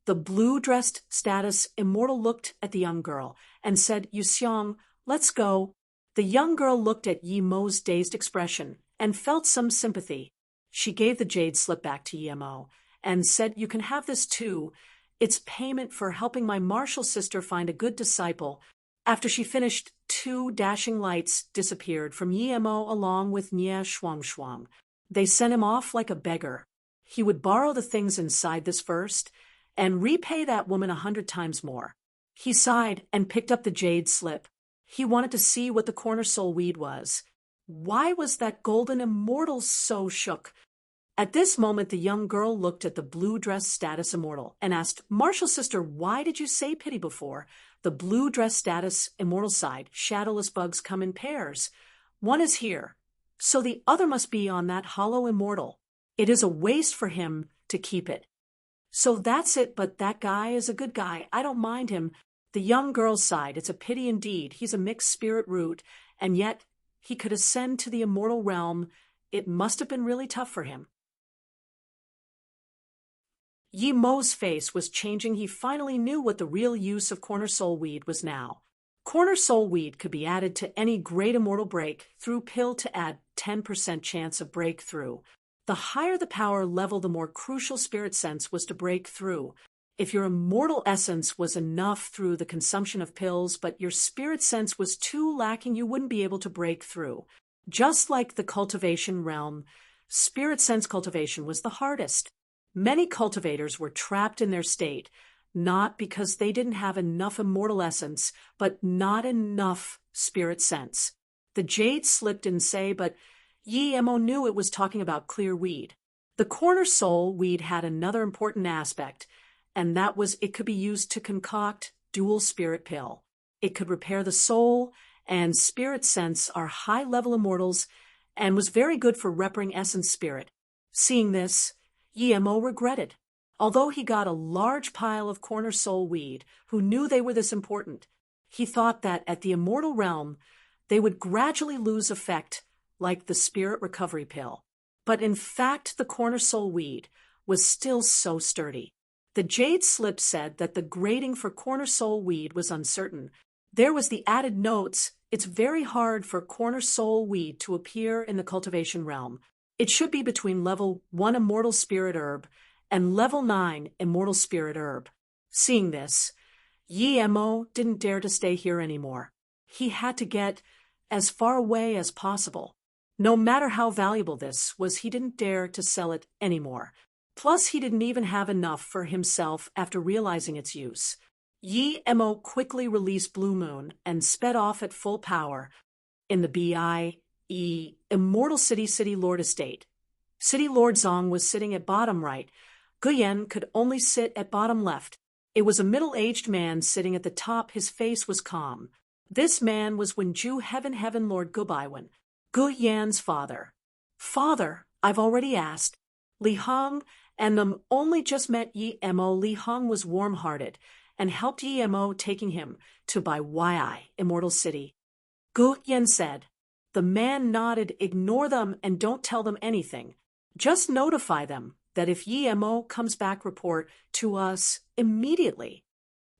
the blue-dressed status immortal looked at the young girl and said, Yu Xiong, let's go. The young girl looked at Yi Mo's dazed expression and felt some sympathy. She gave the jade slip back to Yi Mo and said, you can have this too. It's payment for helping my martial sister find a good disciple. After she finished, 2 dashing lights disappeared from Yi Mo along with Nie Shuangshuang. They sent him off like a beggar. He would borrow the things inside this first and repay that woman 100 times more. He sighed and picked up the jade slip. He wanted to see what the corner soul weed was. Why was that Golden Immortal so shook? At this moment, the young girl looked at the blue-dressed status immortal and asked, Martial sister, why did you say pity before? The blue-dressed status immortal sighed. Shadowless bugs come in pairs. One is here, so the other must be on that hollow immortal. It is a waste for him to keep it. So that's it, but that guy is a good guy. I don't mind him. The young girl sighed. It's a pity indeed. He's a mixed spirit root, and yet he could ascend to the immortal realm. It must have been really tough for him. Yi Mo's face was changing. He finally knew what the real use of corner soul weed was now. Corner soul weed could be added to any great immortal breakthrough pill to add 10% chance of breakthrough. The higher the power level, the more crucial spirit sense was to break through. If your immortal essence was enough through the consumption of pills, but your spirit sense was too lacking, you wouldn't be able to break through. Just like the cultivation realm, spirit sense cultivation was the hardest. Many cultivators were trapped in their state, not because they didn't have enough immortal essence, but not enough spirit sense. The jade slipped in say, but Yi Mo knew it was talking about clear weed. The corner soul weed had another important aspect, and that was it could be used to concoct dual spirit pill. It could repair the soul, and spirit sense are high-level immortals, and was very good for repairing essence spirit. Seeing this, Yi Mo regretted. Although he got a large pile of corner soul weed, who knew they were this important, he thought that at the immortal realm, they would gradually lose effect like the spirit recovery pill. But in fact, the corner soul weed was still so sturdy. The jade slip said that the grading for corner soul weed was uncertain. There was the added notes, it's very hard for corner soul weed to appear in the cultivation realm. It should be between level 1 immortal spirit herb and level 9 immortal spirit herb. Seeing this, Yi Mo didn't dare to stay here anymore. He had to get as far away as possible. No matter how valuable this was, he didn't dare to sell it anymore. Plus, he didn't even have enough for himself after realizing its use. Yi Mo quickly released Blue Moon and sped off at full power in the B.I.E. Immortal City Lord Estate. City Lord Zong was sitting at bottom right. Guyen could only sit at bottom left. It was a middle-aged man sitting at the top. His face was calm. This man was Wenju Heaven Lord Gubaiwen, Gu Yan's father. Father, I've already asked. Li Hong and them only just met Yi Mo. Li Hong was warm-hearted and helped Yi Mo, taking him to Bai Wai, Immortal City. Gu Yan said. The man nodded. Ignore them and don't tell them anything. Just notify them that if Yi Mo comes back, report to us immediately.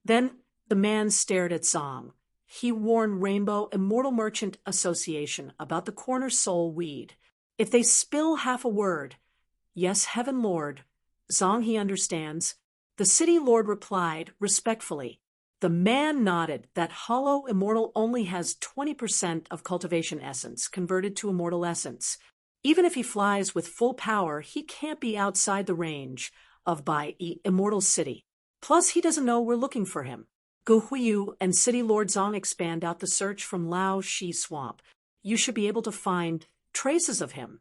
Then The man stared at Zong. He warned Rainbow Immortal Merchant Association about the corner soul weed. If they spill half a word, yes, Heaven Lord, Zong he understands. The city lord replied respectfully. The man nodded that hollow immortal only has 20% of cultivation essence converted to immortal essence. Even if he flies with full power, he can't be outside the range of Bai Immortal City. Plus, he doesn't know we're looking for him. Gu Huiyu and City Lord Zong expand out the search from Lao Shi Swamp. You should be able to find traces of him.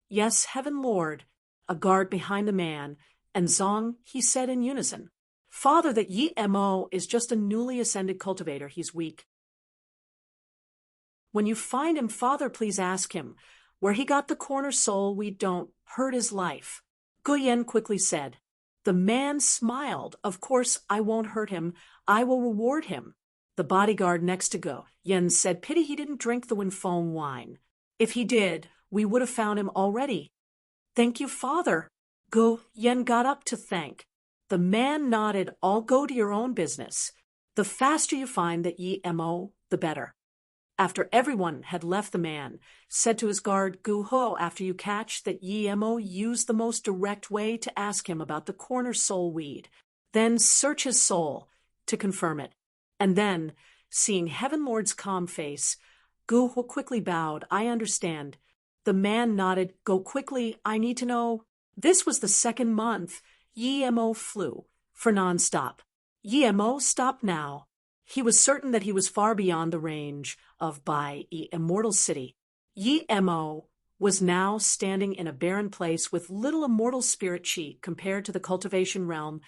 Yes, Heaven Lord, a guard behind the man, and Zong, he said in unison. Father, that Yi Mo is just a newly ascended cultivator, he's weak. When you find him, Father, please ask him where he got the corner soul we don't hurt his life. Guyen quickly said. The man smiled. Of course, I won't hurt him. I will reward him. The bodyguard next to Go Yen said, pity he didn't drink the Winfeng wine. If he did, we would have found him already. Thank you, Father. Go Yen got up to thank. The man nodded, I'll go to your own business. The faster you find that Yi Mo, the better. After everyone had left, the man said to his guard, Gu Ho, after you catch that Yi Mo, use the most direct way to ask him about the corner soul weed. Then search his soul to confirm it. And then, seeing Heaven Lord's calm face, Gu Ho quickly bowed. I understand. The man nodded. Go quickly. I need to know. This was the second month Yi Mo flew for non-stop. Yi Mo stopped now. He was certain that he was far beyond the range of Bai Immortal City. Yi Mo was now standing in a barren place with little immortal spirit chi compared to the cultivation realm.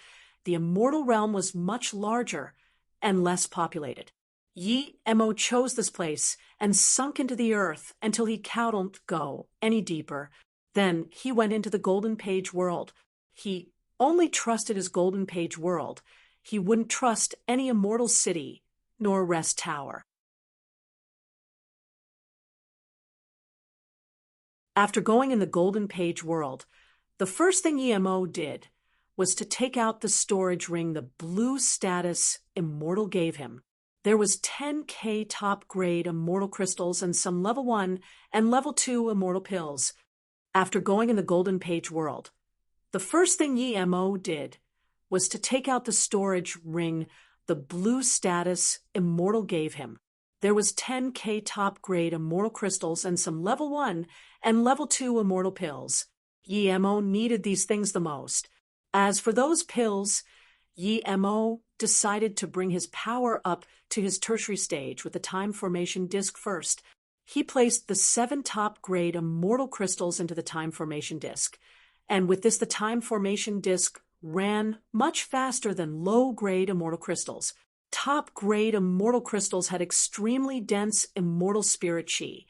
The immortal realm was much larger and less populated. Yi Mo chose this place and sunk into the earth until he couldn't go any deeper. Then he went into the Golden Page world. He only trusted his Golden Page world. He wouldn't trust any immortal city nor rest tower. After going in the Golden Page world, the first thing Yi Mo did was to take out the storage ring the blue status Immortal gave him. There was 10K top-grade immortal crystals and some level 1 and level 2 immortal pills. After going in the Golden Page world, the first thing Yi Mo did was to take out the storage ring the blue status Immortal gave him. There was 10K top-grade immortal crystals and some level 1 and level 2 immortal pills. Yi Mo needed these things the most. As for those pills, Yi Mo decided to bring his power up to his tertiary stage with the time formation disc first. He placed the 7 top-grade immortal crystals into the time formation disc, and with this the time formation disc ran much faster than low-grade immortal crystals. Top-grade immortal crystals had extremely dense immortal spirit chi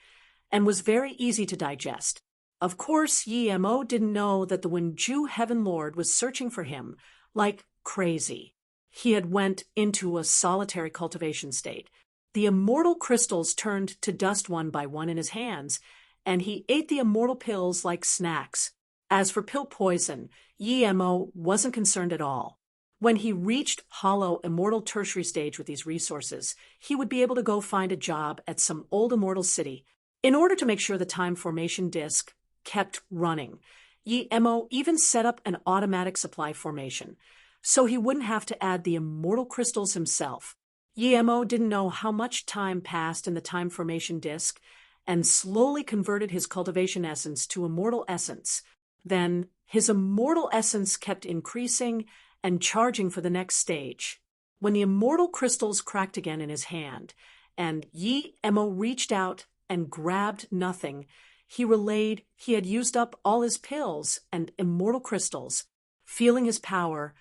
and was very easy to digest. Of course, Yi Mo didn't know that the Wenju Heaven Lord was searching for him like crazy. He had went into a solitary cultivation state. The immortal crystals turned to dust one by one in his hands, and he ate the immortal pills like snacks. As for pill poison, Yi Mo wasn't concerned at all. When he reached hollow immortal tertiary stage with these resources, he would be able to go find a job at some old immortal city. In order to make sure the time formation disc kept running, Yi Mo even set up an automatic supply formation, so he wouldn't have to add the immortal crystals himself. Yi Mo didn't know how much time passed in the time formation disc and slowly converted his cultivation essence to immortal essence. Then his immortal essence kept increasing and charging for the next stage. When the immortal crystals cracked again in his hand, and Yi Mo reached out and grabbed nothing, he relayed he had used up all his pills and immortal crystals. Feeling his power,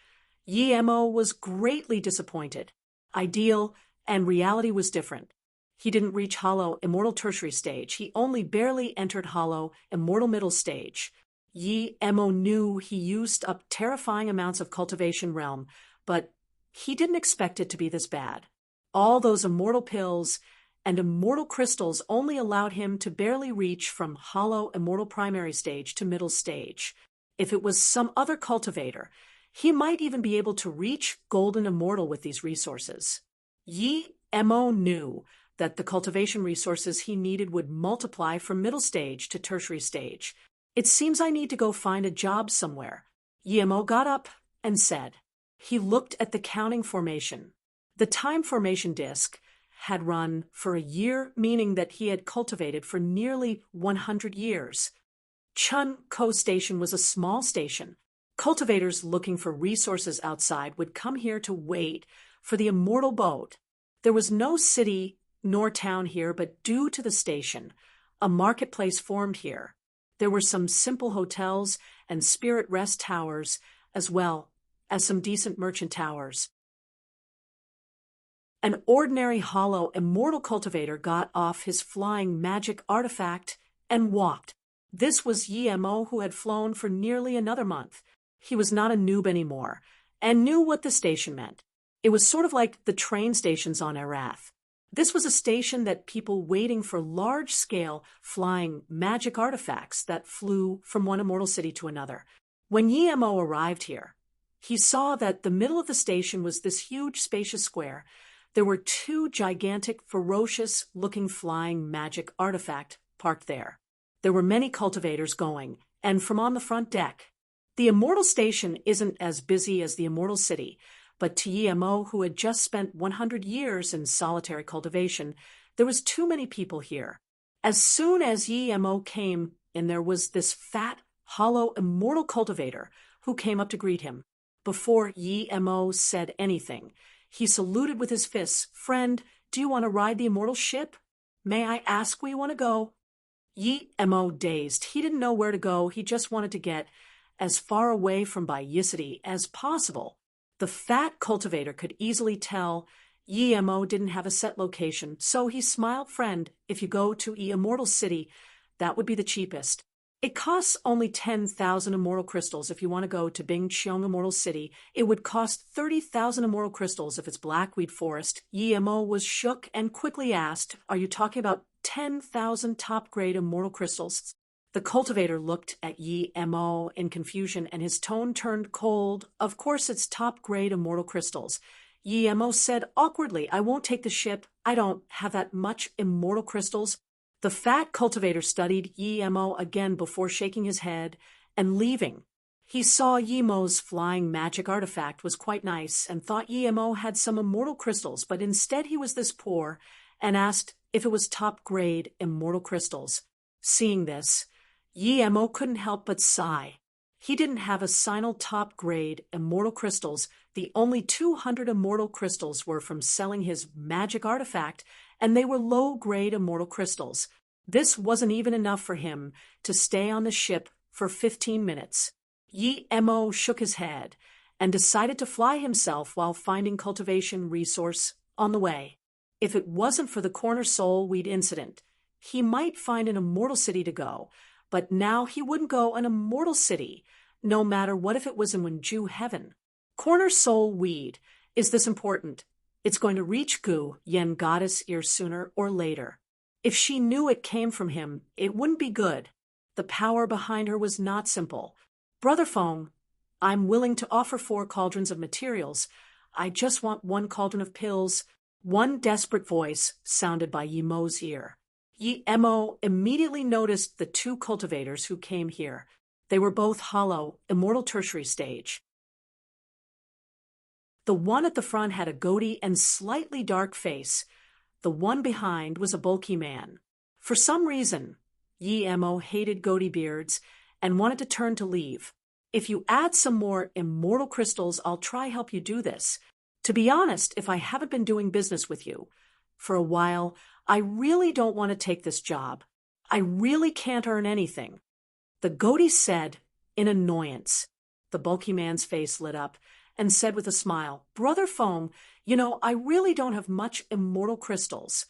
Yi Mo was greatly disappointed. Ideal and reality was different. He didn't reach hollow immortal tertiary stage. He only barely entered hollow immortal middle stage. Yi Mo knew he used up terrifying amounts of cultivation realm, but he didn't expect it to be this bad. All those immortal pills and immortal crystals only allowed him to barely reach from hollow immortal primary stage to middle stage. If it was some other cultivator, he might even be able to reach golden immortal with these resources. Yi Mo knew that the cultivation resources he needed would multiply from middle stage to tertiary stage. It seems I need to go find a job somewhere. Yi Mo got up and said. He looked at the counting formation. The time formation disc had run for a year, meaning that he had cultivated for nearly 100 years. Chun Ko Station was a small station. Cultivators looking for resources outside would come here to wait for the immortal boat. There was no city nor town here, but due to the station, a marketplace formed here. There were some simple hotels and spirit rest towers, as well as some decent merchant towers. An ordinary hollow immortal cultivator got off his flying magic artifact and walked. This was Yi Mo, who had flown for nearly another month. He was not a noob anymore, and knew what the station meant. It was sort of like the train stations on Arath. This was a station that people waiting for large-scale flying magic artifacts that flew from one immortal city to another. When Yi Mo arrived here, he saw that the middle of the station was this huge, spacious square. There were two gigantic, ferocious-looking flying magic artifacts parked there. There were many cultivators going, and from on the front deck. The immortal station isn't as busy as the immortal city, but to Yi Mo, who had just spent 100 years in solitary cultivation, there was too many people here. As soon as Yi Mo came in, there was this fat, hollow, immortal cultivator who came up to greet him. Before Yi Mo said anything, he saluted with his fists. Friend, do you want to ride the immortal ship? May I ask where you want to go? Yi Mo dazed. He didn't know where to go. He just wanted to get as far away from Bayicity as possible. The fat cultivator could easily tell Yi Mo didn't have a set location, so he smiled. Friend, if you go to Immortal City, that would be the cheapest. It costs only 10,000 immortal crystals if you want to go to Bingqiong Immortal City. It would cost 30,000 immortal crystals if it's Blackweed Forest. Yi Mo was shook and quickly asked, are you talking about 10,000 top-grade immortal crystals? The cultivator looked at Yi Mo in confusion, and his tone turned cold. Of course it's top-grade immortal crystals. Yi Mo said awkwardly, I won't take the ship. I don't have that much immortal crystals. The fat cultivator studied Yi Mo again before shaking his head and leaving. He saw Yi Mo's flying magic artifact was quite nice and thought Yi Mo had some immortal crystals, but instead he was this poor and asked if it was top-grade immortal crystals. Seeing this, Yi Mo couldn't help but sigh. He didn't have a single top-grade immortal crystals. The only 200 immortal crystals were from selling his magic artifact, and they were low-grade immortal crystals. This wasn't even enough for him to stay on the ship for 15 minutes. Yi Mo shook his head and decided to fly himself while finding cultivation resource on the way. If it wasn't for the corner soul weed incident, he might find an immortal city to go, but now he wouldn't go an immortal city, no matter what if it was in Wenju heaven. Corner soul weed. Is this important? It's going to reach Gu, Yen goddess ear sooner or later. If she knew it came from him, it wouldn't be good. The power behind her was not simple. Brother Feng, I'm willing to offer 4 cauldrons of materials. I just want 1 cauldron of pills. One desperate voice sounded by Yi Mo's ear. Yi Mo immediately noticed the 2 cultivators who came here. They were both hollow, immortal tertiary stage. The one at the front had a goatee and slightly dark face. The one behind was a bulky man. For some reason, Yi Mo hated goatee beards and wanted to turn to leave. If you add some more immortal crystals, I'll try help you do this. To be honest, if I haven't been doing business with you for a while, I really don't want to take this job. I really can't earn anything. The goatee said in annoyance. The bulky man's face lit up and said with a smile, Brother Feng, I really don't have much immortal crystals.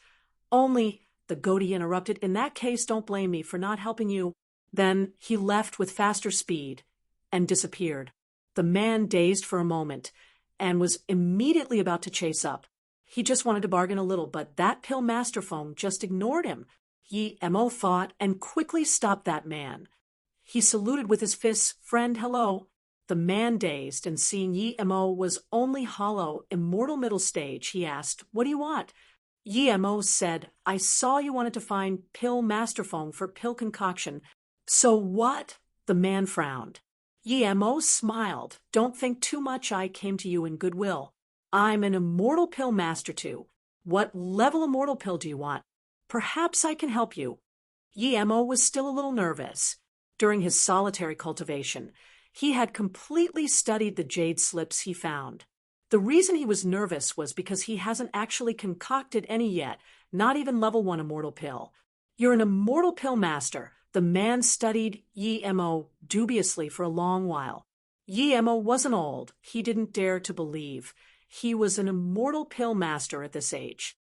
Only, the goatee interrupted, in that case, don't blame me for not helping you. Then he left with faster speed and disappeared. The man dazed for a moment and was immediately about to chase up. He just wanted to bargain a little, but that pill master Feng just ignored him. Yi Mo thought and quickly stopped that man. He saluted with his fists. Friend, hello. The man, dazed and seeing Yi-mo was only hollow, immortal middle stage, he asked, "What do you want?" Yi-mo said, "I saw you wanted to find pill master phone for pill concoction. So what?" The man frowned. Yi-mo smiled. "Don't think too much, I came to you in goodwill. I'm an immortal pill master too. What level immortal pill do you want? Perhaps I can help you." Yi-mo was still a little nervous. During his solitary cultivation, he had completely studied the jade slips he found. The reason he was nervous was because he hasn't actually concocted any yet, not even level 1 immortal pill. "You're an immortal pill master." The man studied Yi-mo dubiously for a long while. Yi-mo wasn't old. He didn't dare to believe. He was an immortal pill master at this age.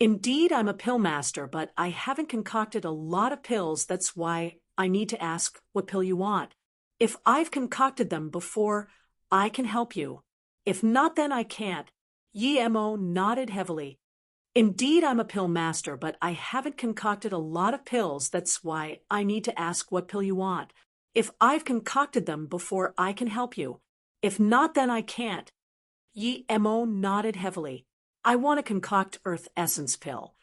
"Indeed, I'm a pill master, but I haven't concocted a lot of pills. That's why I need to ask what pill you want. If I've concocted them before, I can help you. If not, then I can't." Yi-mo nodded heavily. "Indeed, I'm a pill master, but I haven't concocted a lot of pills. That's why I need to ask what pill you want. If I've concocted them before, I can help you. If not, then I can't." Yi-mo nodded heavily. "I want to concoct Earth Essence pill.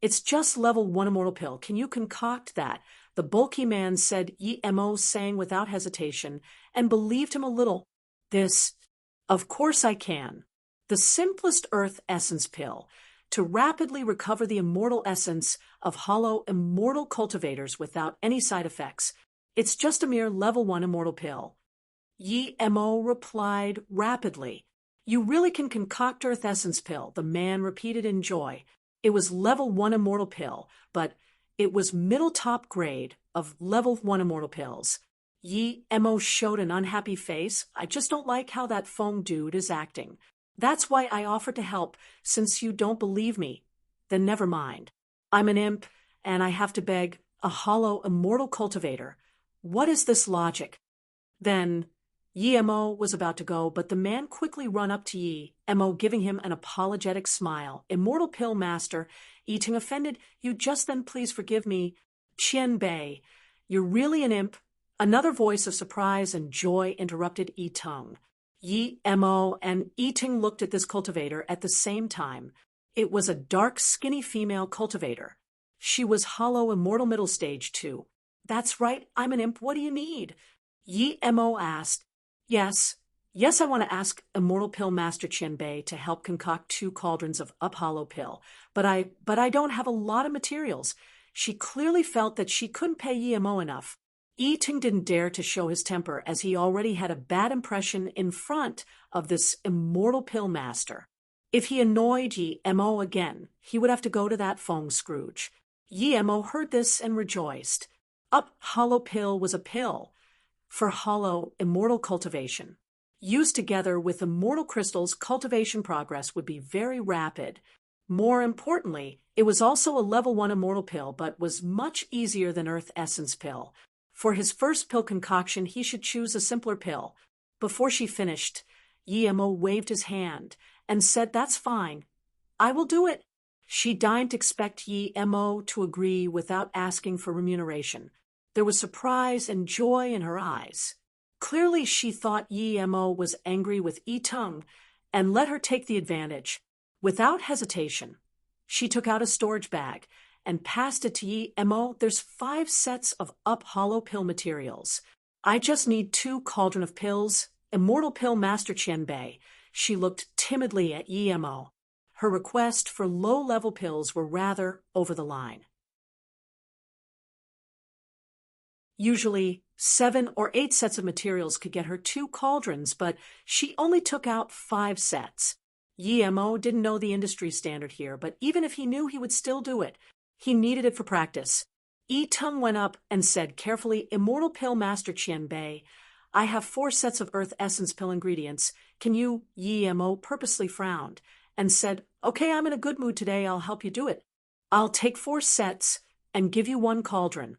It's just level 1 immortal pill. Can you concoct that?" The bulky man said, Yi-mo saying without hesitation, and believed him a little. Of course I can. The simplest Earth Essence pill, to rapidly recover the immortal essence of hollow immortal cultivators without any side effects. It's just a mere level 1 immortal pill." Yi-mo replied rapidly. "You really can concoct Earth Essence pill," the man repeated in joy. It was level 1 immortal pill, but it was middle top grade of level 1 immortal pills. Yi-mo showed an unhappy face. "I just don't like how that Feng dude is acting. That's why I offered to help, since you don't believe me. Then never mind. I'm an imp, and I have to beg a hollow immortal cultivator. What is this logic?" Then Yi-mo was about to go, but the man quickly ran up to Yi-mo, giving him an apologetic smile. "Immortal pill master," Yi-ting offended, "you just then please forgive me. Qian-bei, you're really an imp." Another voice of surprise and joy interrupted Yi-tung. Yi-mo and Yi-ting looked at this cultivator at the same time. It was a dark, skinny female cultivator. She was hollow immortal middle stage too. "That's right, I'm an imp. What do you need?" Yi-mo asked. Yes, I want to ask Immortal Pill Master Qian-bei to help concoct 2 cauldrons of up hollow pill, but I don't have a lot of materials." She clearly felt that she couldn't pay Yi-mo enough. Yi-ting didn't dare to show his temper, as he already had a bad impression in front of this immortal pill master. If he annoyed Yi-mo again, he would have to go to that Feng Scrooge. Yi-mo heard this and rejoiced. Up hollow pill was a pill for hollow immortal cultivation. Used together with immortal crystals, cultivation progress would be very rapid. More importantly, it was also a level 1 immortal pill, but was much easier than Earth Essence pill. For his first pill concoction, he should choose a simpler pill. Before she finished, Yi-mo waved his hand and said, "That's fine. I will do it." She didn't expect Yi-mo to agree without asking for remuneration. There was surprise and joy in her eyes. Clearly she thought Yi-mo was angry with Yi-tung and let her take the advantage. Without hesitation, she took out a storage bag and passed it to Yi-mo. "There's 5 sets of up hollow pill materials. I just need 2 cauldron of pills. Immortal Pill Master Qian-bei." She looked timidly at Yi-mo. Her request for low-level pills were rather over the line. Usually, 7 or 8 sets of materials could get her 2 cauldrons, but she only took out 5 sets. Yi-mo didn't know the industry standard here, but even if he knew, he would still do it. He needed it for practice. Yi-tung went up and said carefully, "Immortal Pill Master Qian-bei, I have 4 sets of Earth Essence pill ingredients. Can you?" Yi-mo purposely frowned and said, "Okay, I'm in a good mood today. I'll help you do it. I'll take 4 sets and give you 1 cauldron."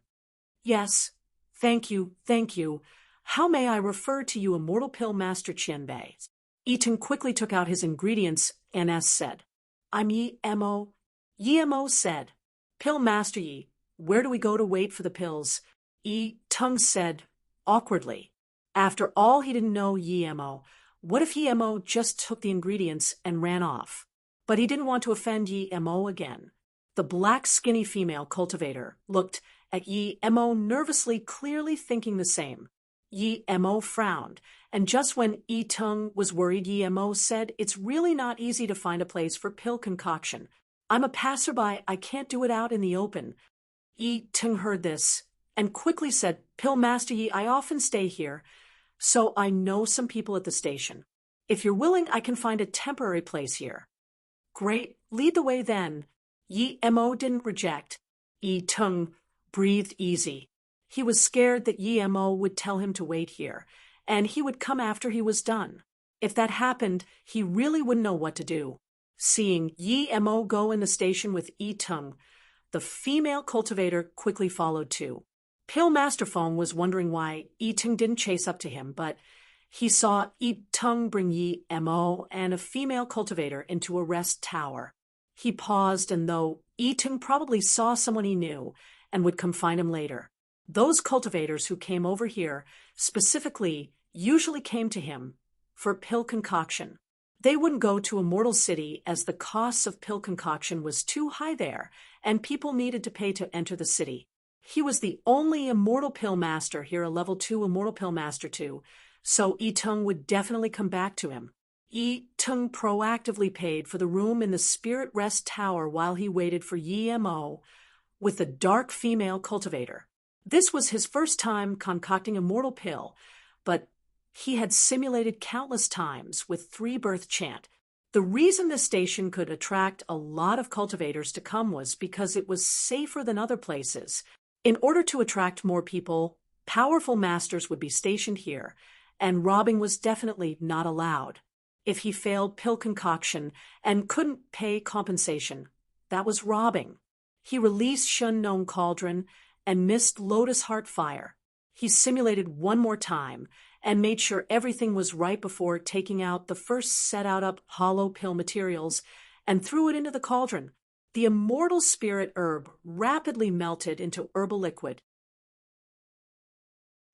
"Yes. Thank you. How may I refer to you, Immortal Pill Master Qian-bei?" Yi-tung quickly took out his ingredients and said, "I'm Yi-mo." Yi-mo said, "Pill Master Yi, Where do we go to wait for the pills? Yi Tung said, awkwardly. After all, he didn't know Yi Mo. What if Yi Mo just took the ingredients and ran off? But he didn't want to offend Yi Mo again. The black, skinny female cultivator looked at Yi Mo nervously, clearly thinking the same. Yi Mo frowned, and just when Yi Tung was worried, Yi Mo said, "It's really not easy to find a place for pill concoction. I'm a passerby, I can't do it out in the open." Yi Tung heard this and quickly said, "Pill Master Yi, I often stay here, so I know some people at the station. If you're willing, I can find a temporary place here." "Great, lead the way then." Yi Mo didn't reject. Yi Tung breathed easy. He was scared that Yi Mo would tell him to wait here, and he would come after he was done. If that happened, he really wouldn't know what to do. Seeing Yi Mo go in the station with Yi Tung, the female cultivator quickly followed too. Pill Master Fong was wondering why Yi Tung didn't chase up to him, but he saw Yi Tung bring Yi Mo and a female cultivator into a rest tower. He paused, and though Yi Tung probably saw someone he knew and would come find him later, those cultivators who came over here specifically usually came to him for pill concoction. They wouldn't go to Immortal City as the costs of pill concoction was too high there, and people needed to pay to enter the city. He was the only Immortal Pill Master here, a Level 2 Immortal Pill Master too, so Yi Tung would definitely come back to him. Yi Tung proactively paid for the room in the Spirit Rest Tower while he waited for Yi Mo with the dark female cultivator. This was his first time concocting a mortal pill, but he had simulated countless times with 3-birth chant. The reason this station could attract a lot of cultivators to come was because it was safer than other places. In order to attract more people, powerful masters would be stationed here, and robbing was definitely not allowed. If he failed pill concoction and couldn't pay compensation, that was robbing. He released Shun Nong Cauldron and missed Lotus Heart Fire. He simulated one more time and made sure everything was right before taking out the first set out up hollow pill materials and threw it into the cauldron. The immortal spirit herb rapidly melted into herbal liquid.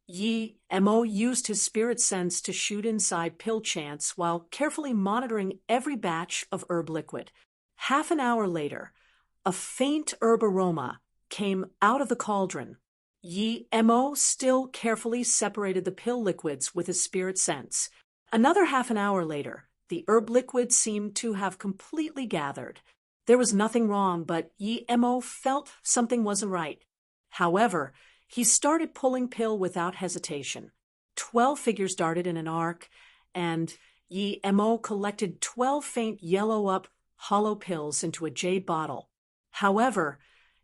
Yi Mo used his spirit sense to shoot inside pill chants while carefully monitoring every batch of herb liquid. Half an hour later, a faint herb aroma came out of the cauldron. Yi Mo still carefully separated the pill liquids with his spirit sense. Another half an hour later, the herb liquid seemed to have completely gathered. There was nothing wrong, but Yi Mo felt something wasn't right. However, he started pulling pill without hesitation. 12 figures darted in an arc, and Yi Mo collected 12 faint yellow-up hollow pills into a jade bottle. However,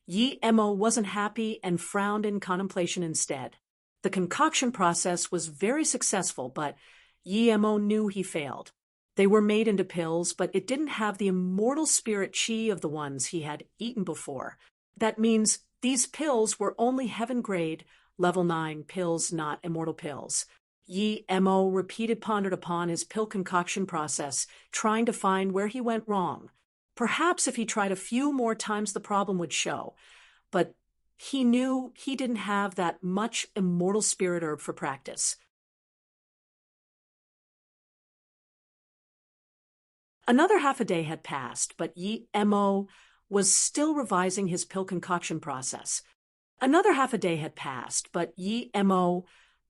Yi Mo wasn't happy and frowned in contemplation instead. The concoction process was very successful, but Yi Mo knew he failed. They were made into pills, but it didn't have the immortal spirit chi of the ones he had eaten before. That means these pills were only heaven-grade, level 9 pills, not immortal pills. Yi Mo pondered upon his pill concoction process, trying to find where he went wrong. Perhaps if he tried a few more times the problem would show, but he knew he didn't have that much immortal spirit herb for practice. Another half a day had passed, but Yi Mo was still revising his pill concoction process. Another half a day had passed, but Yi Mo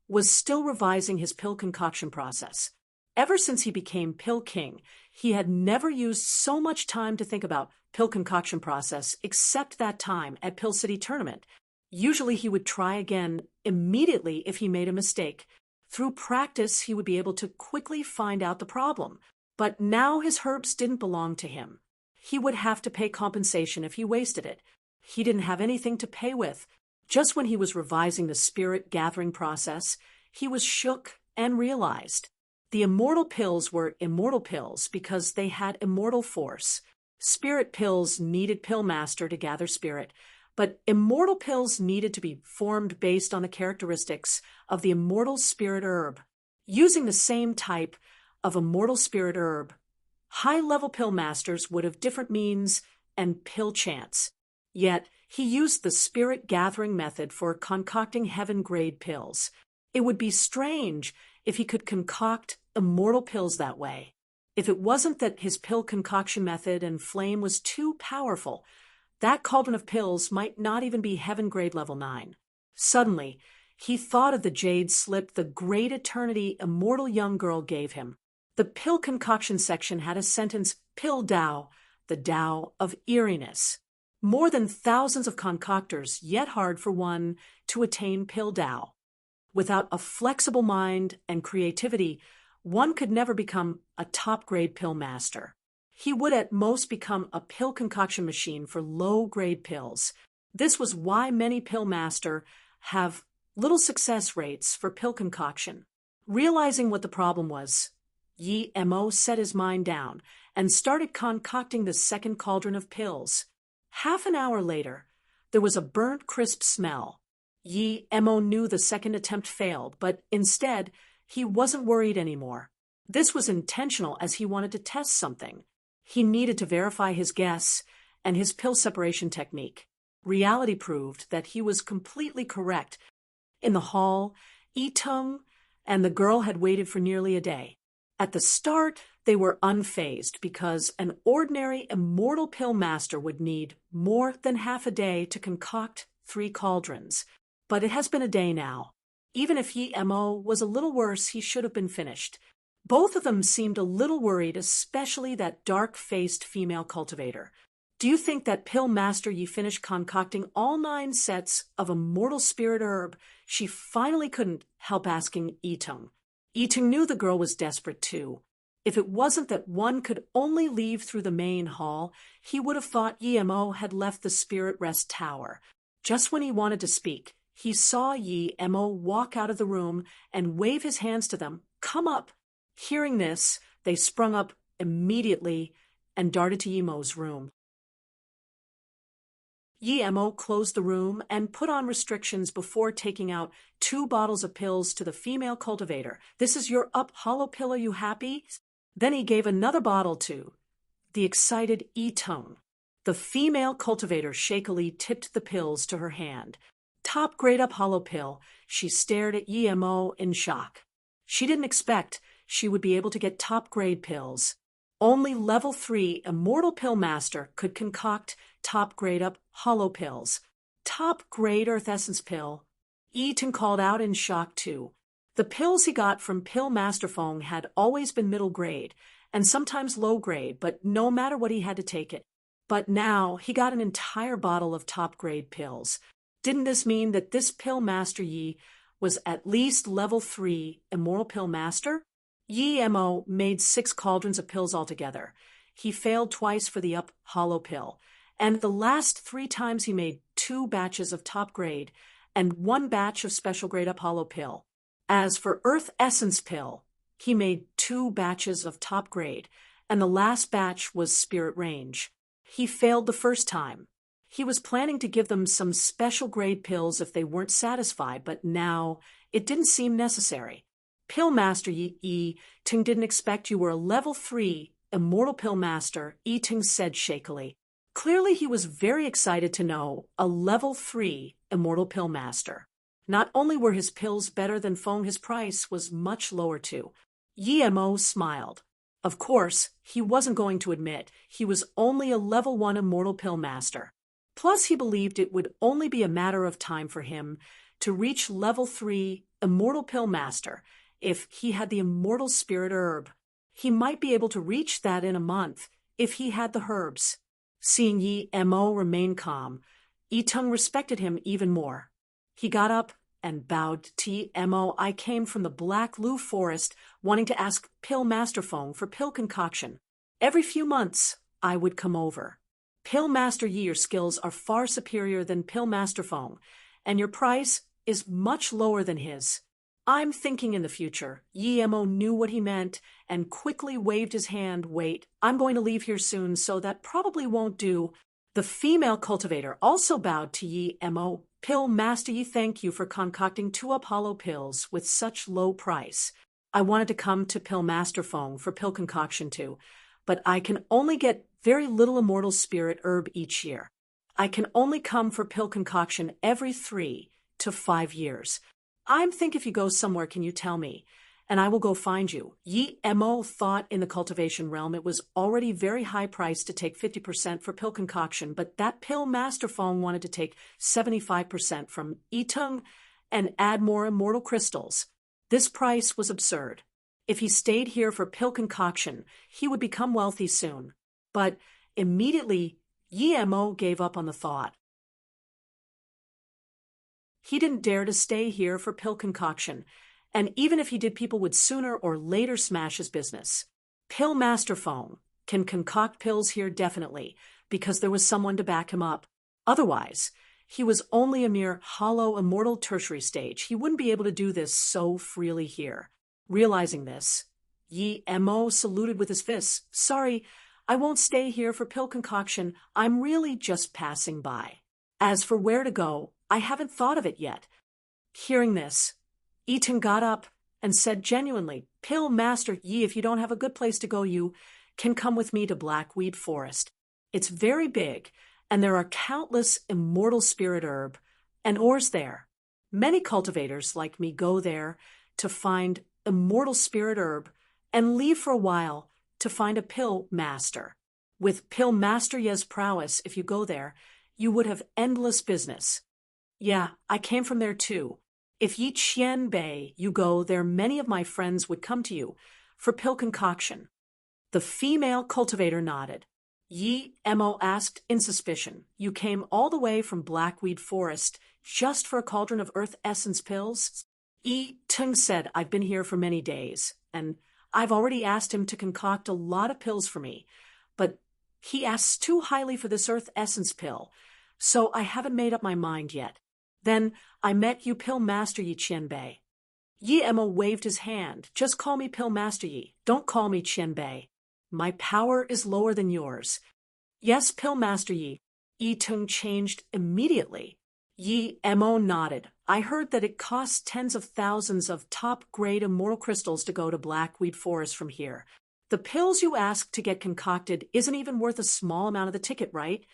was still revising his pill concoction process. Ever since he became Pill King, he had never used so much time to think about pill concoction process except that time at Pill City Tournament. Usually he would try again immediately if he made a mistake. Through practice, he would be able to quickly find out the problem. But now his herbs didn't belong to him. He would have to pay compensation if he wasted it. He didn't have anything to pay with. Just when he was revising the spirit gathering process, he was shook and realized the immortal pills were immortal pills because they had immortal force. Spirit pills needed Pill Master to gather spirit, but immortal pills needed to be formed based on the characteristics of the immortal spirit herb. Using the same type of immortal spirit herb, high-level pill masters would have different means and pill chants. Yet, He used the spirit-gathering method for concocting heaven-grade pills. It would be strange if he could concoct immortal pills that way. If it wasn't that his pill concoction method and flame was too powerful, that cauldron of pills might not even be heaven-grade level 9. Suddenly, he thought of the jade slip the great eternity immortal young girl gave him. The pill concoction section had a sentence, "Pill Tao, the Tao of eeriness." More than thousands of concoctors, yet hard for one to attain pill Tao. Without a flexible mind and creativity, one could never become a top-grade pill master. He would at most become a pill concoction machine for low-grade pills. This was why many pill masters have little success rates for pill concoction. Realizing what the problem was, Yi Mo set his mind down and started concocting the second cauldron of pills. Half an hour later, there was a burnt, crisp smell. Yi Mo knew the second attempt failed, but instead, he wasn't worried anymore. This was intentional as he wanted to test something. He needed to verify his guess and his pill separation technique. Reality proved that he was completely correct. In the hall, Yi-tung and the girl had waited for nearly a day. At the start, they were unfazed because an ordinary immortal pill master would need more than half a day to concoct 3 cauldrons. But it has been a day now. Even if Yi Mo was a little worse, he should have been finished. Both of them seemed a little worried, especially that dark-faced female cultivator. Do you think that pill master Yi finished concocting all 9 sets of immortal spirit herb? She finally couldn't help asking Yi-tung. Yi-tung knew the girl was desperate too. If it wasn't that one could only leave through the main hall, he would have thought Yi Mo had left the spirit rest tower. Just when he wanted to speak, he saw Yi Mo walk out of the room and wave his hands to them, "Come up." Hearing this, they sprung up immediately and darted to Yi Mo's room. Yi Mo closed the room and put on restrictions before taking out 2 bottles of pills to the female cultivator. "This is your up hollow pill, are you happy?" Then he gave another bottle to the excited Yi-tung. The female cultivator shakily tipped the pills to her hand. "Top grade up hollow pill." She stared at Yi Mo in shock. She didn't expect she would be able to get top grade pills. Only level 3 immortal pill master could concoct top grade up hollow pills. Top grade earth essence pill. Yi-tung called out in shock too. The pills he got from Pill Master Fong had always been middle grade and sometimes low grade, but no matter what he had to take it. But now he got an entire bottle of top grade pills. Didn't this mean that this pill master Yi was at least level 3 immortal pill master? Yi Mo made 6 cauldrons of pills altogether. He failed twice for the up hollow pill, and the last 3 times he made 2 batches of top grade and 1 batch of special grade up hollow pill. As for earth essence pill, he made 2 batches of top grade, and the last batch was spirit range. He failed the first time. He was planning to give them some special grade pills if they weren't satisfied, but now it didn't seem necessary. Pill Master Yi-tung didn't expect you were a level 3 immortal pill master, Yi-tung said shakily. Clearly he was very excited to know a level 3 immortal pill master. Not only were his pills better than Fong, his price was much lower too. Yi Mo smiled. Of course, he wasn't going to admit he was only a level 1 immortal pill master. Plus, he believed it would only be a matter of time for him to reach level 3 immortal pill master if he had the immortal spirit herb. He might be able to reach that in a month if he had the herbs. Seeing Yi Mo remain calm, Yi-tung respected him even more. He got up and bowed to Yi Mo. "I came from the Black Lu Forest wanting to ask Pill Master Fong for pill concoction. Every few months, I would come over. Pill Master Yi, your skills are far superior than Pill Master Fong, and your price is much lower than his. I'm thinking in the future." Yi Mo knew what he meant and quickly waved his hand. "Wait, I'm going to leave here soon, so that probably won't do." The female cultivator also bowed to Yi Mo. "Pill Master Yi, thank you for concocting 2 up hollow pills with such low price. I wanted to come to Pill Master Fong for pill concoction too, but I can only get very little immortal spirit herb each year. I can only come for pill concoction every 3 to 5 years. I'm think if you go somewhere, can you tell me? And I will go find you. Yi Mo thought in the cultivation realm it was already very high price to take 50% for pill concoction, but that pill master Fong wanted to take 75% from Yi Tung and add more immortal crystals. This price was absurd. If he stayed here for pill concoction, he would become wealthy soon. But immediately, Yi Mo gave up on the thought. He didn't dare to stay here for pill concoction, and even if he did, people would sooner or later smash his business. Pill Master Fong can concoct pills here definitely, because there was someone to back him up. Otherwise, he was only a mere hollow immortal tertiary stage. He wouldn't be able to do this so freely here. Realizing this, Yi Mo saluted with his fists. Sorry, I won't stay here for pill concoction. I'm really just passing by. As for where to go, I haven't thought of it yet. Hearing this, Eaton got up and said genuinely, Pill Master Yi, if you don't have a good place to go, you can come with me to Blackweed Forest. It's very big, and there are countless immortal spirit herb and ores there. Many cultivators like me go there to find immortal spirit herb and leave for a while to find a pill master. With Pill Master Ye's prowess, if you go there, you would have endless business. Yeah, I came from there too. If Yi Qian Bei you go there, many of my friends would come to you for pill concoction. The female cultivator nodded. Yi Mo asked in suspicion, You came all the way from Blackweed Forest just for a cauldron of earth essence pills? Yi Tung said, I've been here for many days, and I've already asked him to concoct a lot of pills for me, but he asks too highly for this earth essence pill, so I haven't made up my mind yet. Then I met you, Pill Master Yi Qianbei. Yi Mo waved his hand. Just call me Pill Master Yi. Don't call me Qianbei. My power is lower than yours. Yes, Pill Master Yi. Yi Tung changed immediately. Yi Mo nodded. I heard that it costs tens of thousands of top-grade immortal crystals to go to Blackweed Forest from here. The pills you asked to get concocted isn't even worth a small amount of the ticket, right?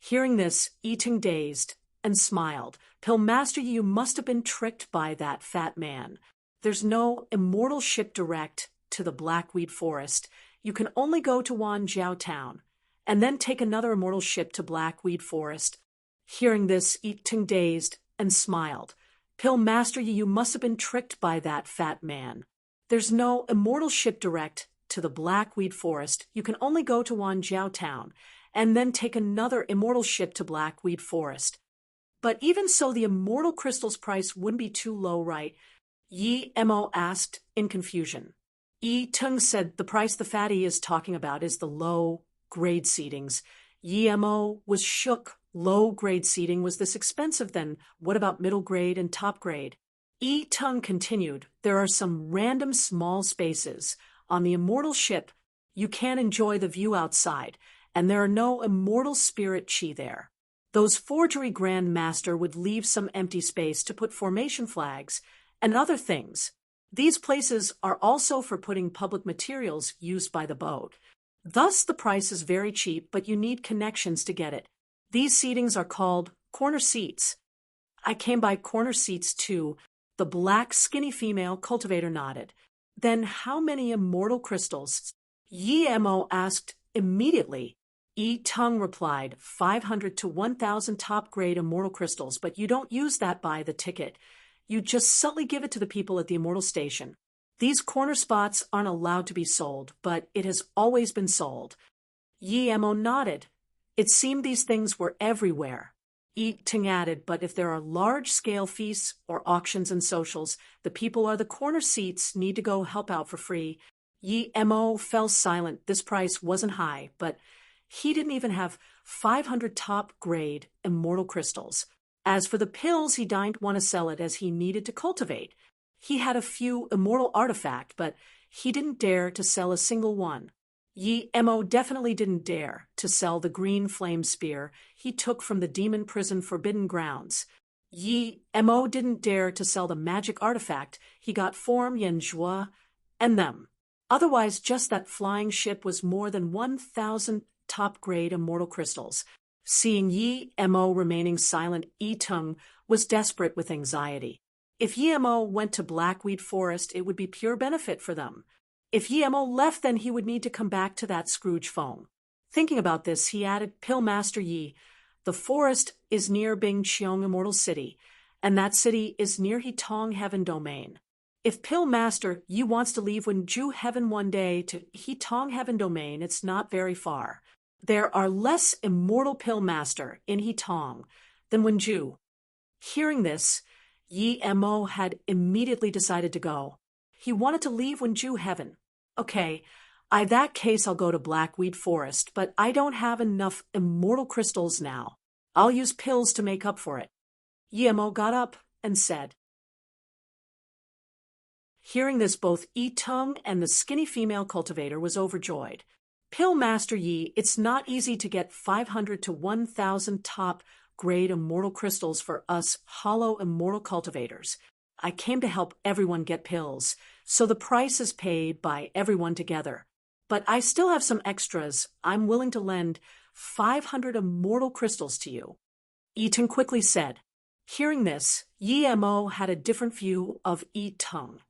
Hearing this, Yi Tung dazed and smiled. Pill Master Yi, you must have been tricked by that fat man. There's no immortal ship direct to the Blackweed Forest. You can only go to Wanjiao Town, and then take another immortal ship to Blackweed Forest. Hearing this, Yi Tung dazed and smiled. Pill Master Yi, you must have been tricked by that fat man. There's no immortal ship direct to the Blackweed Forest. You can only go to Wanjiao Town, and then take another immortal ship to Blackweed Forest. But even so, the immortal crystal's price wouldn't be too low, right? Yi Mo asked in confusion. Yi Tung said the price the fatty is talking about is the low-grade seedings. Yi Mo was shook. Low-grade seeding was this expensive, then what about middle grade and top grade? Yi Tung continued, there are some random small spaces. On the immortal ship, you can't enjoy the view outside, and there are no immortal spirit chi there. Those forgery Grand Master would leave some empty space to put formation flags and other things. These places are also for putting public materials used by the boat. Thus, the price is very cheap, but you need connections to get it. These seatings are called corner seats. I came by corner seats too. The black, skinny female cultivator nodded. Then how many immortal crystals? Yi Mo asked immediately. Yi Tung replied, 500 to 1,000 top-grade immortal crystals, but you don't use that by the ticket. You just subtly give it to the people at the immortal station. These corner spots aren't allowed to be sold, but it has always been sold. Yi Mo nodded. It seemed these things were everywhere. Yi Tung added, but if there are large-scale feasts or auctions and socials, the people are the corner seats need to go help out for free. Yi Mo fell silent. This price wasn't high, but he didn't even have 500 top-grade immortal crystals. As for the pills, he didn't want to sell it as he needed to cultivate. He had a few immortal artifacts, but he didn't dare to sell a single one. Yi Mo definitely didn't dare to sell the green flame spear he took from the demon prison Forbidden Grounds. Yi Mo didn't dare to sell the magic artifact he got from Yanzhua and them. Otherwise, just that flying ship was more than 1,000 top-grade immortal crystals. Seeing Yi Mo remaining silent, Yi Tung was desperate with anxiety. If Yi Mo went to Blackweed Forest, it would be pure benefit for them. If Yi Mo left, then he would need to come back to that Scrooge phone. Thinking about this, he added, Pillmaster Yi, the forest is near Bingqiong Immortal City, and that city is near Hetong Heaven Domain. If Pillmaster Yi wants to leave Wenju Heaven one day to Hetong Heaven Domain, it's not very far. There are less immortal Pillmaster in Hetong than Wenju. Hearing this, Yi Mo had immediately decided to go. He wanted to leave Wenju Heaven. Okay, in that case I'll go to Blackweed Forest, but I don't have enough immortal crystals now. I'll use pills to make up for it. Yi Mo got up and said. Hearing this, both Yi Tung and the skinny female cultivator was overjoyed. Pillmaster Yi, it's not easy to get 500 to 1,000 top-grade immortal crystals for us hollow immortal cultivators. I came to help everyone get pills, so the price is paid by everyone together. But I still have some extras. I'm willing to lend 500 immortal crystals to you. Yi Tung quickly said. Hearing this, Yi Mo had a different view of Yi Tung.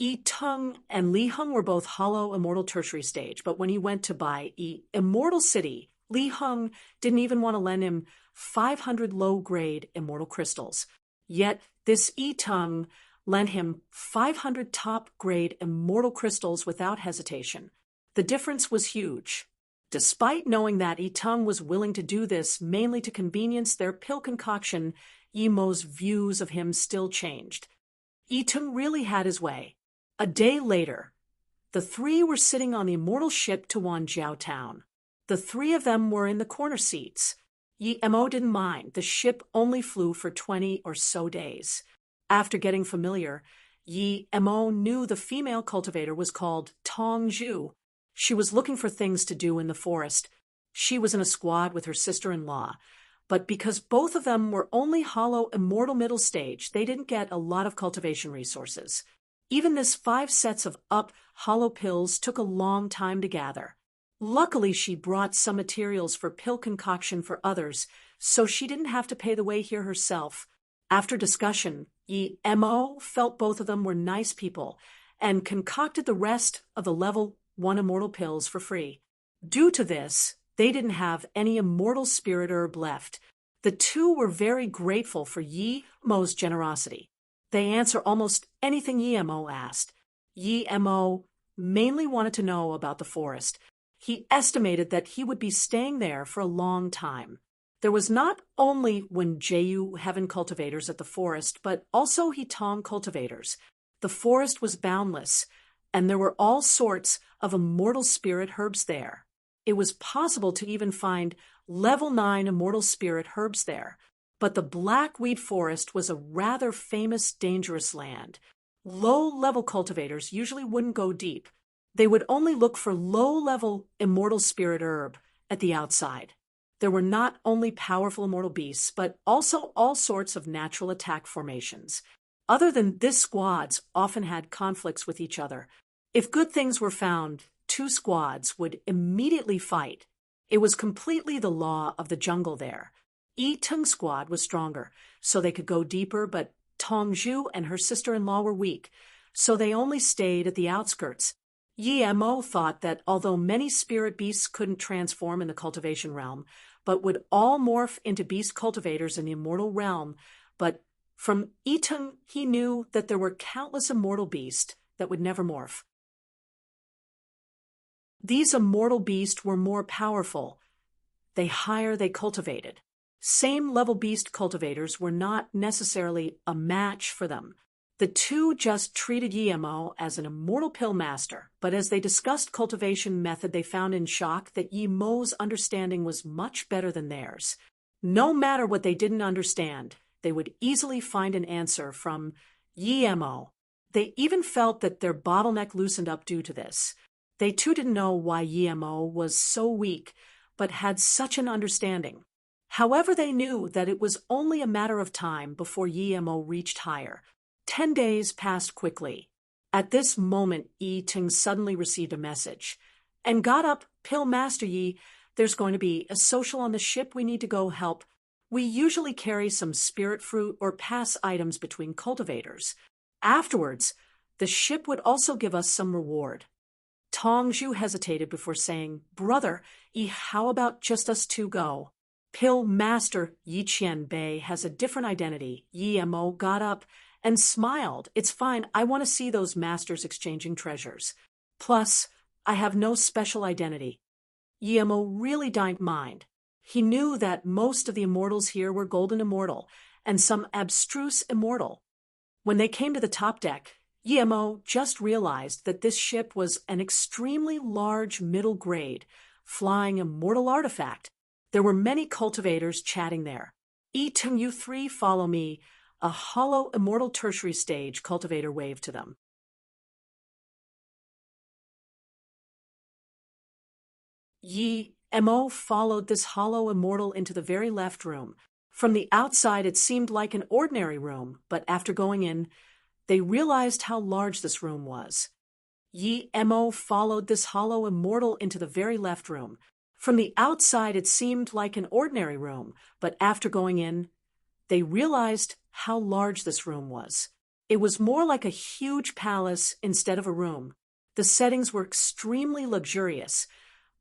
Yi Tung and Li Heng were both hollow immortal tertiary stage, but when he went to buy Immortal City, Li Heng didn't even want to lend him 500 low-grade immortal crystals. Yet this Yi Tung lent him 500 top-grade immortal crystals without hesitation. The difference was huge. Despite knowing that Yi Tung was willing to do this mainly to convenience their pill concoction, Yi Mo's views of him still changed. Yi Tung really had his way. A day later, the three were sitting on the immortal ship to Wanjiao Town. The three of them were in the corner seats. Yi Mo didn't mind. The ship only flew for 20 or so days. After getting familiar, Yi Mo knew the female cultivator was called Tong Zhu. She was looking for things to do in the forest. She was in a squad with her sister-in-law. But because both of them were only hollow immortal middle stage, they didn't get a lot of cultivation resources. Even this 5 sets of hollow pills took a long time to gather. Luckily, she brought some materials for pill concoction for others, so she didn't have to pay the way here herself. After discussion, Yi Mo felt both of them were nice people and concocted the rest of the level 1 immortal pills for free. Due to this, they didn't have any immortal spirit herb left. The two were very grateful for Yi Mo's generosity. They answer almost anything Yi Mo asked. Yi Mo mainly wanted to know about the forest. He estimated that he would be staying there for a long time. There was not only Wenju Heaven cultivators at the forest, but also Hetong cultivators. The forest was boundless, and there were all sorts of immortal spirit herbs there. It was possible to even find level 9 immortal spirit herbs there. But the Blackweed Forest was a rather famous, dangerous land. Low-level cultivators usually wouldn't go deep. They would only look for low-level immortal spirit herb at the outside. There were not only powerful immortal beasts, but also all sorts of natural attack formations. Other than this, squads often had conflicts with each other. If good things were found, 2 squads would immediately fight. It was completely the law of the jungle there. Yi Tung's squad was stronger, so they could go deeper, but Tong Zhu and her sister-in-law were weak, so they only stayed at the outskirts. Yi Mo thought that although many spirit beasts couldn't transform in the cultivation realm, but would all morph into beast cultivators in the immortal realm, but from Yi Tung he knew that there were countless immortal beasts that would never morph. These immortal beasts were more powerful. The higher they cultivated. Same-level beast cultivators were not necessarily a match for them. The two just treated Yi Mo as an immortal pill master, but as they discussed cultivation method, they found in shock that Yi Mo's understanding was much better than theirs. No matter what they didn't understand, they would easily find an answer from Yi Mo. They even felt that their bottleneck loosened up due to this. They too didn't know why Yi Mo was so weak, but had such an understanding. However, they knew that it was only a matter of time before Yi Mo reached higher. 10 days passed quickly. At this moment, Yi Ting suddenly received a message and got up. Pill Master Yi, there's going to be a social on the ship. We need to go help. We usually carry some spirit fruit or pass items between cultivators. Afterwards, the ship would also give us some reward. Tongzhu hesitated before saying, Brother, Yi, how about just us two go? Pill Master Yi Qianbei has a different identity. Yi Mo got up and smiled. It's fine. I want to see those masters exchanging treasures. Plus, I have no special identity. Yi Mo really didn't mind. He knew that most of the immortals here were golden immortal and some abstruse immortal. When they came to the top deck, Yi Mo just realized that this ship was an extremely large middle grade, flying immortal artifact. There were many cultivators chatting there. Yi Ting, you three follow me. A hollow immortal tertiary stage cultivator waved to them. Yi Mo followed this hollow immortal into the very left room. From the outside it seemed like an ordinary room, but after going in, they realized how large this room was. Yi Mo followed this hollow immortal into the very left room. From the outside it seemed like an ordinary room, but after going in, they realized how large this room was. It was more like a huge palace instead of a room. The settings were extremely luxurious.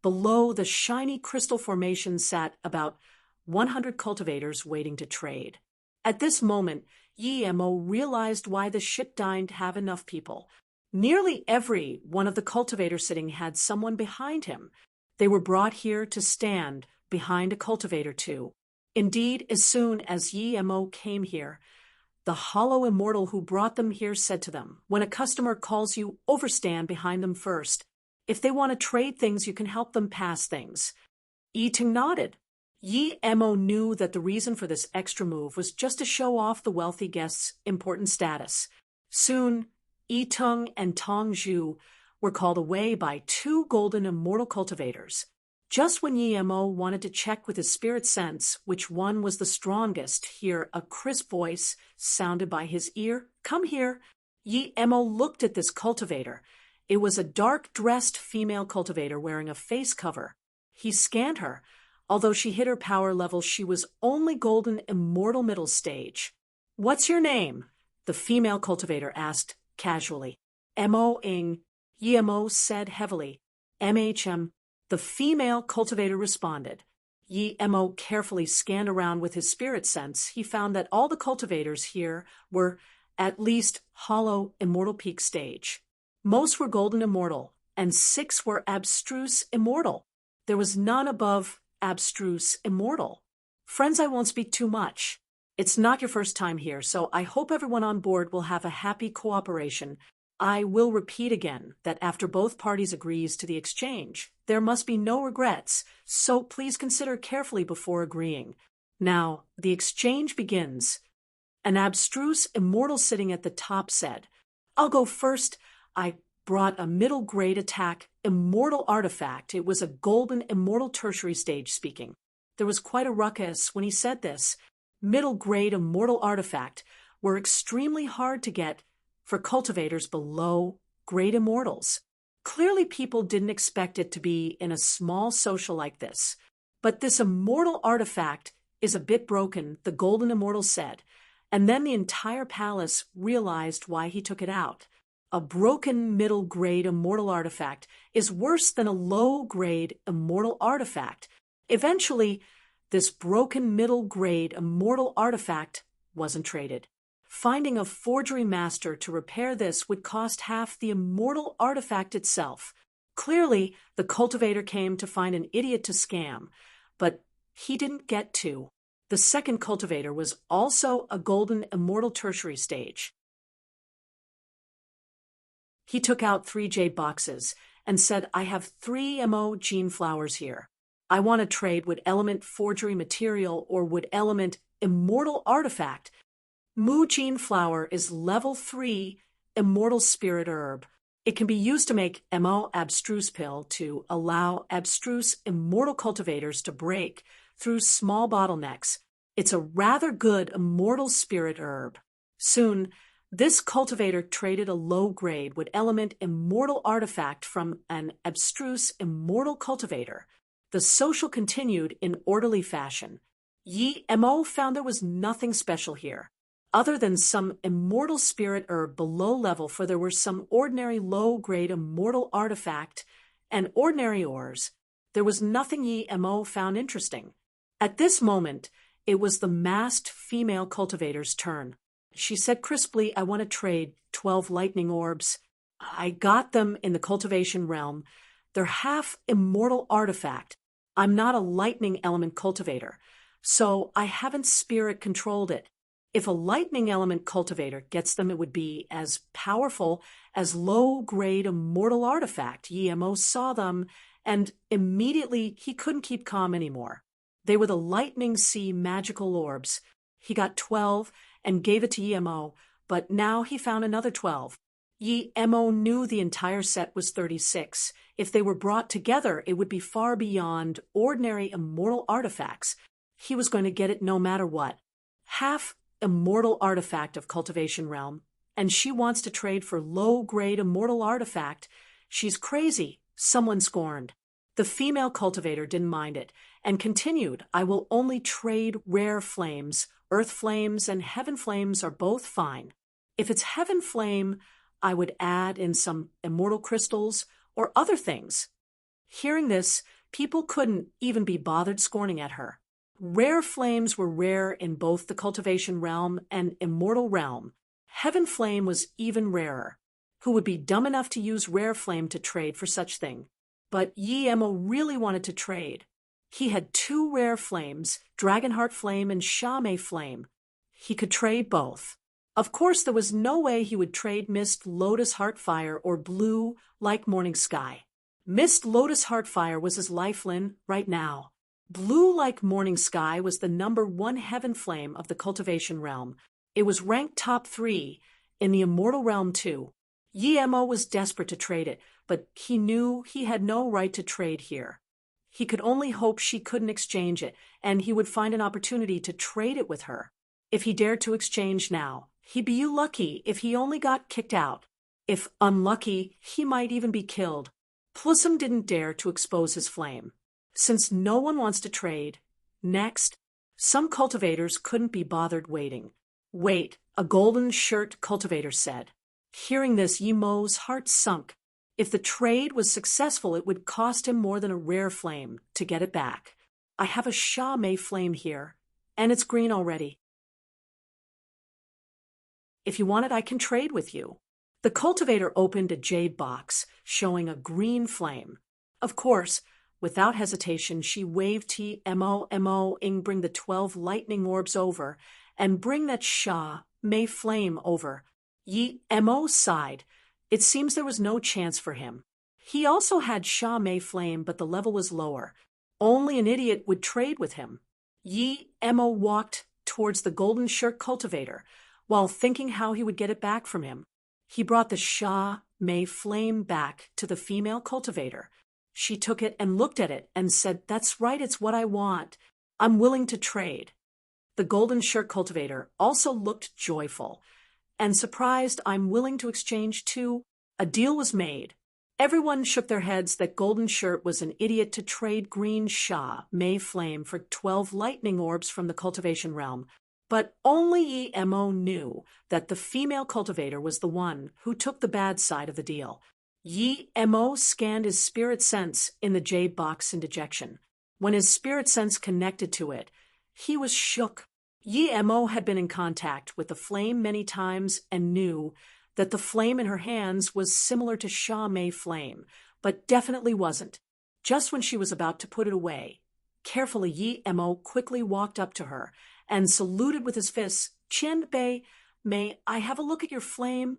Below the shiny crystal formation sat about 100 cultivators waiting to trade. At this moment, Yi Mo realized why the ship didn't have enough people. Nearly every one of the cultivators sitting had someone behind him. They were brought here to stand behind a cultivator too. Indeed, as soon as Yi Mo came here, the hollow immortal who brought them here said to them, when a customer calls you, overstand behind them first. If they want to trade things, you can help them pass things. Yi Ting nodded. Yi Mo knew that the reason for this extra move was just to show off the wealthy guest's important status. Soon, Yi Ting and Tongzhu were called away by two golden immortal cultivators. Just when Yi Mo wanted to check with his spirit sense which one was the strongest, hear a crisp voice sounded by his ear. Come here. Yi Mo looked at this cultivator. It was a dark-dressed female cultivator wearing a face cover. He scanned her. Although she hit her power level, she was only golden immortal middle stage. What's your name? The female cultivator asked casually. Mo-ing, Yi Mo said heavily. MHM. The female cultivator responded. Yi Mo carefully scanned around with his spirit sense. He found that all the cultivators here were at least hollow immortal peak stage. Most were golden immortal, and 6 were abstruse immortal. There was none above abstruse immortal. Friends, I won't speak too much. It's not your first time here, so I hope everyone on board will have a happy cooperation. I will repeat again that after both parties agrees to the exchange, there must be no regrets, so please consider carefully before agreeing. Now, the exchange begins. An abstruse immortal sitting at the top said, I'll go first. I brought a middle-grade attack immortal artifact. It was a golden immortal tertiary stage speaking. There was quite a ruckus when he said this. Middle-grade immortal artifact were extremely hard to get for cultivators below grade immortals. Clearly people didn't expect it to be in a small social like this. But this immortal artifact is a bit broken, the golden immortal said, and then the entire palace realized why he took it out. A broken middle-grade immortal artifact is worse than a low-grade immortal artifact. Eventually, this broken middle-grade immortal artifact wasn't traded. Finding a forgery master to repair this would cost half the immortal artifact itself. Clearly, the cultivator came to find an idiot to scam, but he didn't get to. The second cultivator was also a golden immortal tertiary stage. He took out 3 jade boxes and said, I have 3 MO gene flowers here. I want to trade wood element forgery material or wood element immortal artifact. Mu gene flower is level 3 immortal spirit herb. It can be used to make MO abstruse pill to allow abstruse immortal cultivators to break through small bottlenecks. It's a rather good immortal spirit herb. Soon, This cultivator traded a low-grade wood element immortal artifact from an abstruse immortal cultivator. The social continued in orderly fashion. Yi Mo found there was nothing special here, other than some immortal spirit herb below level, for there were some ordinary low-grade immortal artifact and ordinary ores. There was nothing Yi Mo found interesting. At this moment, it was the masked female cultivator's turn. She said crisply, "I want to trade 12 lightning orbs. I got them in the cultivation realm. They're half immortal artifact. I'm not a lightning element cultivator, so I haven't spirit controlled it. If a lightning element cultivator gets them, it would be as powerful as low-grade immortal artifact." Yemo saw them, and immediately he couldn't keep calm anymore. They were the lightning sea magical orbs. He got 12 and gave it to Yemo, but now he found another 12. Yemo knew the entire set was 36. If they were brought together, it would be far beyond ordinary immortal artifacts. He was going to get it no matter what. Half immortal artifact of cultivation realm, and she wants to trade for low-grade immortal artifact. She's crazy, someone scorned. The female cultivator didn't mind it and continued, "I will only trade rare flames. Earth flames and heaven flames are both fine. If it's heaven flame, I would add in some immortal crystals or other things." Hearing this, people couldn't even be bothered scorning at her. Rare flames were rare in both the cultivation realm and immortal realm. Heaven flame was even rarer. Who would be dumb enough to use rare flame to trade for such thing? But Yemo really wanted to trade. He had 2 rare flames, Dragonheart Flame and Shame Flame. He could trade both. Of course, there was no way he would trade Mist Lotus Heartfire or Blue like Morning Sky. Mist Lotus Heartfire was his lifeline right now. Blue like Morning Sky was the #1 heaven flame of the cultivation realm. It was ranked top 3 in the immortal realm too. Yemo was desperate to trade it, but he knew he had no right to trade here. He could only hope she couldn't exchange it, and he would find an opportunity to trade it with her. If he dared to exchange now, he'd be lucky if he only got kicked out. If unlucky, he might even be killed. Plissom didn't dare to expose his flame. Since no one wants to trade, next, some cultivators couldn't be bothered waiting. "Wait," a golden shirt cultivator said. Hearing this, Yemo's heart sunk. If the trade was successful, it would cost him more than a rare flame to get it back. "I have a Shame flame here, and it's green already. If you want it, I can trade with you." The cultivator opened a jade box, showing a green flame. Of course, without hesitation, she waved to Mo, bring the 12 lightning orbs over, and bring that Shame flame over. Mo sighed. It seems there was no chance for him. He also had Shame flame, but the level was lower. Only an idiot would trade with him. Mo walked towards the golden shirt cultivator, while thinking how he would get it back from him. He brought the Shame flame back to the female cultivator. She took it and looked at it and said, "That's right, it's what I want. I'm willing to trade." The golden shirt cultivator also looked joyful and surprised. "I'm willing to exchange too." A deal was made. Everyone shook their heads that Golden Shirt was an idiot to trade green Shame flame for 12 lightning orbs from the cultivation realm. But only Mo knew that the female cultivator was the one who took the bad side of the deal. Mo scanned his spirit sense in the jade box in dejection. When his spirit sense connected to it, he was shook. Mo had been in contact with the flame many times and knew that the flame in her hands was similar to Shame flame, but definitely wasn't. Just when she was about to put it away, carefully Mo quickly walked up to her and saluted with his fists. "Qianbei, may I have a look at your flame?"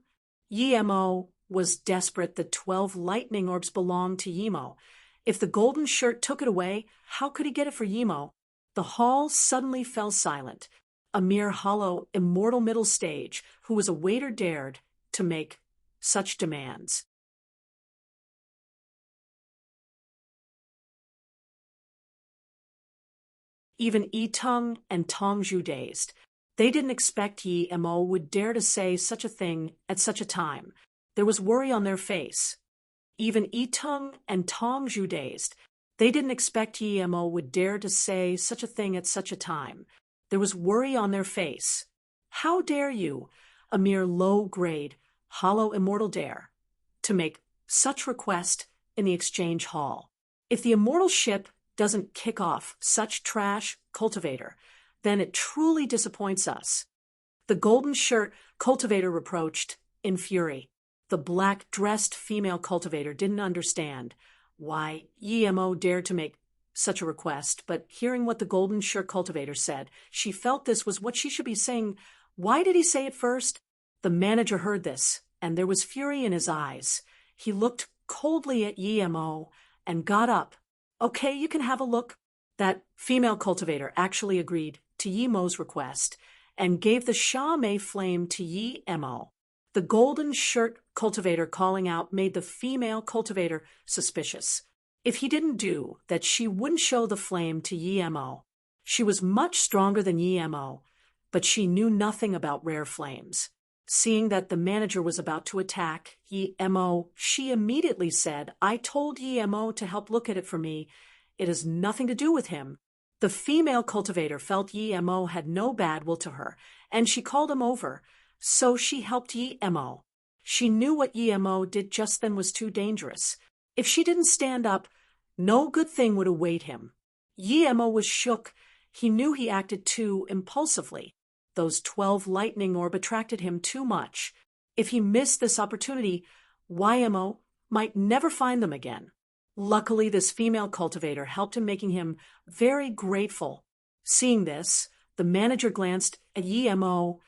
Mo was desperate. The 12 lightning orbs belonged to Yemo. If the golden shirt took it away, how could he get it for Yemo? The hall suddenly fell silent. A mere hollow, immortal middle stage, who was a waiter dared to make such demands. Even Yi Tung and Tongzhu dazed. They didn't expect Yi Mo would dare to say such a thing at such a time. There was worry on their face. Even Yi Tung and Tong Zhu dazed. They didn't expect Yi Mo would dare to say such a thing at such a time. There was worry on their face. How dare you, a mere low-grade, hollow immortal dare, to make such request in the exchange hall? If the immortal ship doesn't kick off such trash cultivator, then it truly disappoints us. The golden shirt cultivator reproached in fury. The black-dressed female cultivator didn't understand why Yi Mo dared to make such a request, but hearing what the golden shirt cultivator said, she felt this was what she should be saying. Why did he say it first? The manager heard this, and there was fury in his eyes. He looked coldly at Yi Mo and got up. Okay, you can have a look. That female cultivator actually agreed to Yi Mo's request and gave the Sha Mei flame to Yi Mo. The golden shirt cultivator calling out made the female cultivator suspicious. If he didn't do that, she wouldn't show the flame to Yi Mo. She was much stronger than Yi Mo, but she knew nothing about rare flames. Seeing that the manager was about to attack Yi Mo, she immediately said, I told Yi Mo to help look at it for me. It has nothing to do with him. The female cultivator felt Yi Mo had no bad will to her, and she called him over. So she helped Yi Mo. She knew what Yi Mo did just then was too dangerous. If she didn't stand up, no good thing would await him. Yi Mo was shook. He knew he acted too impulsively. Those 12 lightning orb attracted him too much. If he missed this opportunity, Yi Mo might never find them again. Luckily, this female cultivator helped him, making him very grateful. Seeing this, the manager glanced at Yi Mo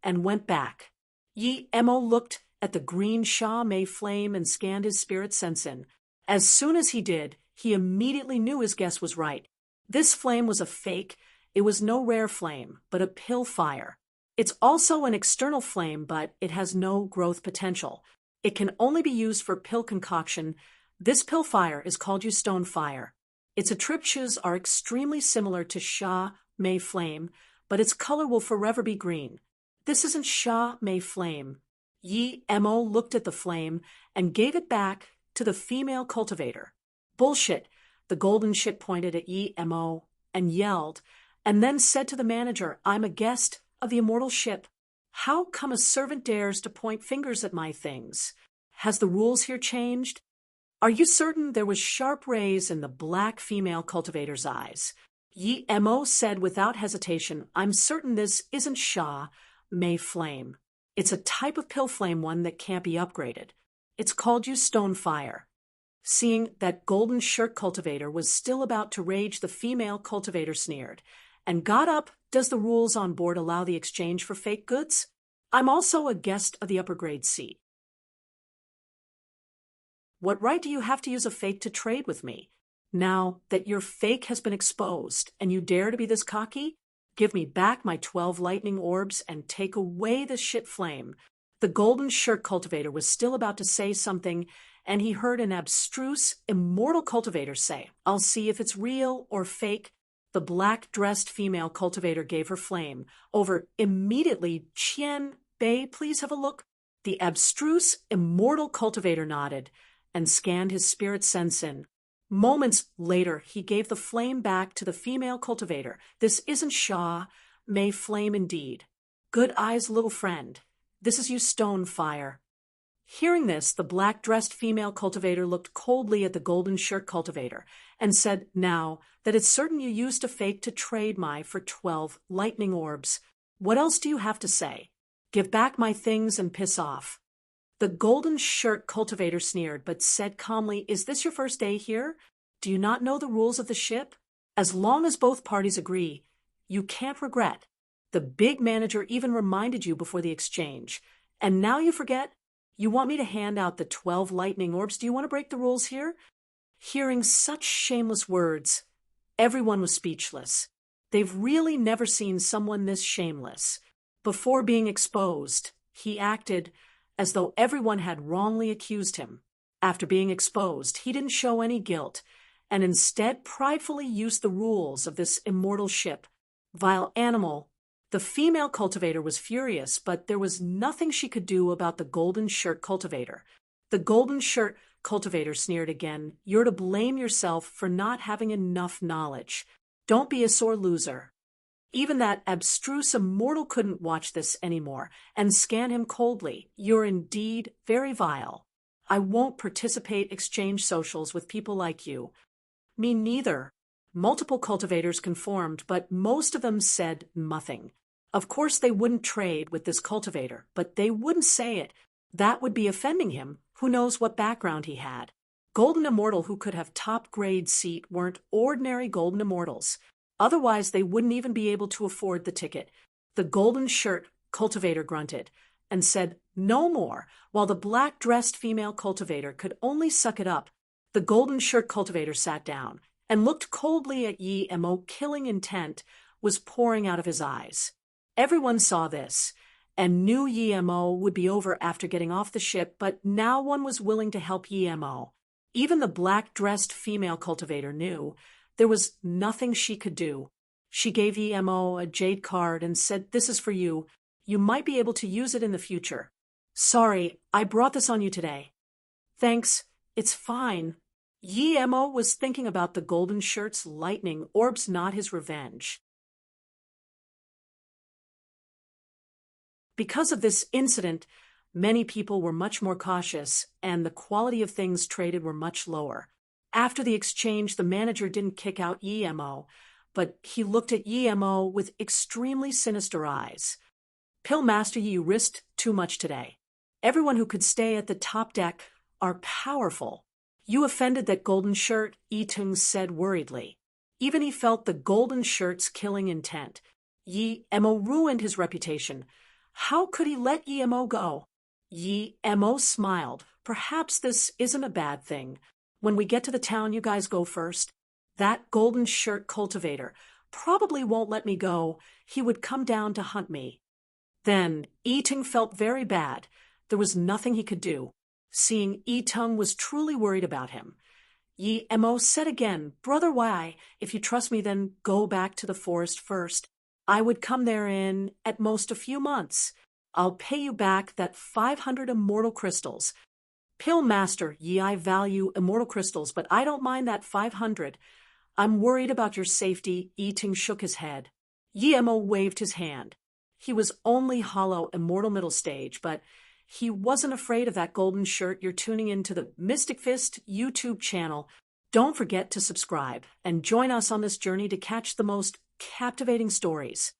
and went back. Yi Mo looked at the green Sha Mei flame and scanned his spirit sense in. As soon as he did, he immediately knew his guess was right. This flame was a fake. It was no rare flame, but a pill fire. It's also an external flame, but it has no growth potential. It can only be used for pill concoction. This pill fire is called Stone Fire. Its attributes are extremely similar to Sha Mei flame, but its color will forever be green. This isn't Sha Mei flame. Yi Mo looked at the flame and gave it back to the female cultivator. Bullshit. The golden ship pointed at Yi Mo and yelled, and then said to the manager, I'm a guest of the immortal ship. How come a servant dares to point fingers at my things? Has the rules here changed? Are you certain? There was sharp rays in the black female cultivator's eyes. Yi Mo said without hesitation, I'm certain this isn't Sha Mei flame. It's a type of pill flame, one that can't be upgraded. It's called Stone Fire. Seeing that golden shirt cultivator was still about to rage, the female cultivator sneered and got up. Does the rules on board allow the exchange for fake goods? I'm also a guest of the upper grade C. What right do you have to use a fake to trade with me? Now that your fake has been exposed and you dare to be this cocky, give me back my 12 lightning orbs and take away this shit flame. The golden shirt cultivator was still about to say something, and he heard an abstruse, immortal cultivator say, I'll see if it's real or fake. The black-dressed female cultivator gave her flame over immediately. Qian Bei, please have a look. The abstruse, immortal cultivator nodded and scanned his spirit sense in. Moments later, he gave the flame back to the female cultivator. This isn't Sha Mei flame indeed. Good eyes, little friend. This is Stone Fire. Hearing this, the black-dressed female cultivator looked coldly at the golden shirt cultivator and said, now that it's certain you used a fake to trade for 12 lightning orbs, what else do you have to say? Give back my things and piss off. The golden shirt cultivator sneered, but said calmly, is this your first day here? Do you not know the rules of the ship? As long as both parties agree, you can't regret. The big manager even reminded you before the exchange. And now you forget? You want me to hand out the 12 lightning orbs? Do you want to break the rules here? Hearing such shameless words, everyone was speechless. They've really never seen someone this shameless. Before being exposed, he acted as though everyone had wrongly accused him. After being exposed, he didn't show any guilt, and instead pridefully used the rules of this immortal ship. Vile animal, The female cultivator was furious, but there was nothing she could do about the golden shirt cultivator. The golden shirt cultivator sneered again. "You're to blame yourself for not having enough knowledge. Don't be a sore loser." Even that abstruse immortal couldn't watch this anymore and scan him coldly. "You're indeed very vile. I won't participate exchange socials with people like you." "Me neither." Multiple cultivators conformed, but most of them said nothing. Of course they wouldn't trade with this cultivator, but they wouldn't say it. That would be offending him. Who knows what background he had? Golden Immortal who could have top-grade seat weren't ordinary Golden Immortals. Otherwise they wouldn't even be able to afford the ticket. The golden shirt cultivator grunted and said no more, while the black-dressed female cultivator could only suck it up. The golden shirt cultivator sat down and looked coldly at Yi Mo. Killing intent was pouring out of his eyes. Everyone saw this and knew Yi Mo would be over after getting off the ship, but now one was willing to help Yi Mo. Even the black-dressed female cultivator knew there was nothing she could do. She gave Yi Mo a jade card and said, "This is for you. You might be able to use it in the future." "Sorry, I brought this on you today." "Thanks, it's fine." Yi Mo was thinking about the golden shirt's lightning orbs, not his revenge. Because of this incident, many people were much more cautious, and the quality of things traded were much lower. After the exchange, the manager didn't kick out Yi Mo, but he looked at Yi Mo with extremely sinister eyes. "Pillmaster, you risked too much today. Everyone who could stay at the top deck are powerful. You offended that golden shirt," Yi Tung said worriedly. Even he felt the golden shirt's killing intent. Yi Mo ruined his reputation. How could he let Yi Mo go? Yi Mo smiled. "Perhaps this isn't a bad thing. When we get to the town, you guys go first. That golden shirt cultivator probably won't let me go. He would come down to hunt me." Then Yi Tung felt very bad. There was nothing he could do, seeing Yi Tung was truly worried about him. Yi Mo said again, "Brother Wai, if you trust me, then go back to the forest first. I would come there in, at most, a few months. I'll pay you back that 500 immortal crystals." "Pillmaster, I value immortal crystals, but I don't mind that 500. I'm worried about your safety." Yi Tung shook his head. Yi Mo waved his hand. He was only hollow immortal middle stage, but he wasn't afraid of that golden shirt. You're tuning into the Mystic Fist YouTube channel. Don't forget to subscribe and join us on this journey to catch the most captivating stories.